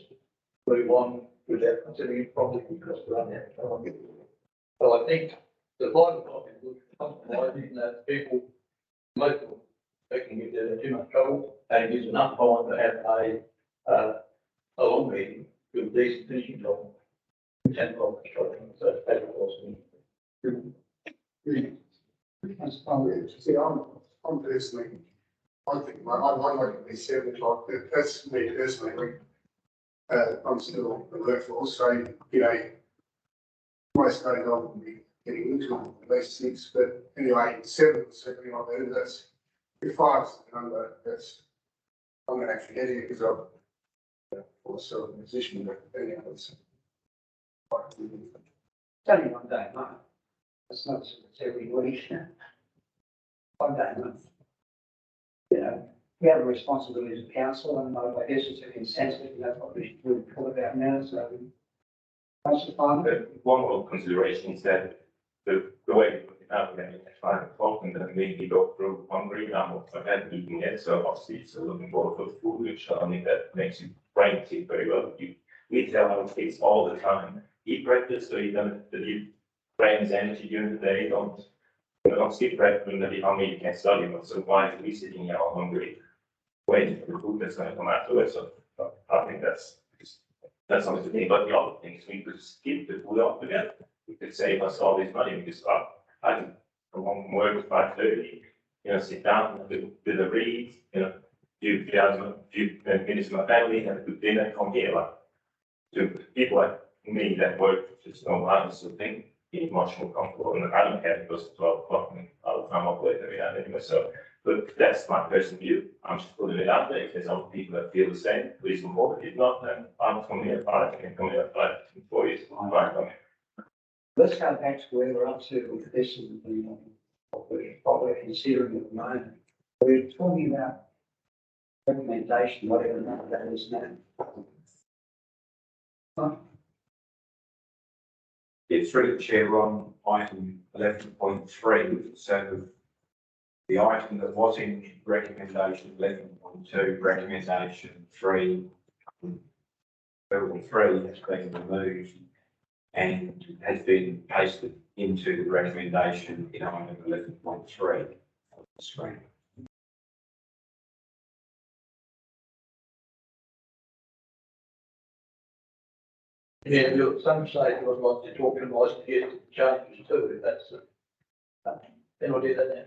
move on without considering it properly because we're on that. So I think the bottom line is compromising that people, most people, they can get in too much trouble, and it gives enough time to have a long meeting with decent finishing time. 10 o'clock, so that's awesome. See, I'm personally, I think I like it be 7 o'clock, but that's me personally. I'm still in the workforce, so, you know, most days I wouldn't be getting into at least 6, but anyway, 7 is certainly not better. That's, if 5 is the number, that's, I'm going to have to get here because I'm also in a position that anyway, it's only 1 day a month. It's not every week. 1 day a month. You know, we have a responsibility as a council, and I guess it's a consensus, and that's what we're talking about now, so. Councillor Farmer? One more consideration is that the way we put it out, at 5 o'clock, and then maybe go through hungry, I've had eating it, so obviously it's looking forward for food, which I think that makes you brain tick very well. We tell our kids all the time, eat breakfast, so you don't, your brain's energy during the day, don't skip breakfast when you're hungry, you can't study, but so why are we sitting here all hungry, waiting for the food that's going to come afterwards? So I think that's something to think about. The other things, we could skip the food altogether. We could save us all this money. We could start, I can come home from work at 5:30, sit down, with a read, few minutes with my family, have a good dinner, come here. Like, to people like me that work just no hours, so think it's much more comfortable. And I don't care if it goes to 12 o'clock and I'll come up late every night anyway. So, but that's my personal view. I'm just putting it out there. If there's other people that feel the same, please come forward. If not, then I'm coming here at 5. I can come here at 5 for you. Let's go back to where we're up to with this and what we're considering at the moment. We're talking about recommendation, whatever that is now. It's through the chair on item 11.3. So the item that was in recommendation 11.2, recommendation 3, building 3 has been removed and has been pasted into the recommendation in item 11.3 on the screen. Yeah, look, some say it was like to talk to us to get changes to it, that's then I'll do that now.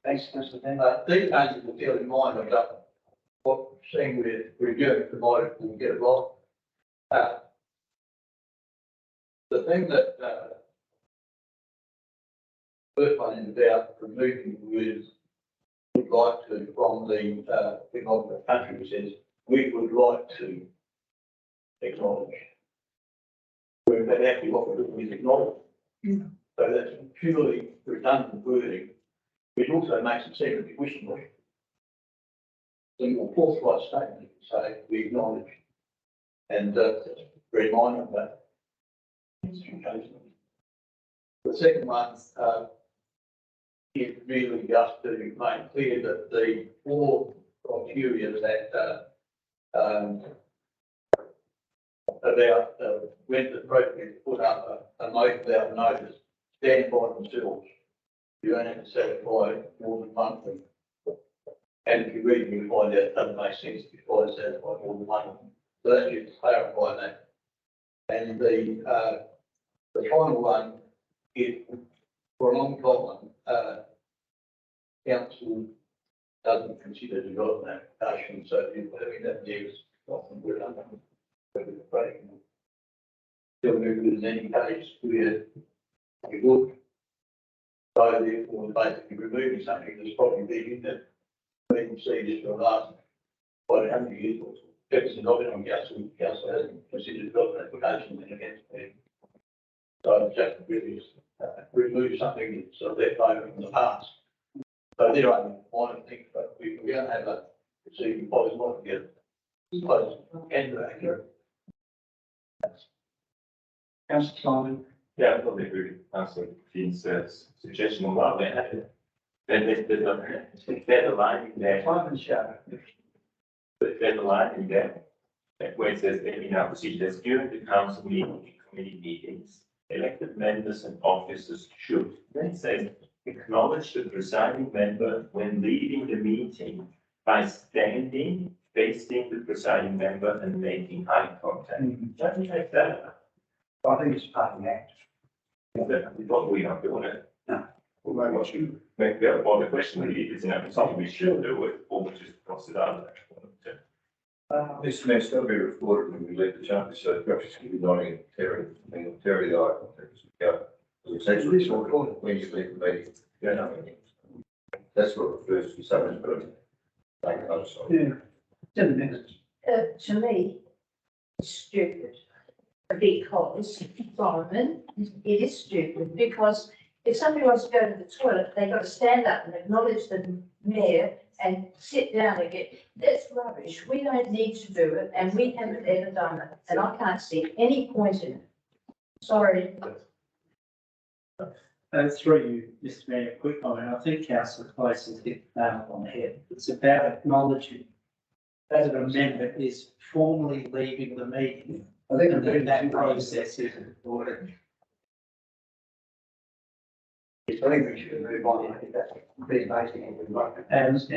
Thanks, Councillor Dan. These changes will deal in mind of what seeing we're reviewing provided we'll get it right. The thing that first one is about removing was would like to from the thing of the country says we would like to acknowledge. Where that actually what we're doing is acknowledge. So that's purely redundant wording, which also makes it seem a bit wishy-washy. Single forthright statement, say we acknowledge, and very minor of that. The second one is really just to make clear that the 4 criteria that about when the appropriate to put up a note without notice stand by themselves. You don't have to satisfy more than one thing. And if you read, you find out it doesn't make sense if you try to satisfy more than one. So that's just to clarify that. And the final one is for a long time, council doesn't consider development application, so having that there is often we're under. Still moving in any case where you would. So therefore, basically removing something that's probably been in there. We can see this for the last 100 years or so. Jefferson Dobbin council hasn't considered development application against me. So just really remove something that's sort of left over from the past. So there are minor things, but we don't have a receiving policy not to get close and accurate. Councillor Simon. Yeah, I totally agree with Councillor Finn's suggestion on that. There's a line in there. There's a line in there where it says, in our procedures, during the council meeting, committee meetings, Elected members and officers should, then say, acknowledge the presiding member when leading the meeting by standing, facing the presiding member and making eye contact. Don't you take that? I think it's part of the act. What we not doing it? No. Well, maybe I should make the other question really is, something we should do it, or we just cross it out. Mr. Mayor, it's got to be reported when we leave the chamber, so perhaps you can be nodding at Terry, Terry, the eye contact as we go. It's actually recorded when you leave the meeting. Yeah, no, that's what refers to someone's got to take notice of. Yeah. 10 minutes. To me, it's stupid. Because, Simon, it is stupid, because if somebody wants to go to the toilet, they've got to stand up and acknowledge the mayor and sit down again. That's rubbish. We don't need to do it, and we haven't ever done it, and I can't see any point in it. Sorry. Through you, Mr. Mayor, a quick comment. I think Councillor Close has hit the nail on the head. It's about acknowledging that a member is formally leaving the meeting. I think And then that process is ordered. I think we should move on. I think that's pretty basic. And as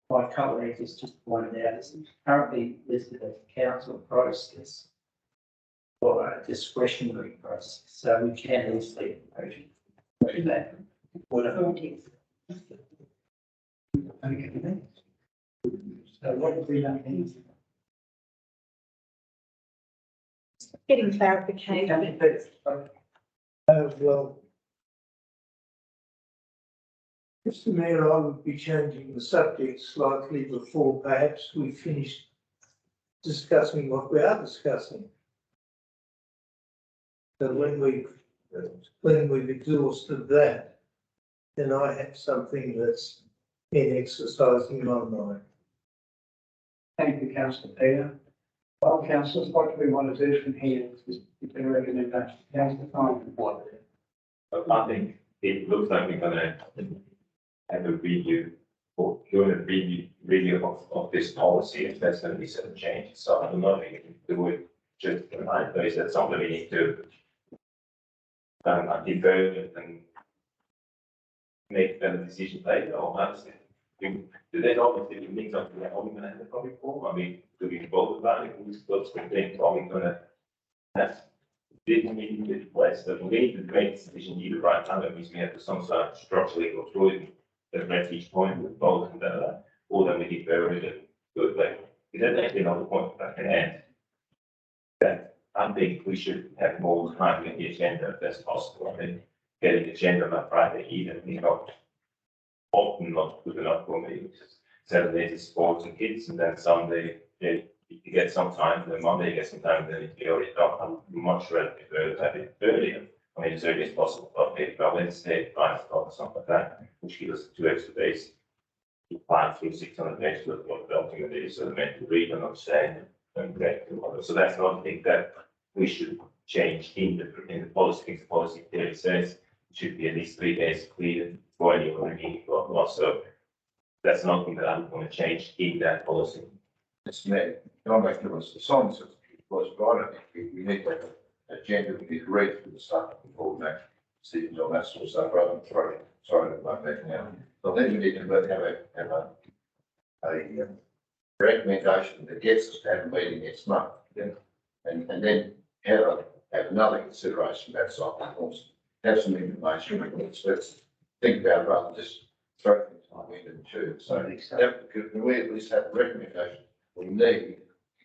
my colleague has just pointed out, it's currently listed as a council process or a discretionary process, so we can easily do that. Whatever it is. So what have we done? Getting clarification. Well, Mr. Mayor, I would be changing the subject slightly before perhaps we finish discussing what we are discussing. So when we've exhausted that, then I have something that's in exercising my mind. Thank you, councillor Peter. Well, councillors, what do we want to do from here? Is there a recommendation? Councillor Simon. I think it looks like we're gonna have a review or doing a review of this policy, if there's gonna be some changes. So I don't know if you can do it just tonight, but is that something we need to defer and make a decision later, or honestly? Do they obviously think something that we're gonna have a public forum? I mean, do we vote about it? Who's got some things, are we gonna have big meeting with place that we need to make a decision either right now, that means we have to some sort of structurally go through it, address each point with both and that, or then we defer it and do it later. Is that actually another point that I can add? That I think we should have more time in the agenda if that's possible. I mean, getting the agenda on a Friday evening, not often not good enough for me. Saturday is sports and kids, and then Sunday, you get some time, and then Monday you get some time, and then it's already done. I'm much rather prefer to have it earlier. I mean, as early as possible, but maybe by Wednesday, 5 o'clock or something like that, which gives us 2 extra days. 5 through 600 days to what the ultimate is, so they're meant to read and understand and correct. So that's another thing that we should change in the policy. The policy clearly says it should be at least 3 days cleared for any other meeting. So that's nothing that I'm going to change in that policy. Mr. Mayor, can I make sure the silence was right? I think we need to have an agenda to be read from the start before we make decisions on that sort of stuff, rather than throwing it like that now. So then we need to have a recommendation that gets us to have a meeting next month. Yeah. And then have another consideration that side, of course, have some information. Let's think about it rather than just throw things like we did too. So can we at least have a recommendation we need to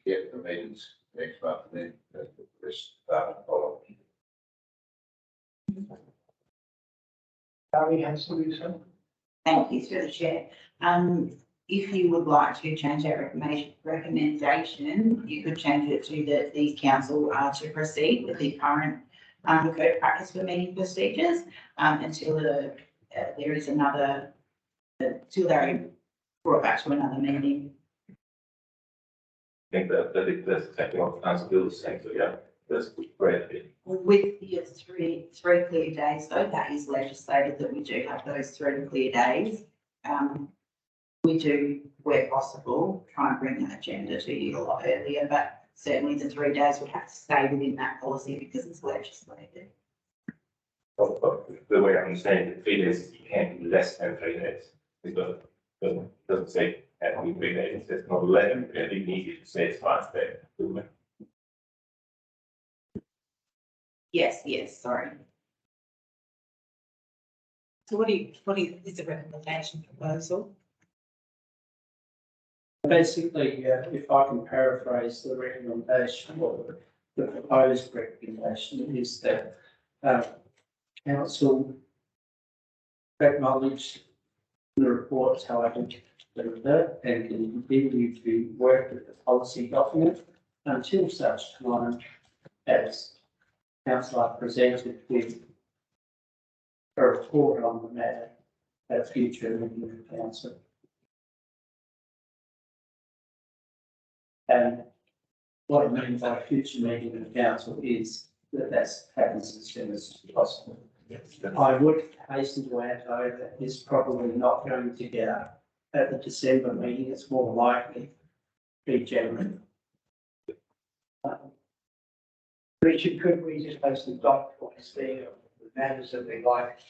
get the meetings next month, and then the rest follow. Barry has to do so. Thank you, through the chair. If you would like to change that recommendation, you could change it to that the council are to proceed with the current code of practice for meeting procedures until there is another, till they're brought back to another meeting. I think that's exactly what Council Bill is saying, so yeah, that's great. With your three clear days, though, that is legislated that we do have those 3 clear days. We do, where possible, try and bring that agenda to you a lot earlier, but certainly the 3 days would have to stay within that policy because it's legislated. The way I understand it, 3 days, you can't do less than 3 days. It doesn't say every 3 days, it's not 11, but I think easy to say it's 5 days. Yes, sorry. So what is the recommendation proposal? Basically, if I can paraphrase the recommendation or the proposed recommendation is that council acknowledge the reports, however, and continue to work with the policy document until such time as council are presented with a report on the matter at a future meeting of the council. And what I mean by future meeting of the council is that happens as soon as possible. I would hasten to add, though, that it's probably not going to get up at the December meeting. It's more likely to be January. Richard, could we just have some dot points there of the matters that we'd like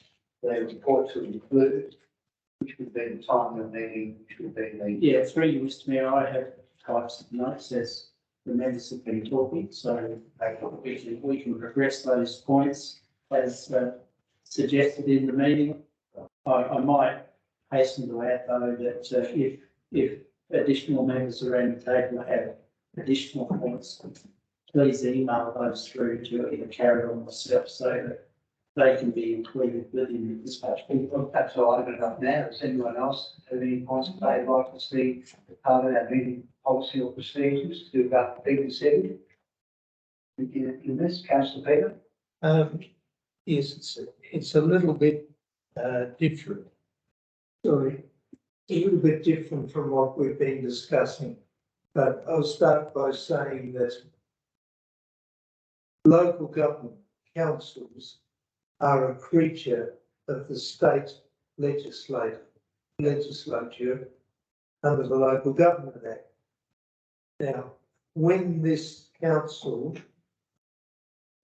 the report to include, which would be the time of the meeting, which would be the. Yeah, through you, Mr Mayor, I have types of notes as the members have been talking, so we can progress those points as suggested in the meeting. I might hasten to add, though, that if additional members around the table have additional points, please email those through to either Carrie or myself so that they can be included within the dispatch. Perhaps I'll open it up now. Does anyone else have any points that they'd like to see part of our meeting policy or procedures to do about Peter said? In this, Councillor Peter? Yes, it's a little bit different. Sorry, a little bit different from what we've been discussing. But I'll start by saying that local government councils are a creature of the state legislature under the Local Government Act. Now, when this council,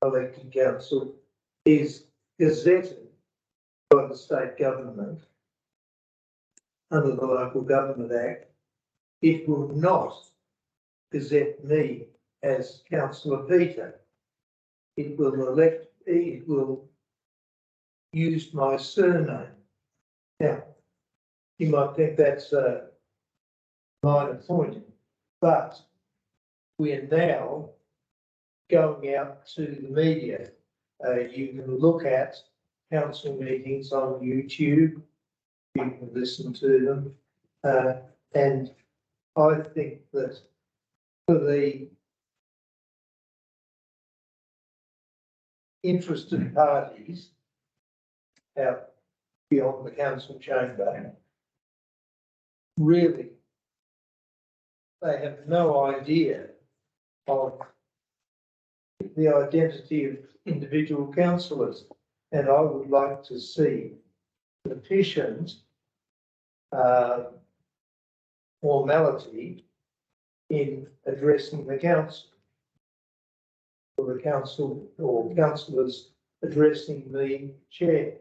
elected council, is gazetted by the state government under the Local Government Act, it will not gazette me as Councillor Peter. It will use my surname. Now, you might think that's a minor point, but we are now going out to the media. You can look at council meetings on YouTube, you can listen to them, and I think that for the interested parties out beyond the council chamber, really, they have no idea of the identity of individual councillors. And I would like to see sufficient formality in addressing the council, or the council or councillors addressing the chair.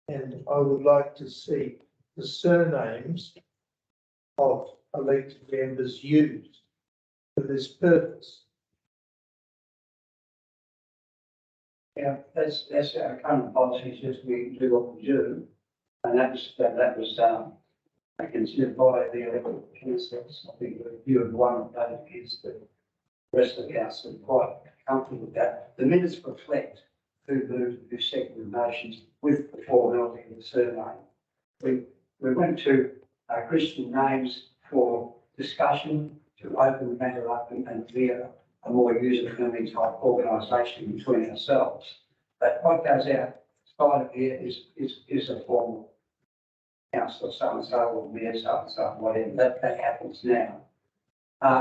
And I would like to see the surnames of elected members used for this purpose. Yeah, that's our current policy, just we do what we do. And that was considered by the elected councillors. I think the view of one of those is that the rest of the council are quite comfortable with that. The minutes reflect who moved, who seconded the motions with the formality of the surname. We went to Christian names for discussion to open the matter up and clear a more user-friendly type organisation between ourselves. But what goes outside of here is a formal councillor so-and-so or mayor so-and-so, whatever. That happens now.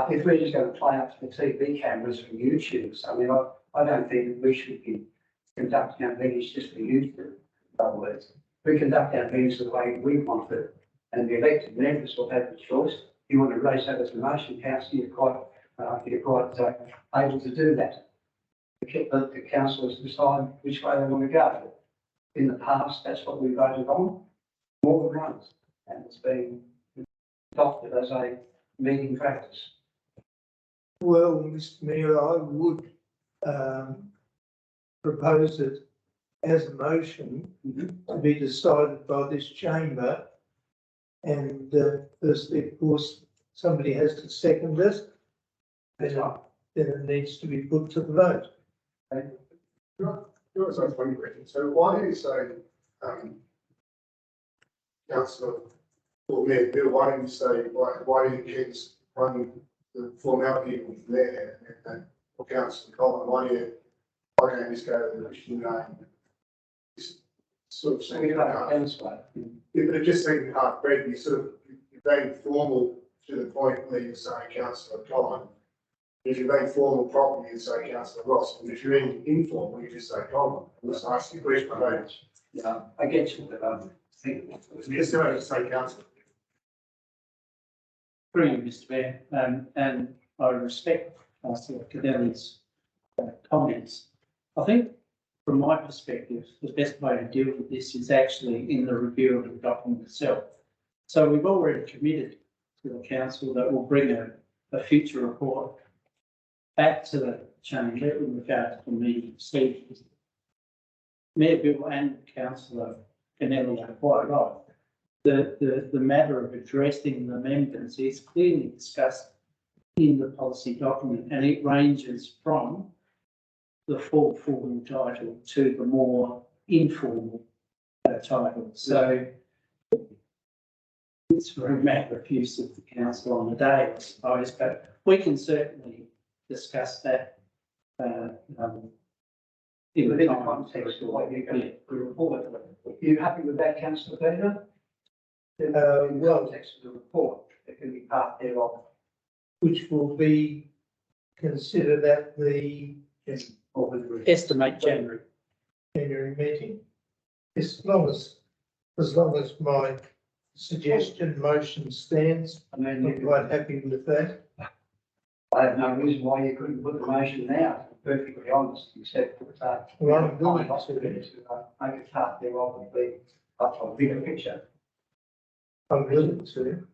If we're just going to play up to the TV cameras from YouTube, I mean, I don't think that we should be conducting our meetings just for YouTube. In other words, we conduct our meetings the way we want it, and the elected members will have the choice. You want to raise that as a motion, councillor, you're quite you're quite able to do that. The councillors decide which way they want to go. In the past, that's what we voted on, more than once, and it's been adopted as a meeting practice. Well, Mr Mayor, I would propose it as a motion to be decided by this chamber. And firstly, of course, somebody has to second this. Then it needs to be put to the vote. Yours is one question. So why do you say, councillor, or Mayor Bill, why don't you say, why do you keep running the formality of there and for councillor Colin, why don't you just go to the Christian name? It's sort of seems yeah, but it just seemed hard bred. You're being formal to the point where you say councillor Colin. If you're being formal properly, you say councillor Ross. And if you're informal, you just say Colin. I'm just asking a question. Yeah, I get you, but I think just to say councillor. Brilliant, Mr Mayor, and I respect Councillor Cadelli's comments. I think from my perspective, the best way to deal with this is actually in the review of the document itself. So we've already committed to the council that we'll bring a future report back to the chamber in regard to the meeting procedures. Mayor Bill and Councillor Canelli are quite right. The matter of addressing the members is clearly discussed in the policy document, and it ranges from the full formal title to the more informal title. So it's for a matter of use of the council on the day, I suppose, but we can certainly discuss that in the context of what you're going to report. Are you happy with that, councillor Peter? In the context of the report, it can be part thereof. Which will be considered at the estimate January meeting. As long as my suggestion motion stands, I'm quite happy with that. I have no reason why you couldn't put the motion now, to be perfectly honest, except for Well, I'm willing to make it part thereof and be up on a bigger picture. I'm willing to.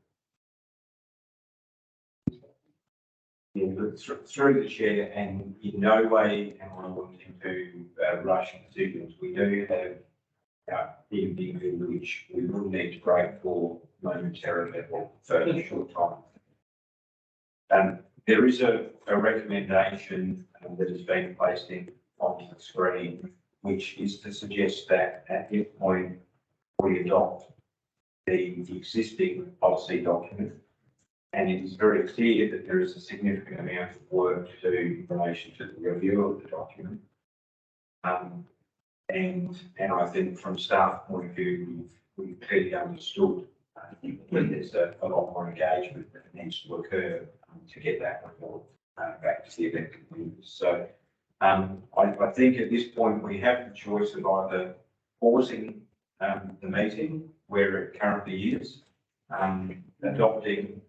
Yeah, but through the chair, and in no way am I wanting to rush decisions. We do have the individual which we will need to break for momentarily or for a short time. There is a recommendation that has been placed on the screen, which is to suggest that at this point we adopt the existing policy document. And it is very clear that there is a significant amount of work to do in relation to the review of the document. And I think from staff point of view, we've clearly understood that there's a lot more engagement that needs to occur to get that report back to the elected members. So I think at this point we have the choice of either pausing the meeting where it currently is, adopting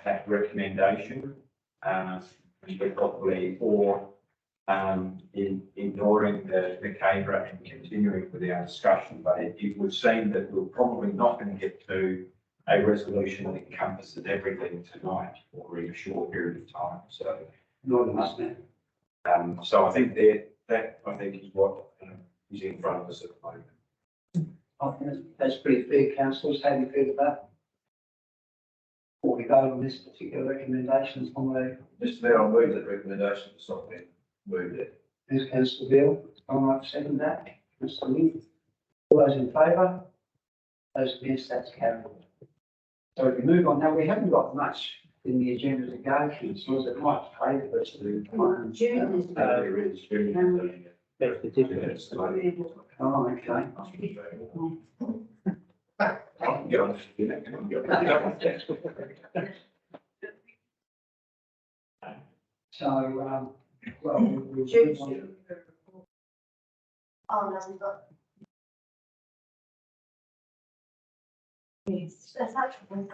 that recommendation, probably, or ignoring the CABRA and continuing with our discussion. But it would seem that we're probably not going to get to a resolution that encompasses everything tonight or in a short period of time. So, not enough now. So I think that I think is what is in front of us at the moment. I think that's pretty fair, councillors. How do you feel about that? Before we vote on this particular recommendation from the. Mr Mayor, I'll move that recommendation to stop being moved it. There's councillor Bill. All right, second that. Councillor Lee. All those in favour? Those against, that's carried. So if we move on now, we haven't got much in the agenda to go through, so it might favour us to. There is Oh, okay. So, well, we'll move on. Oh, no, we've got. Yes, that's actually.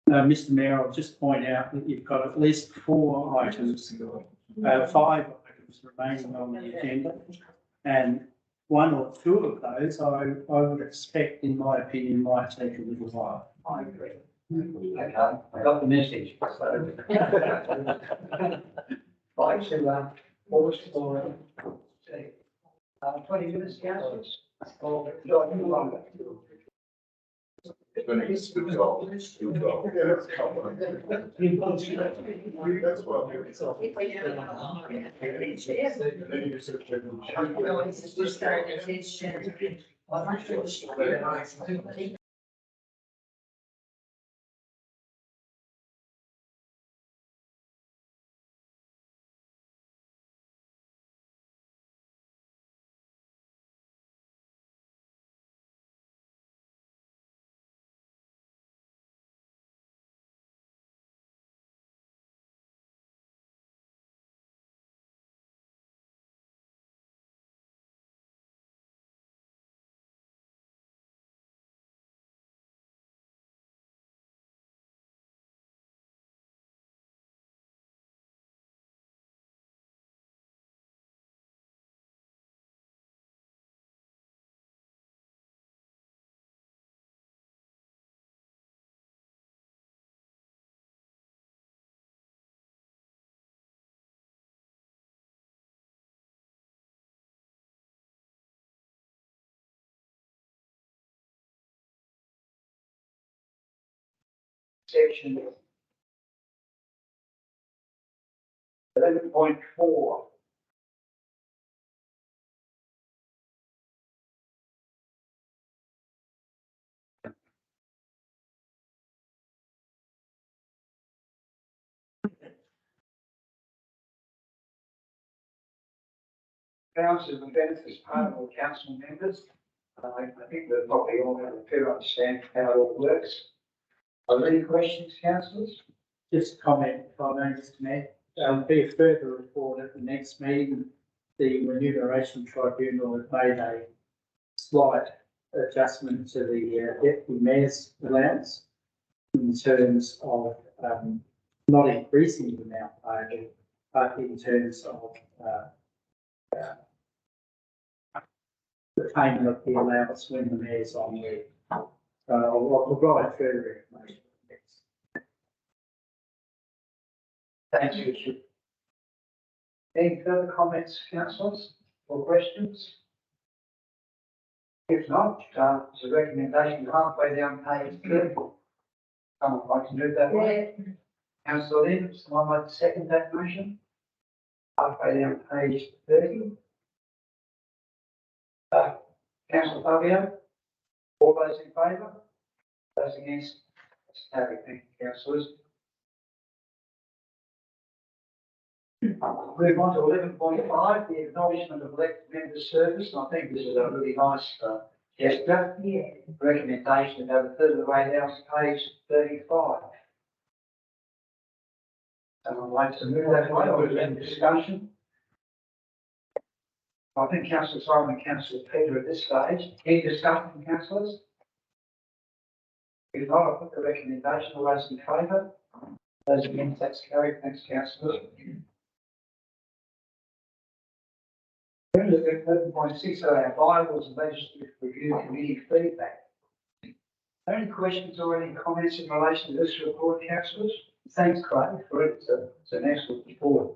Mr Mayor, I'll just point out that you've got at least 4 items, 5 items remaining on the agenda. And 1 or 2 of those, I would expect, in my opinion, might take a little while. I agree. Okay, I got the message. So. Right, to, pause for, 20 minutes, councillors. Or, no, longer. Good job. Good job. That's what. Section 11.4. Grounds of the benefits part of council members. I think we probably all have a fair understanding of how it all works. Are there any questions, councillors? Just comment, if I may, Mr Mayor. Be a further report at the next meeting. The Remuneration Tribunal has made a slight adjustment to the deputy mayor's allowance in terms of not increasing the amount paid, but in terms of the payment of the allowance when the mayor's on leave. I'll provide further information. Thank you, Richard. Any further comments, councillors, or questions? If not, it's a recommendation halfway down page 30. Someone would like to move that way? Councillor Lynn, someone like to second that motion? Halfway down page 30. Councillor Fabio, all those in favour? Those against? That's carried. Thank you, councillors. Move on to 11.5, the acknowledgement of elected members' service. And I think this is a really nice gesture. Recommendation about a third of the way down to page 35. Someone like to move that way, or is there any discussion? I think Councillor Simon and Councillor Peter at this stage. Any discussion from councillors? If not, I'll put the recommendation. All those in favour? Those against? That's carried. Thanks, councillors. 11.6 of our bylaws and legislative review committee feedback. Any questions or any comments in relation to this report, councillors? Thanks, Craig, for it. It's an excellent report.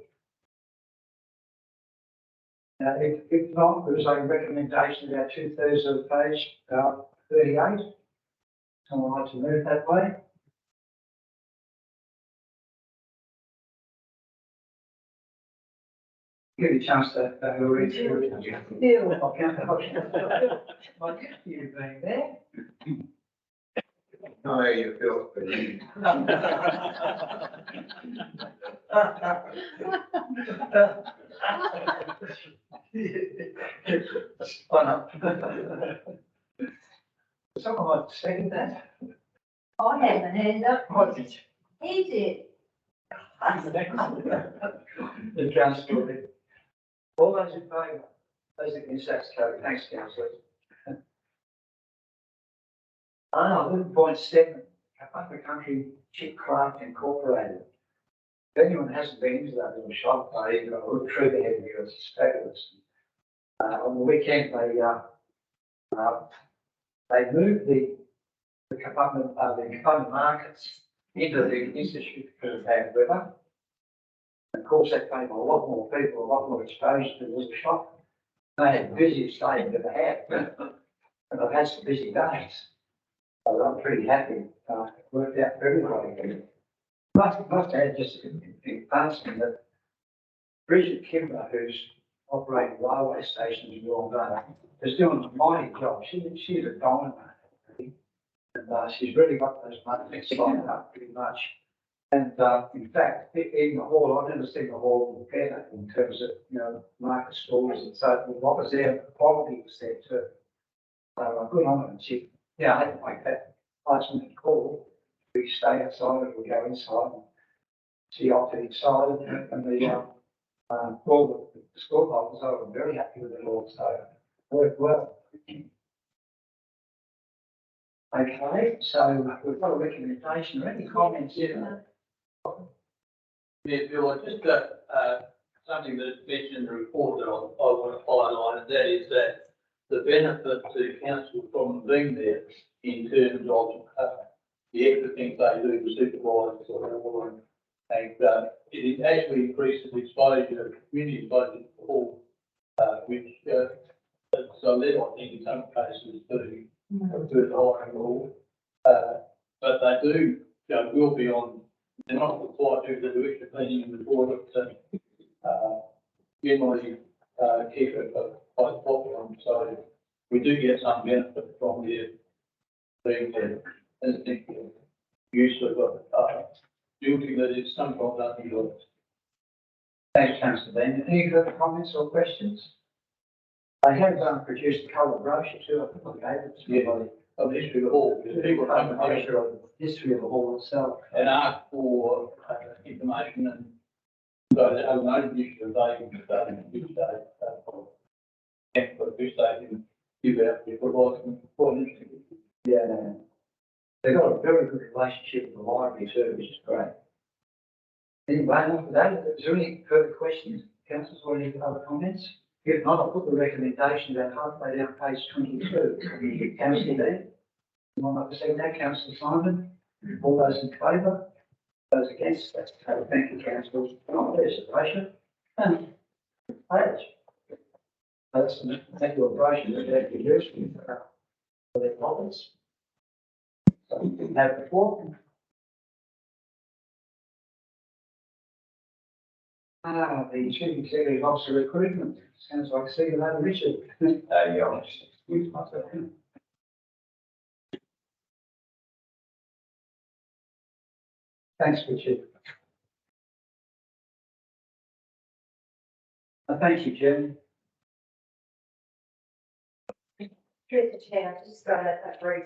If not, there is a recommendation about 2/3 of the page, 38. Someone like to move that way? Give you a chance to read through it. Yeah, I'll count that. You've been there. No, you feel. Someone like to second that? I have an hand up. What did you? He did. The councillor. All those in favour? Those against, that's carried. Thanks, councillor. 11.7, up the country Chip Craft Incorporated. If anyone hasn't been to that little shop, they've got a little tree there here, it's fabulous. On the weekend, they moved the compartment markets into the Institute of Bad Weather. And of course, that gave a lot more people, a lot more exposure to the little shop. They had the busiest day they've ever had, and they've had some busy days. So I'm pretty happy. It worked out for everybody. Must add just in passing that Bridget Kimber, who's operating railway stations in Wollongong, is doing a mighty job. She's a dynamo. And she's really got those markets lined up pretty much. And in fact, in the hall, I've never seen the hall better in terms of, market stalls and so forth. What was there, the quality was there too. So good on her. And she, I had to make that last minute call. We stay outside or we go inside. And she opted inside and all the school holders, I was very happy with it all. So it worked well. Okay, so we've got a recommendation. Are there any comments here? Yeah, Bill, just something that's mentioned in the report that I want to highlight, and that is that the benefit to council from being there in terms of the extra things they do to supervise or and it actually increases exposure, community exposure for all, which so that I think in some cases do the hiring rule, but they do will be on. They're not required to do extra cleaning in the board, but generally keep it quite popular. So we do get some benefit from there being there. And I think use of duty that is sometimes underutilized. Thanks, Councillor Ben. Any further comments or questions? I have produced a colour brochure too. I think I gave it to you. Of the history of the hall, because people come and brochure of the history of the hall itself. and ask for information, and so that other notification they can start in which they can give out to provide some information. Yeah, they've got a very good relationship with the library too, which is great. Anyway, after that, is there any further questions, councillors, or any other comments? If not, I'll put the recommendation about halfway down page 22. Councillor Dean, anyone like to say that? Councillor Simon, all those in favour? Those against? That's carried. Thank you, councillors. There's a brochure. Page. Thank you, a brochure that they're using for their profits. So we didn't have before. The Chief Executive Officer recruitment. Sounds like see you later, Richard. Yeah, I'll just excuse myself. Thanks, Richard. Thank you, Jim. Through the chair, I've just got a brief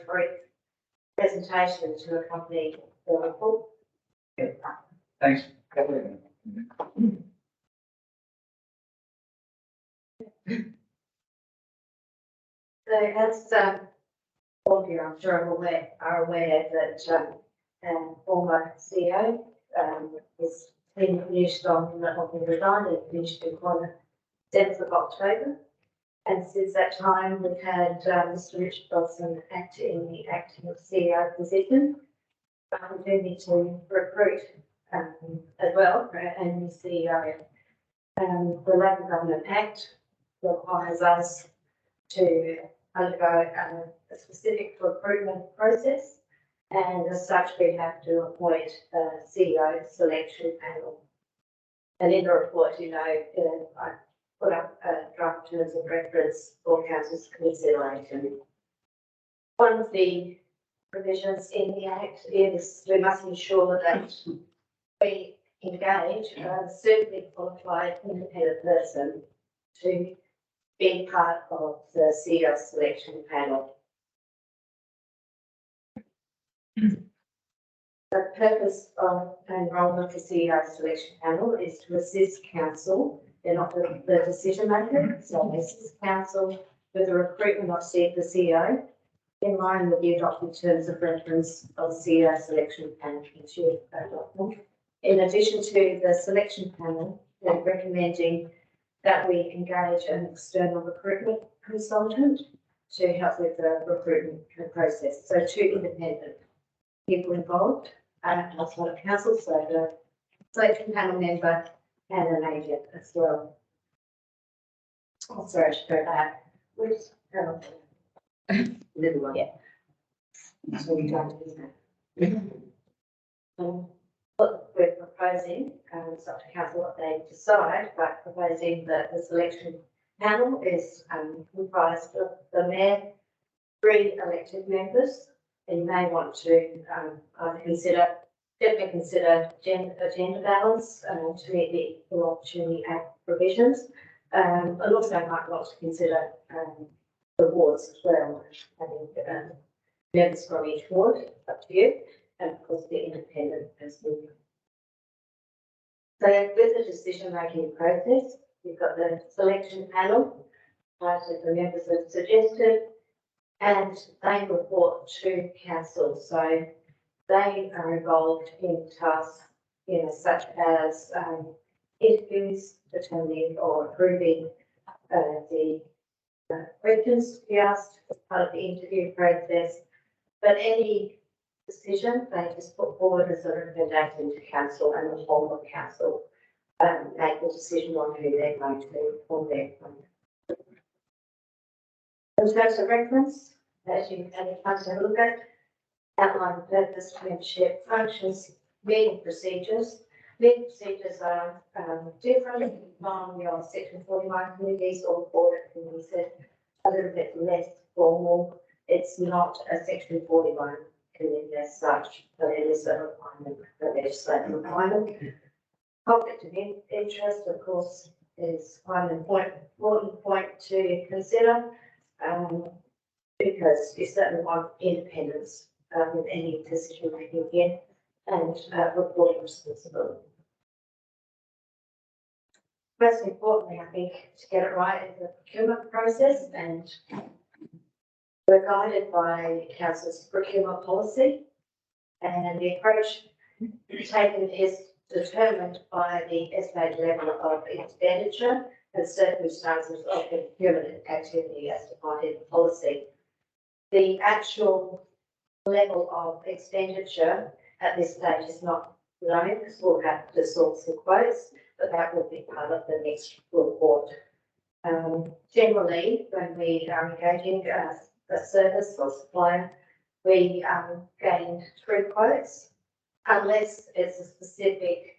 presentation to accompany the report. Thanks, Kathleen. So as all of you, I'm sure are aware that former CEO has been finished on resigned and finished on 7th of October. And since that time, we've had Mr. Richard Dodson acting the acting CEO position. We do need to recruit as well for a new CEO. The Labor Government Act requires us to undergo a specific recruitment process, and as such, we have to appoint a CEO selection panel. And in the report, I put up draft terms of reference for council's consideration. One of the provisions in the Act is we must ensure that we engage a suitably qualified independent person to be part of the CEO selection panel. The purpose of enrolment for CEO selection panel is to assist council. They're not the decision maker, so they assist council with the recruitment of the CEO, in line with the adopted terms of reference of CEO selection panel chair document. In addition to the selection panel, we're recommending that we engage an external recruitment consultant to help with the recruitment process. So 2 independent people involved, outside of council, so the selection panel member and an agent as well. Oh, sorry, I should go back. Which, little one. Yeah. That's what we don't do that. What we're proposing, it's up to council what they decide, but proposing that the selection panel is comprised of the mayor, 3 elected members, and you may want to definitely consider gender balance to meet the Equal Opportunity Act provisions. And also might want to consider the wards as well, having members from each ward, up to you, and of course the independent as well. So with the decision-making process, you've got the selection panel, as the members have suggested, and they report to council. So they are involved in tasks, such as interviews, determining or approving the questions to be asked as part of the interview process. But any decision they just put forward as a recommendation to council, and the whole of council make the decision on who they're going to form their plan. In terms of reference, as you had a chance to have a look at, outline purpose, membership, functions, meeting procedures. Meeting procedures are different from your Section 41 committees or board committees, a little bit less formal. It's not a Section 41 committee as such, but it is a requirement, a legislative requirement. Conflict of interest, of course, is one important point to consider, because you certainly want independence with any decision making here, and reporting responsibility. Most importantly, I think, to get it right is the procurement process, and we're guided by council's procurement policy, and the approach taken is determined by the estimated level of expenditure and circumstances of the procurement activity as defined in the policy. The actual level of expenditure at this stage is not known, because we'll have to source the quotes, but that will be part of the next report. Generally, when we are engaging a service or supplier, we gain 3 quotes, unless it's a specific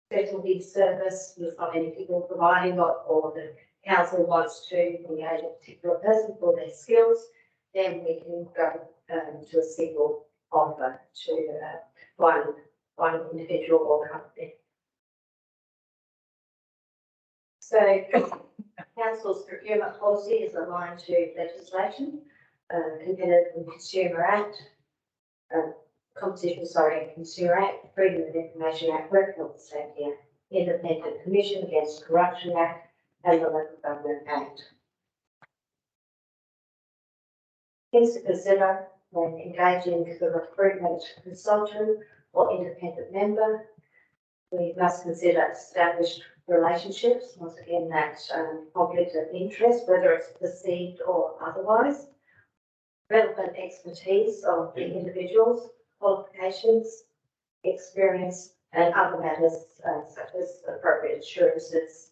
specialty service with not many people providing, or the council wants to engage a particular person for their skills, then we can go to a single offer to one individual or company. So council's procurement policy is aligned to legislation, Competitive and Consumer Act, Consumer Act, Freedom of Information Act, Work Health and Safety Act, Independent Commission Against Corruption Act, and the Local Government Act. Things to consider when engaging the recruitment consultant or independent member. We must consider established relationships, once again that conflict of interest, whether it's perceived or otherwise. Relevant expertise of the individuals, qualifications, experience, and other matters such as appropriate assurances.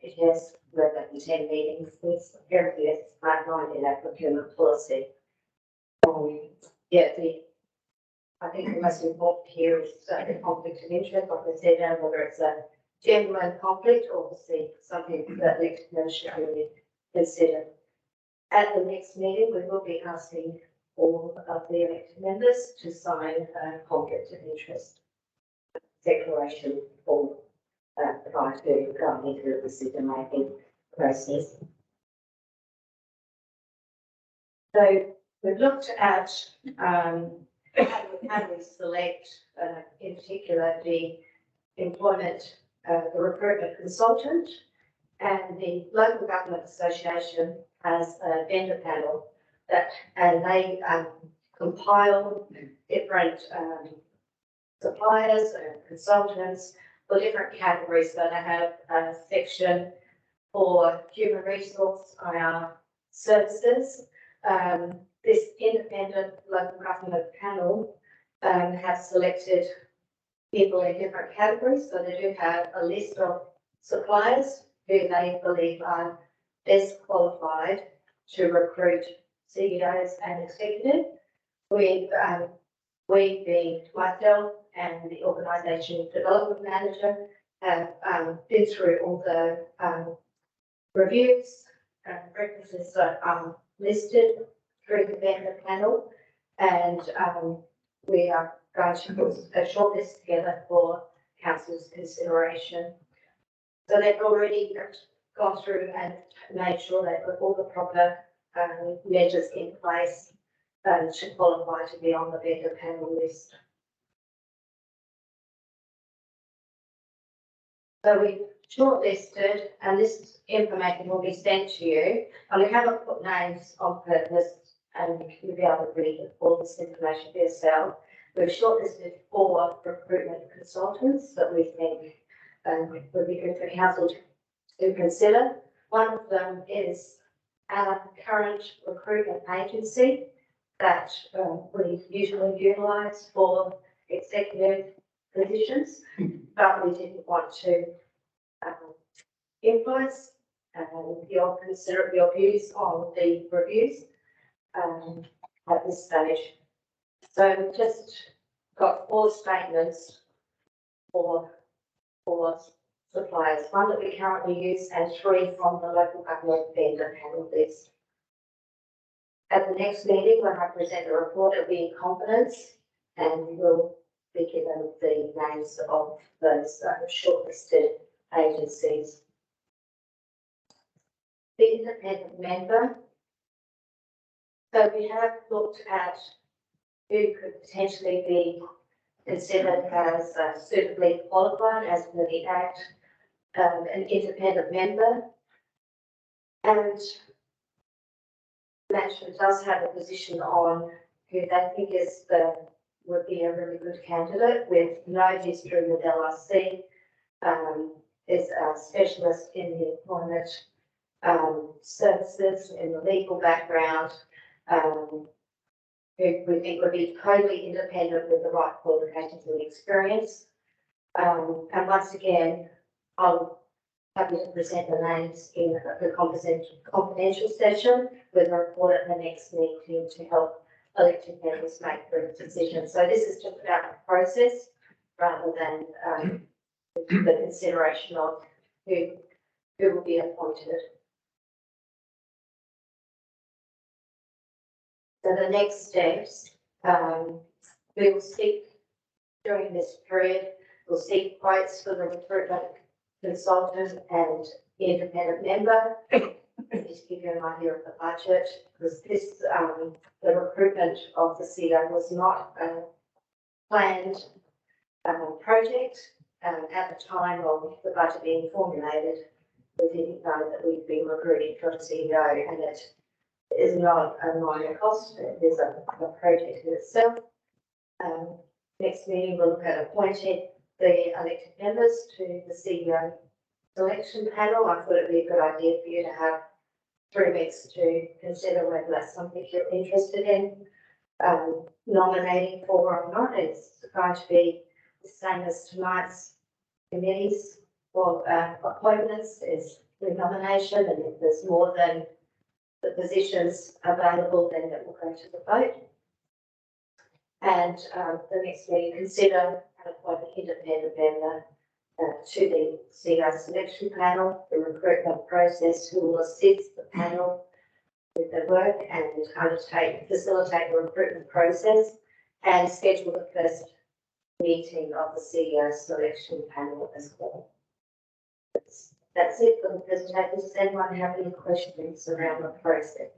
It has whether attend meetings with everything outlined in our procurement policy. I think the most important here is the conflict of interest, like I said, whether it's a genuine conflict or something that elected members should really consider. At the next meeting, we will be asking all of the elected members to sign a conflict of interest declaration form prior to going into the decision-making process. So we've looked at how we select, in particular, the employment, the recruitment consultant, and the Local Government Association as a vendor panel and they compile different suppliers and consultants for different categories. So they have a section for human resource IR services. This independent local government panel have selected people in different categories. So they do have a list of suppliers who they believe are best qualified to recruit CEOs and executives. We being myself and the organisation development manager have been through all the reviews and references that are listed through the vendor panel, and we are going to put a shortlist together for council's consideration. So they've already gone through and made sure they've got all the proper measures in place to qualify to be on the vendor panel list. So we shortlisted, and this information will be sent to you, and we haven't put names on purpose, and you'll be able to read all this information for yourself. We've shortlisted 4 recruitment consultants that we think would be good for council to consider. One of them is our current recruitment agency that we usually utilise for executive positions, but we didn't want to influence your views on the reviews at this stage. So we've just got 4 statements for suppliers, 1 that we currently use and 3 from the local government vendor panel list. At the next meeting, when I present the report, it'll be in confidence and we'll be given the names of those shortlisted agencies. The independent member. So we have looked at who could potentially be considered as suitably qualified as per the Act, an independent member. And management does have a position on who they think would be a really good candidate with no history with LRC, is a specialist in the employment services, in the legal background, who we think would be totally independent with the right qualifications and experience. And once again, I'll happy to present the names in the confidential session with a report at the next meeting to help elected members make the decision. So this is just about the process rather than the consideration of who will be appointed. So the next steps, we will seek during this period, we'll seek quotes for the recruitment consultant and independent member. Just to give you an idea of the budget, because this, the recruitment of the CEO was not a planned project. At the time of the budget being formulated, we didn't know that we'd be recruiting for a CEO, and it is not a minor cost. It is a project in itself. Next meeting, we'll look at appointing the elected members to the CEO selection panel. I thought it'd be a good idea for you to have 3 weeks to consider whether that's something you're interested in nominating for or not. It's going to be the same as tonight's committees for appointments, is re-nomination, and if there's more than the positions available, then it will go to the vote. And the next meeting, consider and appoint an independent member to the CEO selection panel, the recruitment process, who will assist the panel with their work and facilitate the recruitment process, and schedule the first meeting of the CEO selection panel as well. That's it for the presentation. Does anyone have any questions around the process?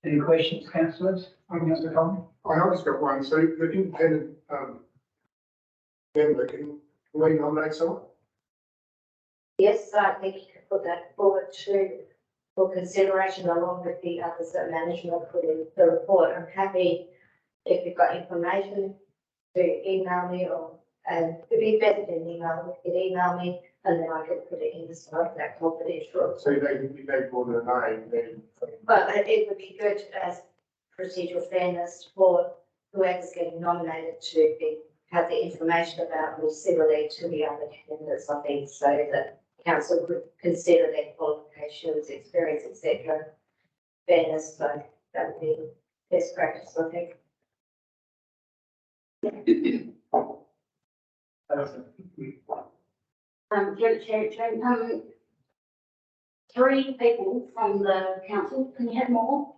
Any questions, councillors? Councillor Coleman? I just got one. So the independent member, can we nominate someone? Yes, I think you can put that forward to for consideration along with the others that management put in the report. I'm happy if you've got information to email me or, it'd be better than email, you could email me and then I could put it in the slide, that confidential. So you need more than a name, then. But it would be good as procedural fairness for whoever's getting nominated to have the information about them similarly to the other candidates, I think, so that council could consider their qualifications, experience, etc. Fairness, so that would be best practice, I think. Through the chair, three people from the council, can you have more?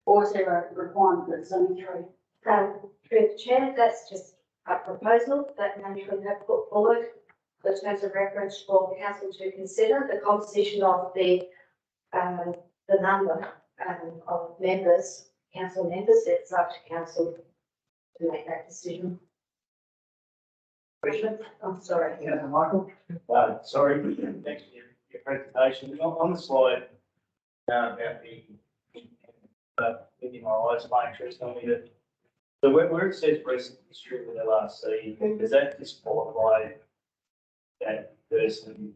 Or is there a requirement that it's only three? Through the chair, that's just a proposal that management have put forward in terms of reference for council to consider the composition of the number of members, council members. It's up to council to make that decision. I'm sorry. Yeah, Michael. Sorry, thanks for your presentation. On the slide, about the, in my eyes, my interest on me that, so where it says recent history with LRC, does that disqualify that person?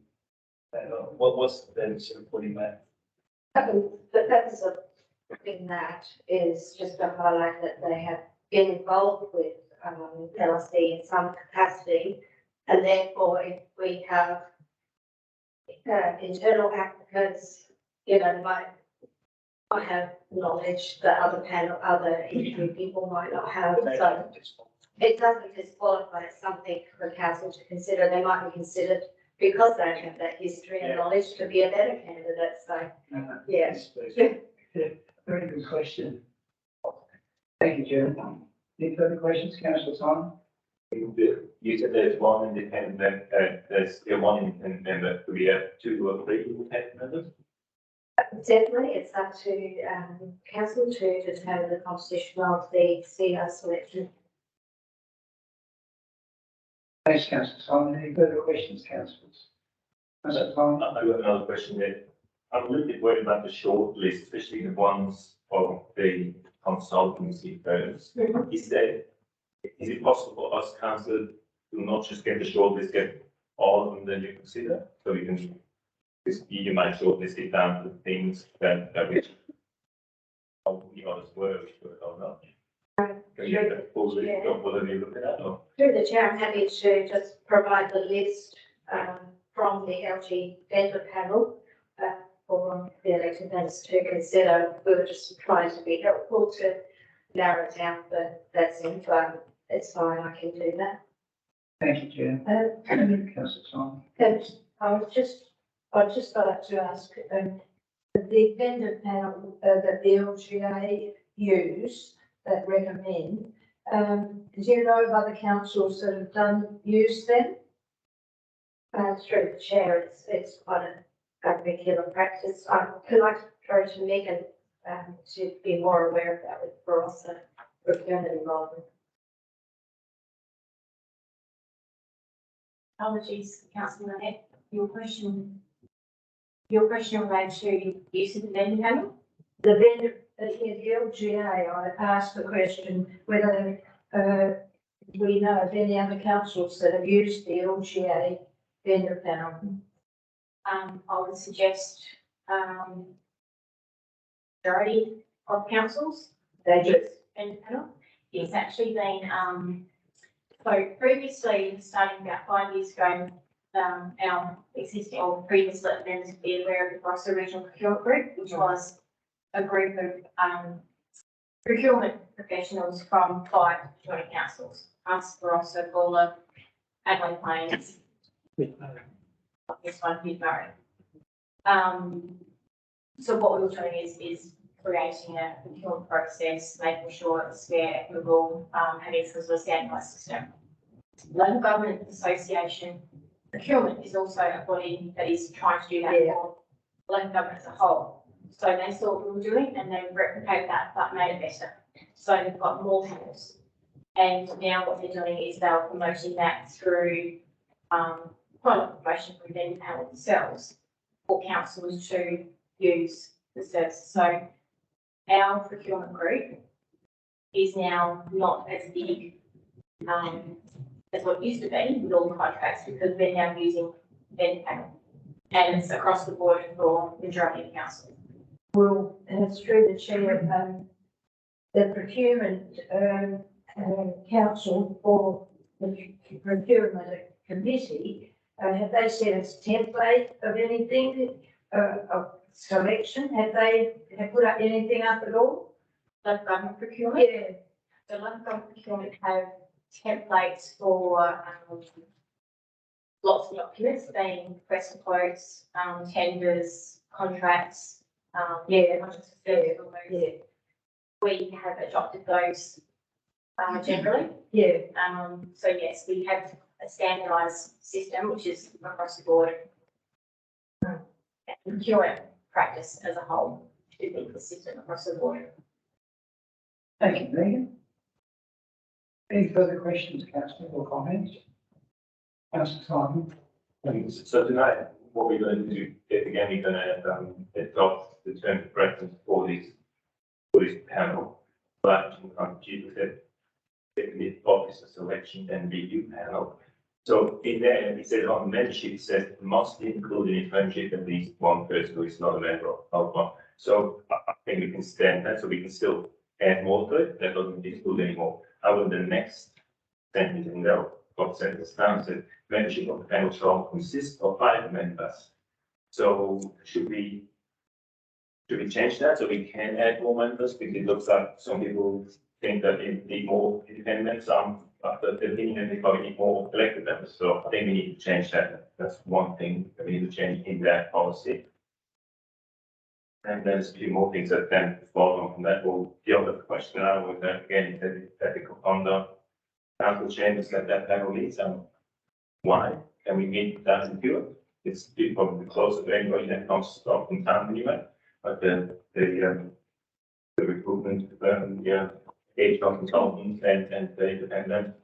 What's the benefit of putting that? The purpose of putting that is just to highlight that they have been involved with LLC in some capacity, and therefore if we have internal applicants, you know, might have knowledge that other interview people might not have. So it doesn't disqualify. It's something for council to consider. They might be considered because they have that history and knowledge to be a better candidate. So yes. Very good question. Thank you, Chair. Any further questions, councillor Simon? You said there's one independent, there's one independent member. Do we have 2 or 3 independent members? Definitely, it's up to council to determine the composition of the CEO selection. Thanks, councillor Simon. Any further questions, councillors? Councillor Simon? I've got another question there. I'm a little bit worried about the short list, especially the ones of the consultancy firms. Is it possible for us council to not just get the short list, get all of them that you consider, so we can you might short list it down to things that we you know, as well, or not? Can you get that full list of whatever you're looking at? Or? Through the chair, I'm happy to just provide the list from the LG vendor panel for the elected members to consider. We were just trying to be helpful to narrow it down, but that's it. It's fine, I can do that. Thank you, Chair. Councillor Simon. I'd just like to ask, the vendor panel that the LGA use, that recommend, do you know of other councils that have used them? Through the chair, it's quite a regular practice. Could I go to Megan to be more aware of that for us, procurement involvement? Apologies, councillor Annette, your question relates to use of the vendor panel? The vendor, the LGA, I asked the question whether we know of any other councils that have used the LGA vendor panel. I would suggest majority of councils. They do. Vendor panel. It's actually been so previously, starting about 5 years ago, our existing or previous elected members would be aware of the Barossa Regional Procurement Group, which was a group of procurement professionals from 5 joint councils, us, Barossa, Gawler, Adelaide Plains, this one, Mid-Murray. So what we were doing is creating a procurement process, making sure it's fair, equitable, having some sort of standardised system. Local Government Association procurement is also a body that is trying to do that for local government as a whole. So they saw what we were doing and they replicated that but made it better. So they've got more tools. And now what they're doing is they're promoting that through quite a lot of promotion from vendor panel themselves for councils to use the services. So our procurement group is now not as big as what it used to be with all the contracts, because we're now using vendor panel. And it's across the board for majority of council. Well, and it's through the chair, the procurement, council for the procurement committee, have they sent us template of anything, of selection? Have they put up anything up at all? Local government procurement? Yeah. The local government procurement have templates for lots of documents, being request for quotes, tenders, contracts, contracts for services, all those. Yeah. We have adopted those generally. Yeah. So yes, we have a standardised system, which is across the board. And procurement practice as a whole should be consistent across the board. Thank you, Megan. Any further questions, councillor, or comments? Councillor Simon? So tonight, what we're going to do, is again, we're going to adopt the term of reference for this panel. But you said the officer selection and review panel. So in there, it says on the membership, it says must include in its membership at least one person who is not a member of one. So I think we can stand that, so we can still add more to it. That doesn't exclude anymore. However, the next sentence in there, what sentence down says membership of the panel shall consist of 5 members. So should we change that so we can add more members? Because it looks like some people think that they need more independent, some after the opinion they probably need more elected members. So I think we need to change that. That's one thing that we need to change in that policy. And there's a few more things that then follow on from that. Well, the other question I would again is that ethical conduct. Council chambers that panel meet. Why can we meet that in Pure? It's probably closer to anybody that comes from town anyway. But the recruitment, HR consultants and the independent,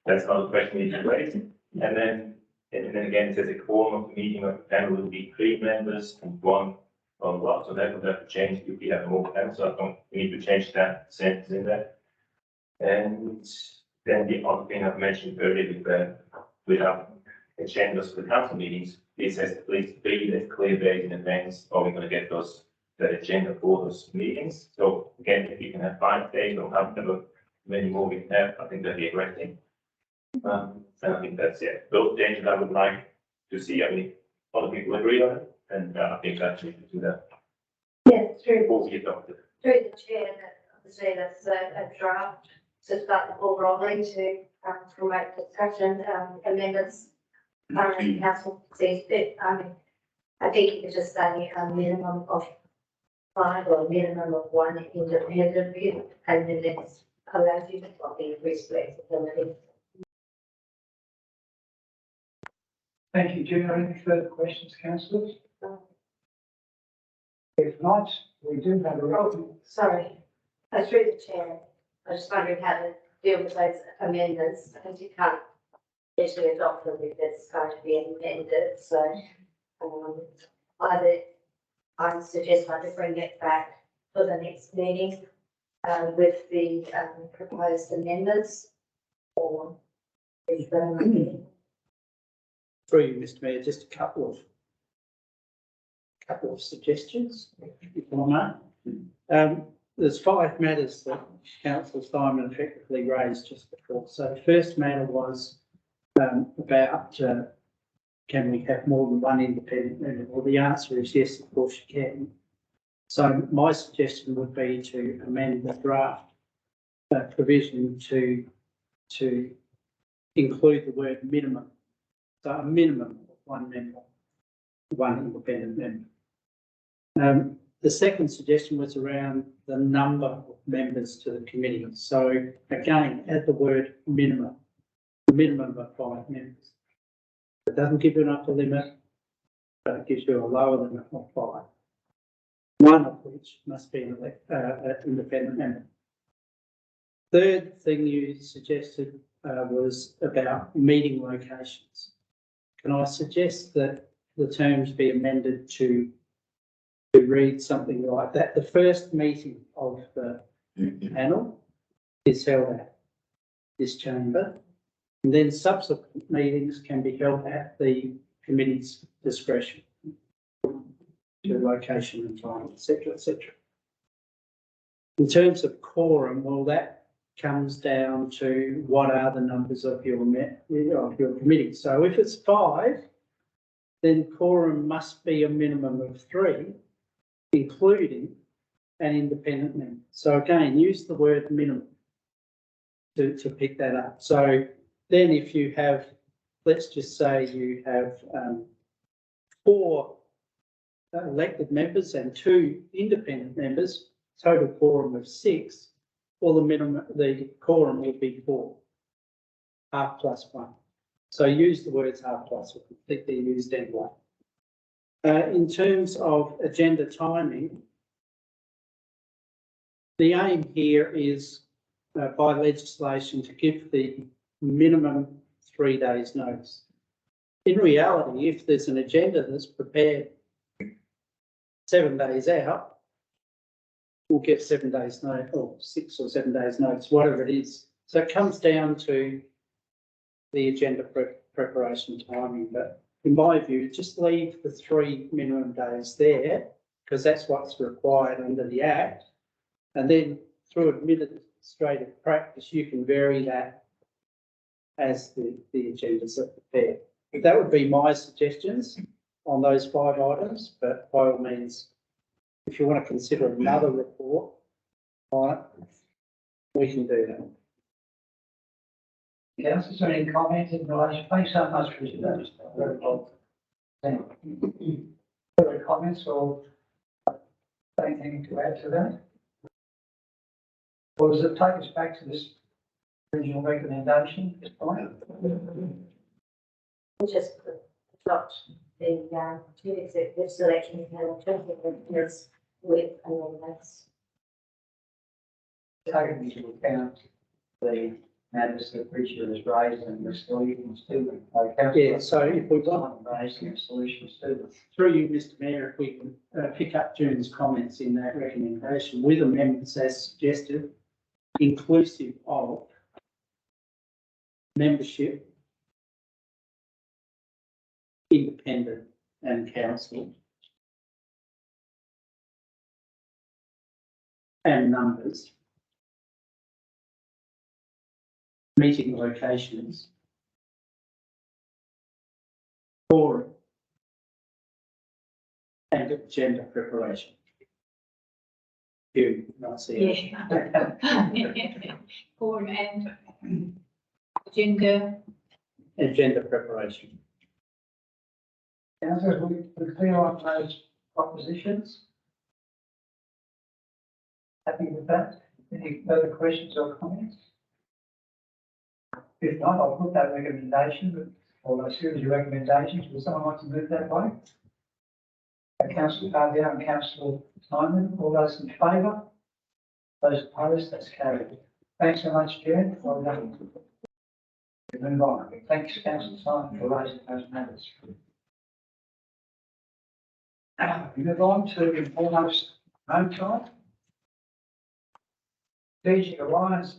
that's another question we need to raise. And then again, it says a quorum of the meeting of the panel will be 3 members and 1 on what. So that would have to change if we have more panels. So we need to change that sentence in there. And then the other thing I've mentioned earlier with our agendas for the council meetings, it says at least 3 that clear days in advance, or we're going to get the agenda for those meetings. So again, if you can have 5 days or however many more we can have, I think that'd be a great thing. And I think that's it. Those changes I would like to see. I mean, other people agree on it, and I think that we should do that Yeah, through before we adopt it. the chair, that obviously that's a draft to start the ball rolling to promote discussion, amendments. Council sees fit. I think you could just say a minimum of 5 or a minimum of 1 independent, and then that allows you to increase flexibility. Thank you. Do you have any further questions, councillors? If not, we do have a. Oh, sorry, through the chair, I was just wondering how to deal with those amendments, because you can't usually adopt them if it's going to be amended, so either I suggest I just bring it back for the next meeting with the proposed amendments, or Through you, Mr. Mayor, just a couple of suggestions, if I may. There's 5 matters that Councillor Simon effectively raised just before. So the first matter was about can we have more than 1 independent member? Well, the answer is yes, of course you can. So my suggestion would be to amend the draft provision to include the word minimum. So a minimum of 1 member, 1 independent member. The second suggestion was around the number of members to the committee. So again, add the word minimum, a minimum of 5 members. It doesn't give you an upper limit, but it gives you a lower limit of 5. 1 of which must be an independent member. Third thing you suggested was about meeting locations. Can I suggest that the terms be amended to to read something like that. The first meeting of the panel is held at this chamber, and then subsequent meetings can be held at the committee's discretion to location and time, etc., etc. In terms of quorum, well, that comes down to what are the numbers of your committee. So if it's 5, then quorum must be a minimum of 3, including an independent member. So again, use the word minimum to pick that up. So then if you have, let's just say you have 4 elected members and 2 independent members, total quorum of 6, well, the quorum will be 4, half plus 1. So use the words half plus, I think they're used anyway. In terms of agenda timing, the aim here is by legislation to give the minimum 3 days notice. In reality, if there's an agenda that's prepared 7 days out, we'll get 7 days notice, or 6 or 7 days notice, whatever it is. So it comes down to the agenda preparation timing, but in my view, just leave the 3 minimum days there, because that's what's required under the Act. And then through administrative practice, you can vary that as the agendas are prepared. That would be my suggestions on those 5 items, but by all means, if you want to consider another report, right, we can do that. Councillors, any comments in relation? Thanks so much, Richard. That was very well. Further comments or anything to add to that? Or does it take us back to this original recommendation at this point? Just adopt the two executive selection panel just with amendments. Taking into account the matters that Richard has raised and the solutions to them. Yeah, so if we want, raising solutions to them. through you, Mr Mayor, if we can pick up June's comments in that recommendation with amendments as suggested, inclusive of membership, independent and council, and numbers, meeting locations, quorum, and agenda preparation. You, I see. Yeah. Quorum and agenda Preparation. Councillors, we clear on those propositions? Happy with that? Any further questions or comments? If not, I'll put that recommendation, or a series of recommendations. Would someone like to move that way? Councillor Fabio and Councillor Simon, all those in favour? Those opposed, that's carried. Thanks so much, Jen. Well done. We move on. Thanks, Councillor Simon, for raising those matters. We move on to almost home time. DG Alliance.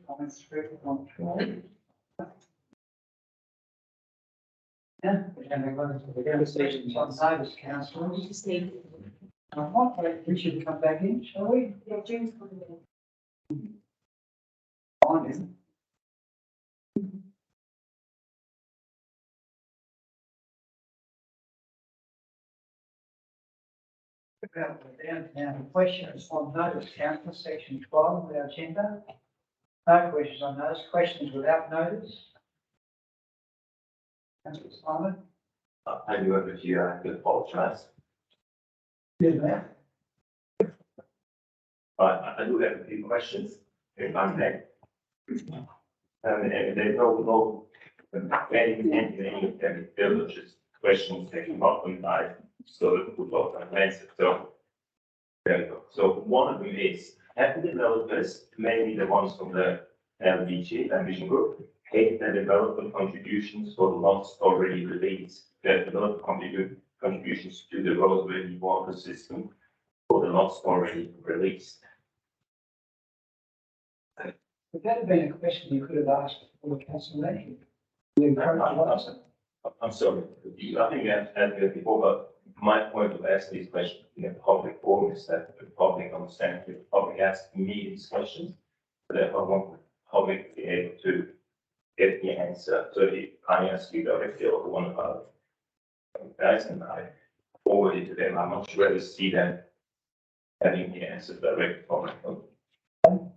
Comments 3.4. Yeah, we're going to the conversations on notice, councillors. We just need. I might wait for Richard to come back in, shall we? Yeah, June's coming in. Find him. About the downtown questions on notice, council, section 12 of our agenda. No questions on notice, questions without notice. Councillor Simon? I do have a few, I can apologise. Good man. I do have a few questions, if I may. And there's no any of them, there were just questions that came up and I sort of put off and answered. So, there we go. So one of them is, have the developers, mainly the ones from the LVG, Ambition Group, paid their development contributions for the lots already released? The developer contributions to the Rosebery water system for the lots already released. If that had been a question you could have asked for the council meeting. We encourage you to answer. I'm sorry, I think I've had it before, but my point of asking these questions in a public forum is that the public understands, the public asking me these questions. So therefore, I want the public to be able to get the answer. So if I ask you directly or one of our guys and I forward it to them, I'm not sure to see them having the answer directly from them.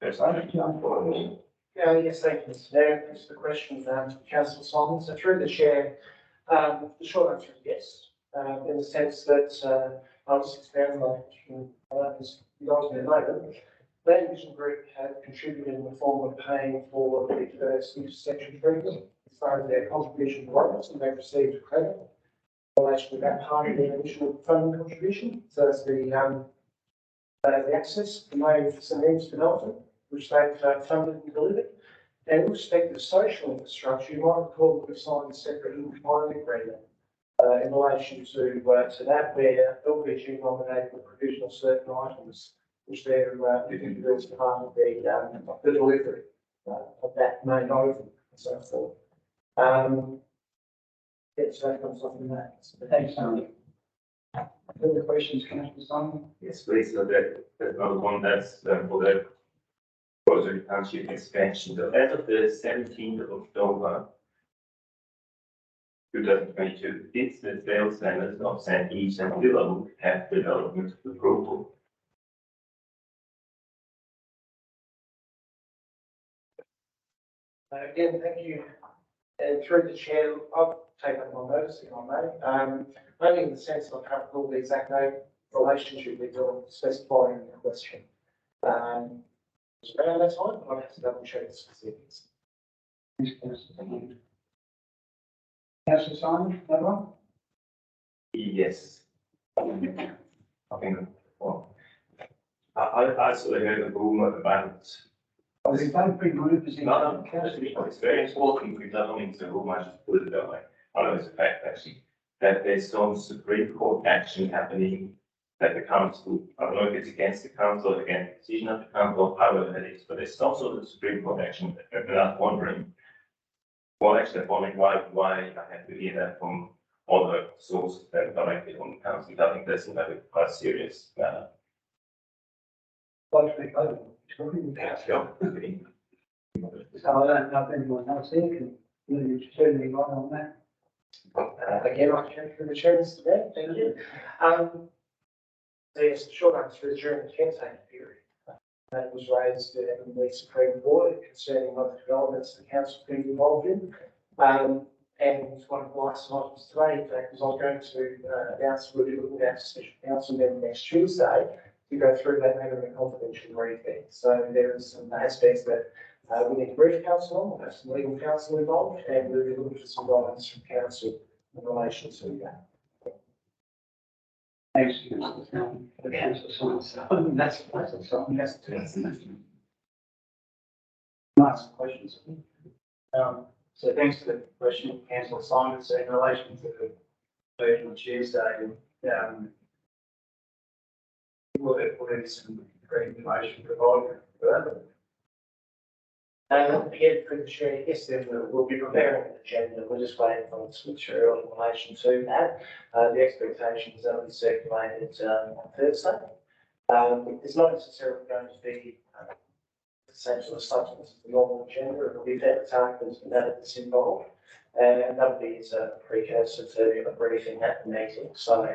There's nothing for me. Yes, thank you, Mr. Mayor. Thanks for the question, to Councillor Simon. So through the chair, the short answer is yes, in the sense that, I'll just expand on that, because you guys may know that Land Vision Group have contributed in the form of paying for the first intersection treatment as far as their contribution was, and they've received credit in relation to that part of their initial funding contribution. So that's the access, the main facilities development, which they've funded and delivered. And with respect to social infrastructure, you might recall that we signed a separate in-kind agreement in relation to that, where LPG nominated the provision of certain items, which they're doing as part of the delivery of that main over and so forth. So that comes off in that. Thanks, Tony. Further questions, Councillor Simon? Yes, please. So that's another one that's for the Rosebery Township expansion. So as of the 17th of October 2022, did the sales centers of St. Eves and Willow have development approval? Again, thank you. And through the chair, I'll take up my notice if I may. Only in the sense that I can't recall the exact name relationship with your specifying the question. Around that time, but I'll have to double check the specifics. Thanks, Councillor. Councillor Simon, another one? Yes. I think, well, I sort of heard a rumor about. We've done pretty good. No, it's very important. We've done only to rumor, I just put it that way. I know it's a fact actually, that there's some Supreme Court action happening that the council, I don't know if it's against the council or against the decision of the council or however it is, but there's some sort of Supreme Court action that I'm wondering. Well, actually, I'm wondering why I have to hear that from other sources that directly on the council. I think that's a quite serious matter. So I don't know if anyone else here can certainly right on that. Again, I can through the chair, Mr. Mayor, thank you. So yes, the short answer is during the campaign period. That was raised in the Supreme Court concerning other developments the council being involved in. And one of the last items today, in fact, was I was going to announce we'll be looking at a special council meeting next Tuesday to go through that matter in a confidential briefing. So there are some aspects that we need to brief council on, we'll have some legal counsel involved, and we'll be looking for some guidance from council in relation to that. Thanks, Councillor Simon. That's something. That's nice questions. So thanks for the question, Councillor Simon. So in relation to the vote on Tuesday, will there be some great information provided for that? Again, through the chair, yes, then we'll be preparing an agenda. We're just waiting for some material in relation to that. The expectation is that will be circulated on Thursday. It's not necessarily going to be the same sort of substance as the normal agenda. It will be fairly targeted to that that's involved. And that'll be as a precursor to a briefing at the meeting. So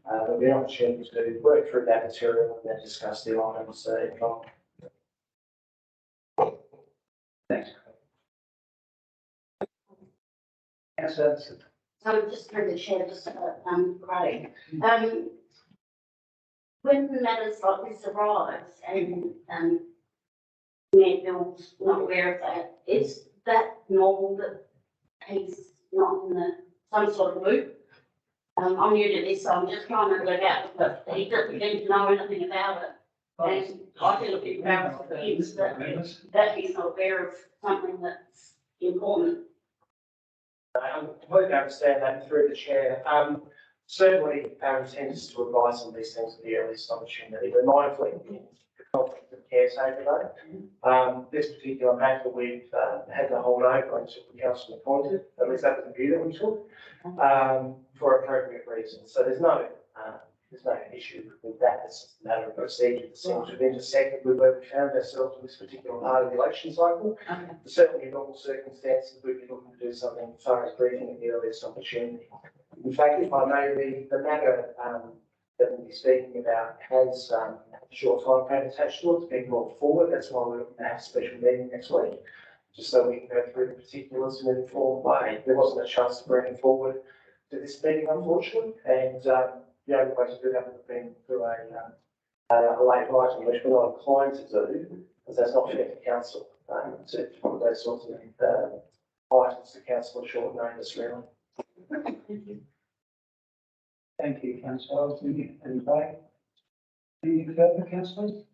there'll be an opportunity to work through that material and then discuss the items involved. Thanks. Councillor. So just through the chair, just Craig. When matters like this arise and Mayor Bill's not aware of that, is that normal that he's not in some sort of loop? I'm new to this, so I'm just trying to work out, but he doesn't need to know anything about it. And I feel a bit embarrassed for him that he's not aware of something that's important. I completely understand that through the chair. Certainly, our intent is to advise on these things at the earliest opportunity. We're mindful of the conflict of caretaker though. This particular matter, we've had to hold over until the council appointed, at least that was the view that we took, for appropriate reasons. So there's no issue with that. It's just a matter of procedure that seems to have intersected with where we found ourselves in this particular part of the election cycle. But certainly in normal circumstances, we'd be looking to do something as far as briefing at the earliest opportunity. In fact, if I may, the matter that we'll be speaking about has a short time frame attached to it. It's been brought forward. That's why we're going to have a special meeting next week, just so we can go through the particulars in an informed way. There wasn't a chance to bring it forward to this meeting, unfortunately, and the only way to do that would have been through a late item, which we're not inclined to do, because that's not fair to council, to put those sorts of items to council at short notice, really. Thank you, councillor. Any further, councillors?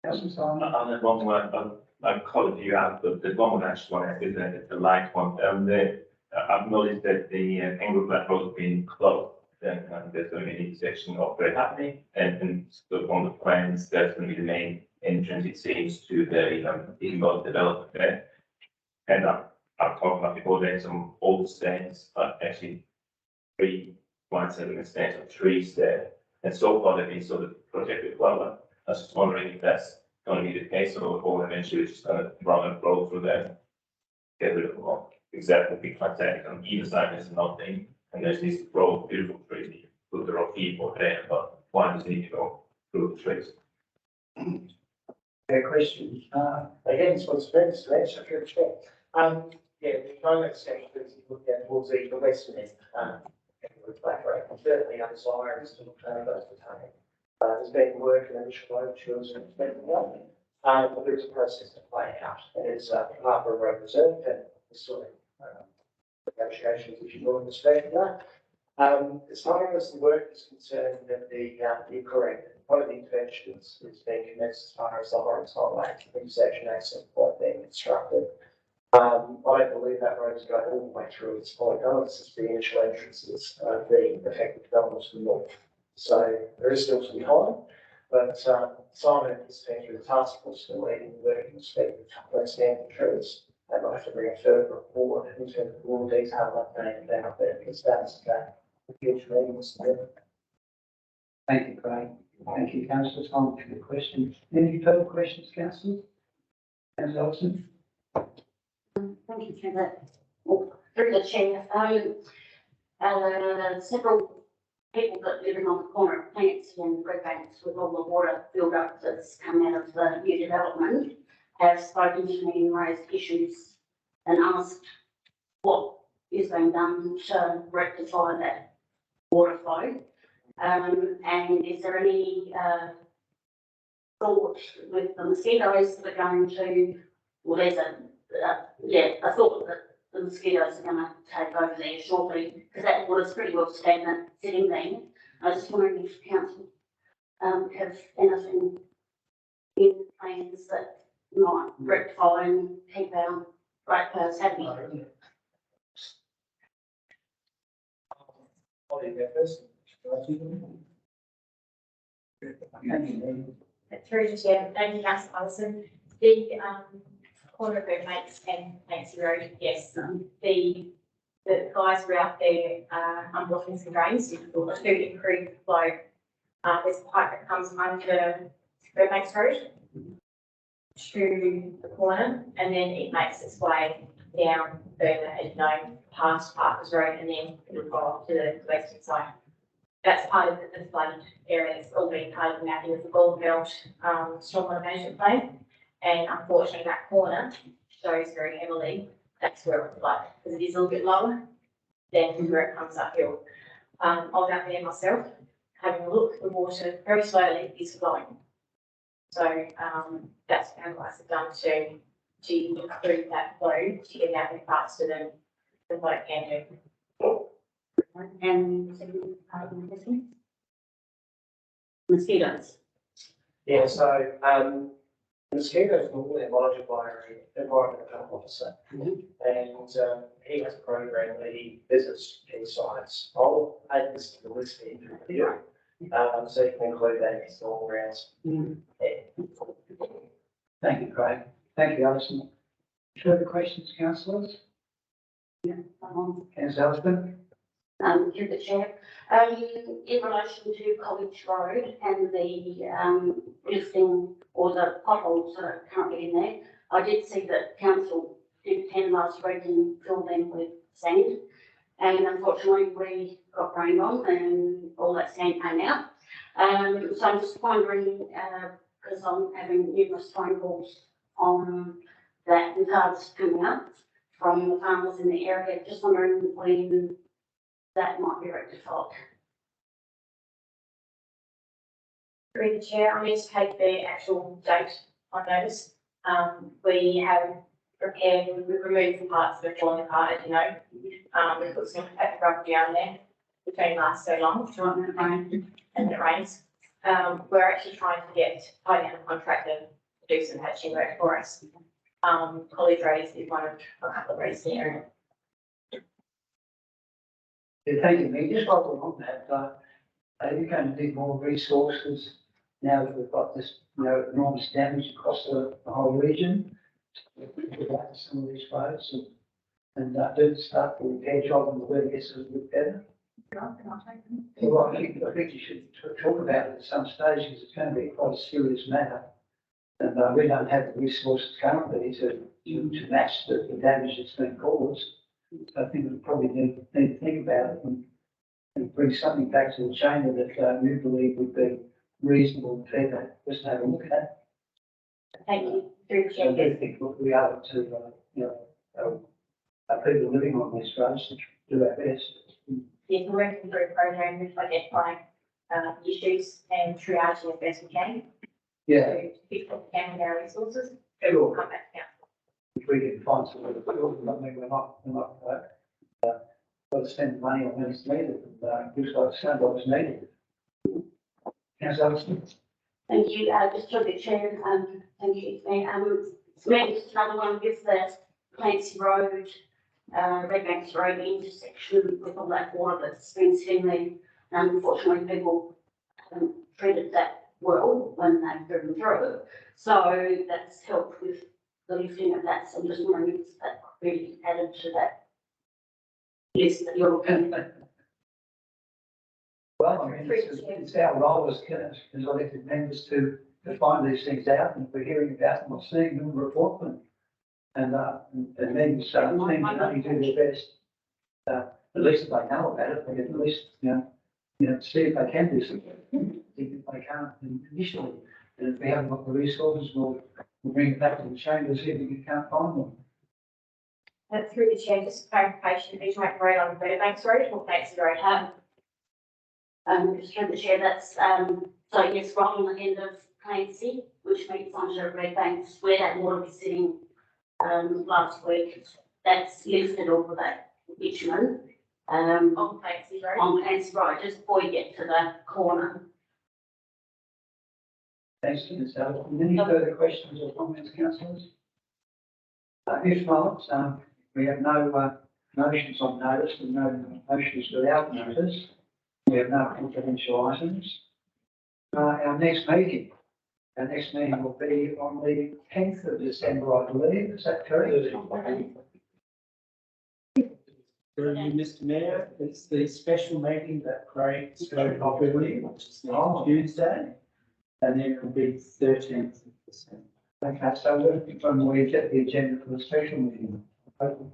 Councillor Simon? On that one more, I've called you out, but the one more I just want to add is the light one. I've noticed that the Angle Flat Road has been closed. Then there's going to be an intersection of that happening, and so on the plans, that's going to be the main entrance, it seems, to the involved development there. And I've talked about before, there's some old stands, but actually 3.7 stands of trees there. And so far they've been sort of protected well. I was just wondering if that's going to be the case, or eventually we're just going to run and roll through there, get rid of them all. Exactly, big fantastic on either side, there's nothing. And there's this row of beautiful trees, you put the rock keyboard there, but one does need to go through the trees. Fair question. Again, it's what's meant to answer if you're check. Yeah, the climate section is looked at towards the western end, with Black Road. Certainly our desire is to look at those to take. There's been work and initial overtures and expecting that. But there's a process to play out. And it's Harbour Road Reserve and the sort of negotiations which you will respect that. As far as the work is concerned, that you're correct. One of the interventions is being commenced as far as the horizontal intersection access point being constructed. I don't believe that road is going all the way through its point. This is the initial entrances of the effective development to the north. So there is still some time, but Simon and his team through the task force are leading the work in respect of those standing trees. And I have to bring a further report in terms of more detail update about that, because that's the future meetings. Thank you, Craig. Thank you, councillor Simon, for the question. Any further questions, councillors? Councillor Olsen? Thank you, Chair. Through the chair, several people that living on the corner of Plants and Redbanks with all the water build up that's come out of the new development have spoken to me and raised issues and asked what is being done to rectify that water flow. And is there any thought with the mosquitoes that are going to, well, there's a thought that the mosquitoes are going to take over there shortly, because that water's pretty well stagnant sitting there. I was just wondering if council have anything in plans that might rectify and keep our ratepayers happy. Through the chair, thank you, councillor Allison. The corner of Redbanks and Nancy Road, yes, the guys were out there unblocking some drains to improve flow. There's a pipe that comes under Redbanks Road to the corner, and then it makes its way down further, as you know, past Parkers Road, and then it'll go off to the western side. That's part of the flooded area. It's all been part of the mapping of the Golden Belt stormwater management plan. And unfortunately, that corner shows very heavily. That's where it flooded, because it is a little bit lower than where it comes uphill. I was out there myself, having a look. The water very slowly is flowing. So that's what our guys have done to improve that flow to get out there faster than what it can do. And the second part of the question? Mosquitoes. Yeah, so Mosquitoes normally monitored by an environmental health officer. And he has a program that he visits key sites. I'll add this to the list here. So you can include that in his normal rounds. Thank you, Craig. Thank you, Alison. Further questions, councillors? Yeah. Councillor Alison? Through the chair, in relation to College Road and the, lifting or the potholes that are currently in there, I did see that council did attend last week and filled them with sand. And unfortunately, we got rained on and all that sand came out. So I'm just wondering, because I'm having numerous phone calls on that and cards coming up from the farmers in the area, just wondering when that might be rectified. Through the chair, I need to take the actual date on notice. We have prepared, we've removed the parts that are falling apart, as you know. We put some rubber down there, which only lasts so long, and it rains. We're actually trying to get a contractor to do some patching work for us. College Road is one of a couple of roads in the area. Yeah, thank you, Meg. Just while we're on that, are you going to need more resources now that we've got this, enormous damage across the whole region? With that, some of these roads and do the start the repair job and the weather gets a little bit better? Well, I think you should talk about it at some stage because it's going to be quite a serious matter. And we don't have the resources currently to match the damage that's been caused. I think we probably need to think about it and bring something back to the chamber that we believe would be reasonable and fair for us to have a look at. Thank you. Through the So I chair. do think we owe it to, people living on these roads to do our best. Yes, we're working through a program with identifying issues and triaging as best we can. Yeah. To fix what we can with our resources. Yeah, We'll come back down. If we can find some other field, I mean, we're not, got to spend money on when it's needed, and, looks like, sounds like it's needed. Councillor Alison? Thank you, just through the chair, thank you, maybe just another one with the Clancy Road, Red Banks Road intersection with all that water that's been sitting there. Unfortunately, people haven't treated that well when they've driven through, so that's helped with the lifting of that. So I'm just wondering if that could be added to that list that you're looking at. Well, I mean, it's our role as elected members to find these things out, and if we're hearing about them or seeing them, report them. And then teams only do their best, at least if they know about it, they at least, see if they can do something. If they can't initially, and if we haven't got the resources, we'll bring it back to the chamber, see if we can't find them. Through the chair, just clarification, each make road on Red Banks Road or Clancy Road? Just through the chair, that's, so yes, right on the end of Clancy, which meets onto Red Banks, where that water was sitting, last week. That's lifted off of that bitumen, On Clancy Road? on Clancy Road, just before you get to the corner. Thanks, Councillor. Any further questions or comments, councillors? If not, we have no motions on notice and no motions without notice. We have no confidential items. Our next meeting will be on the 10th of December, I believe. Is that correct? Through you, Mr. Mayor, it's the special meeting that Craig spoke of earlier, which is next Tuesday, and then it will be 13th of December. Okay, so when we get the agenda for the special meeting, hopefully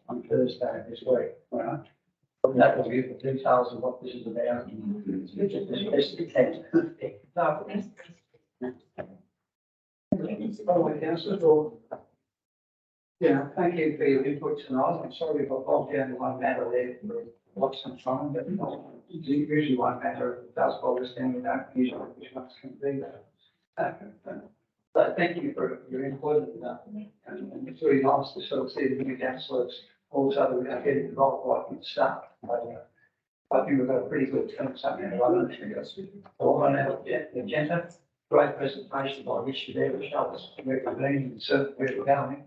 on Thursday this week, right? That will give the details of what this is about. It's the 10th. Yeah, thank you for your input tonight. I'm sorry if I bogged down one matter there for quite some time, but it's usually one matter. If it does bog us down, we don't usually which ones can be that. So thank you for your input and it's really nice to sort of see the new councillors also getting involved right from the start. I think we've got a pretty good team, something like that. All on our agenda. great presentation by Richard there, which shows us where we've been and certainly where we're going.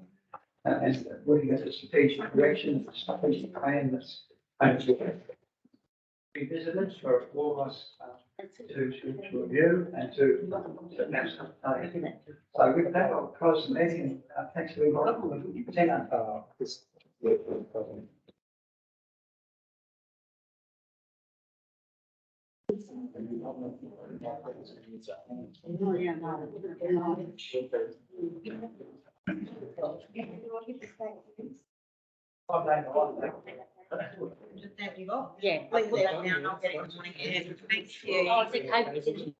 And looking at the strategic direction, the strategic plan that's going to be visited for all of us to review and to perhaps take. So with that, I'll close the meeting. Thanks everybody. Yeah. I'll get it in the morning. Thank you.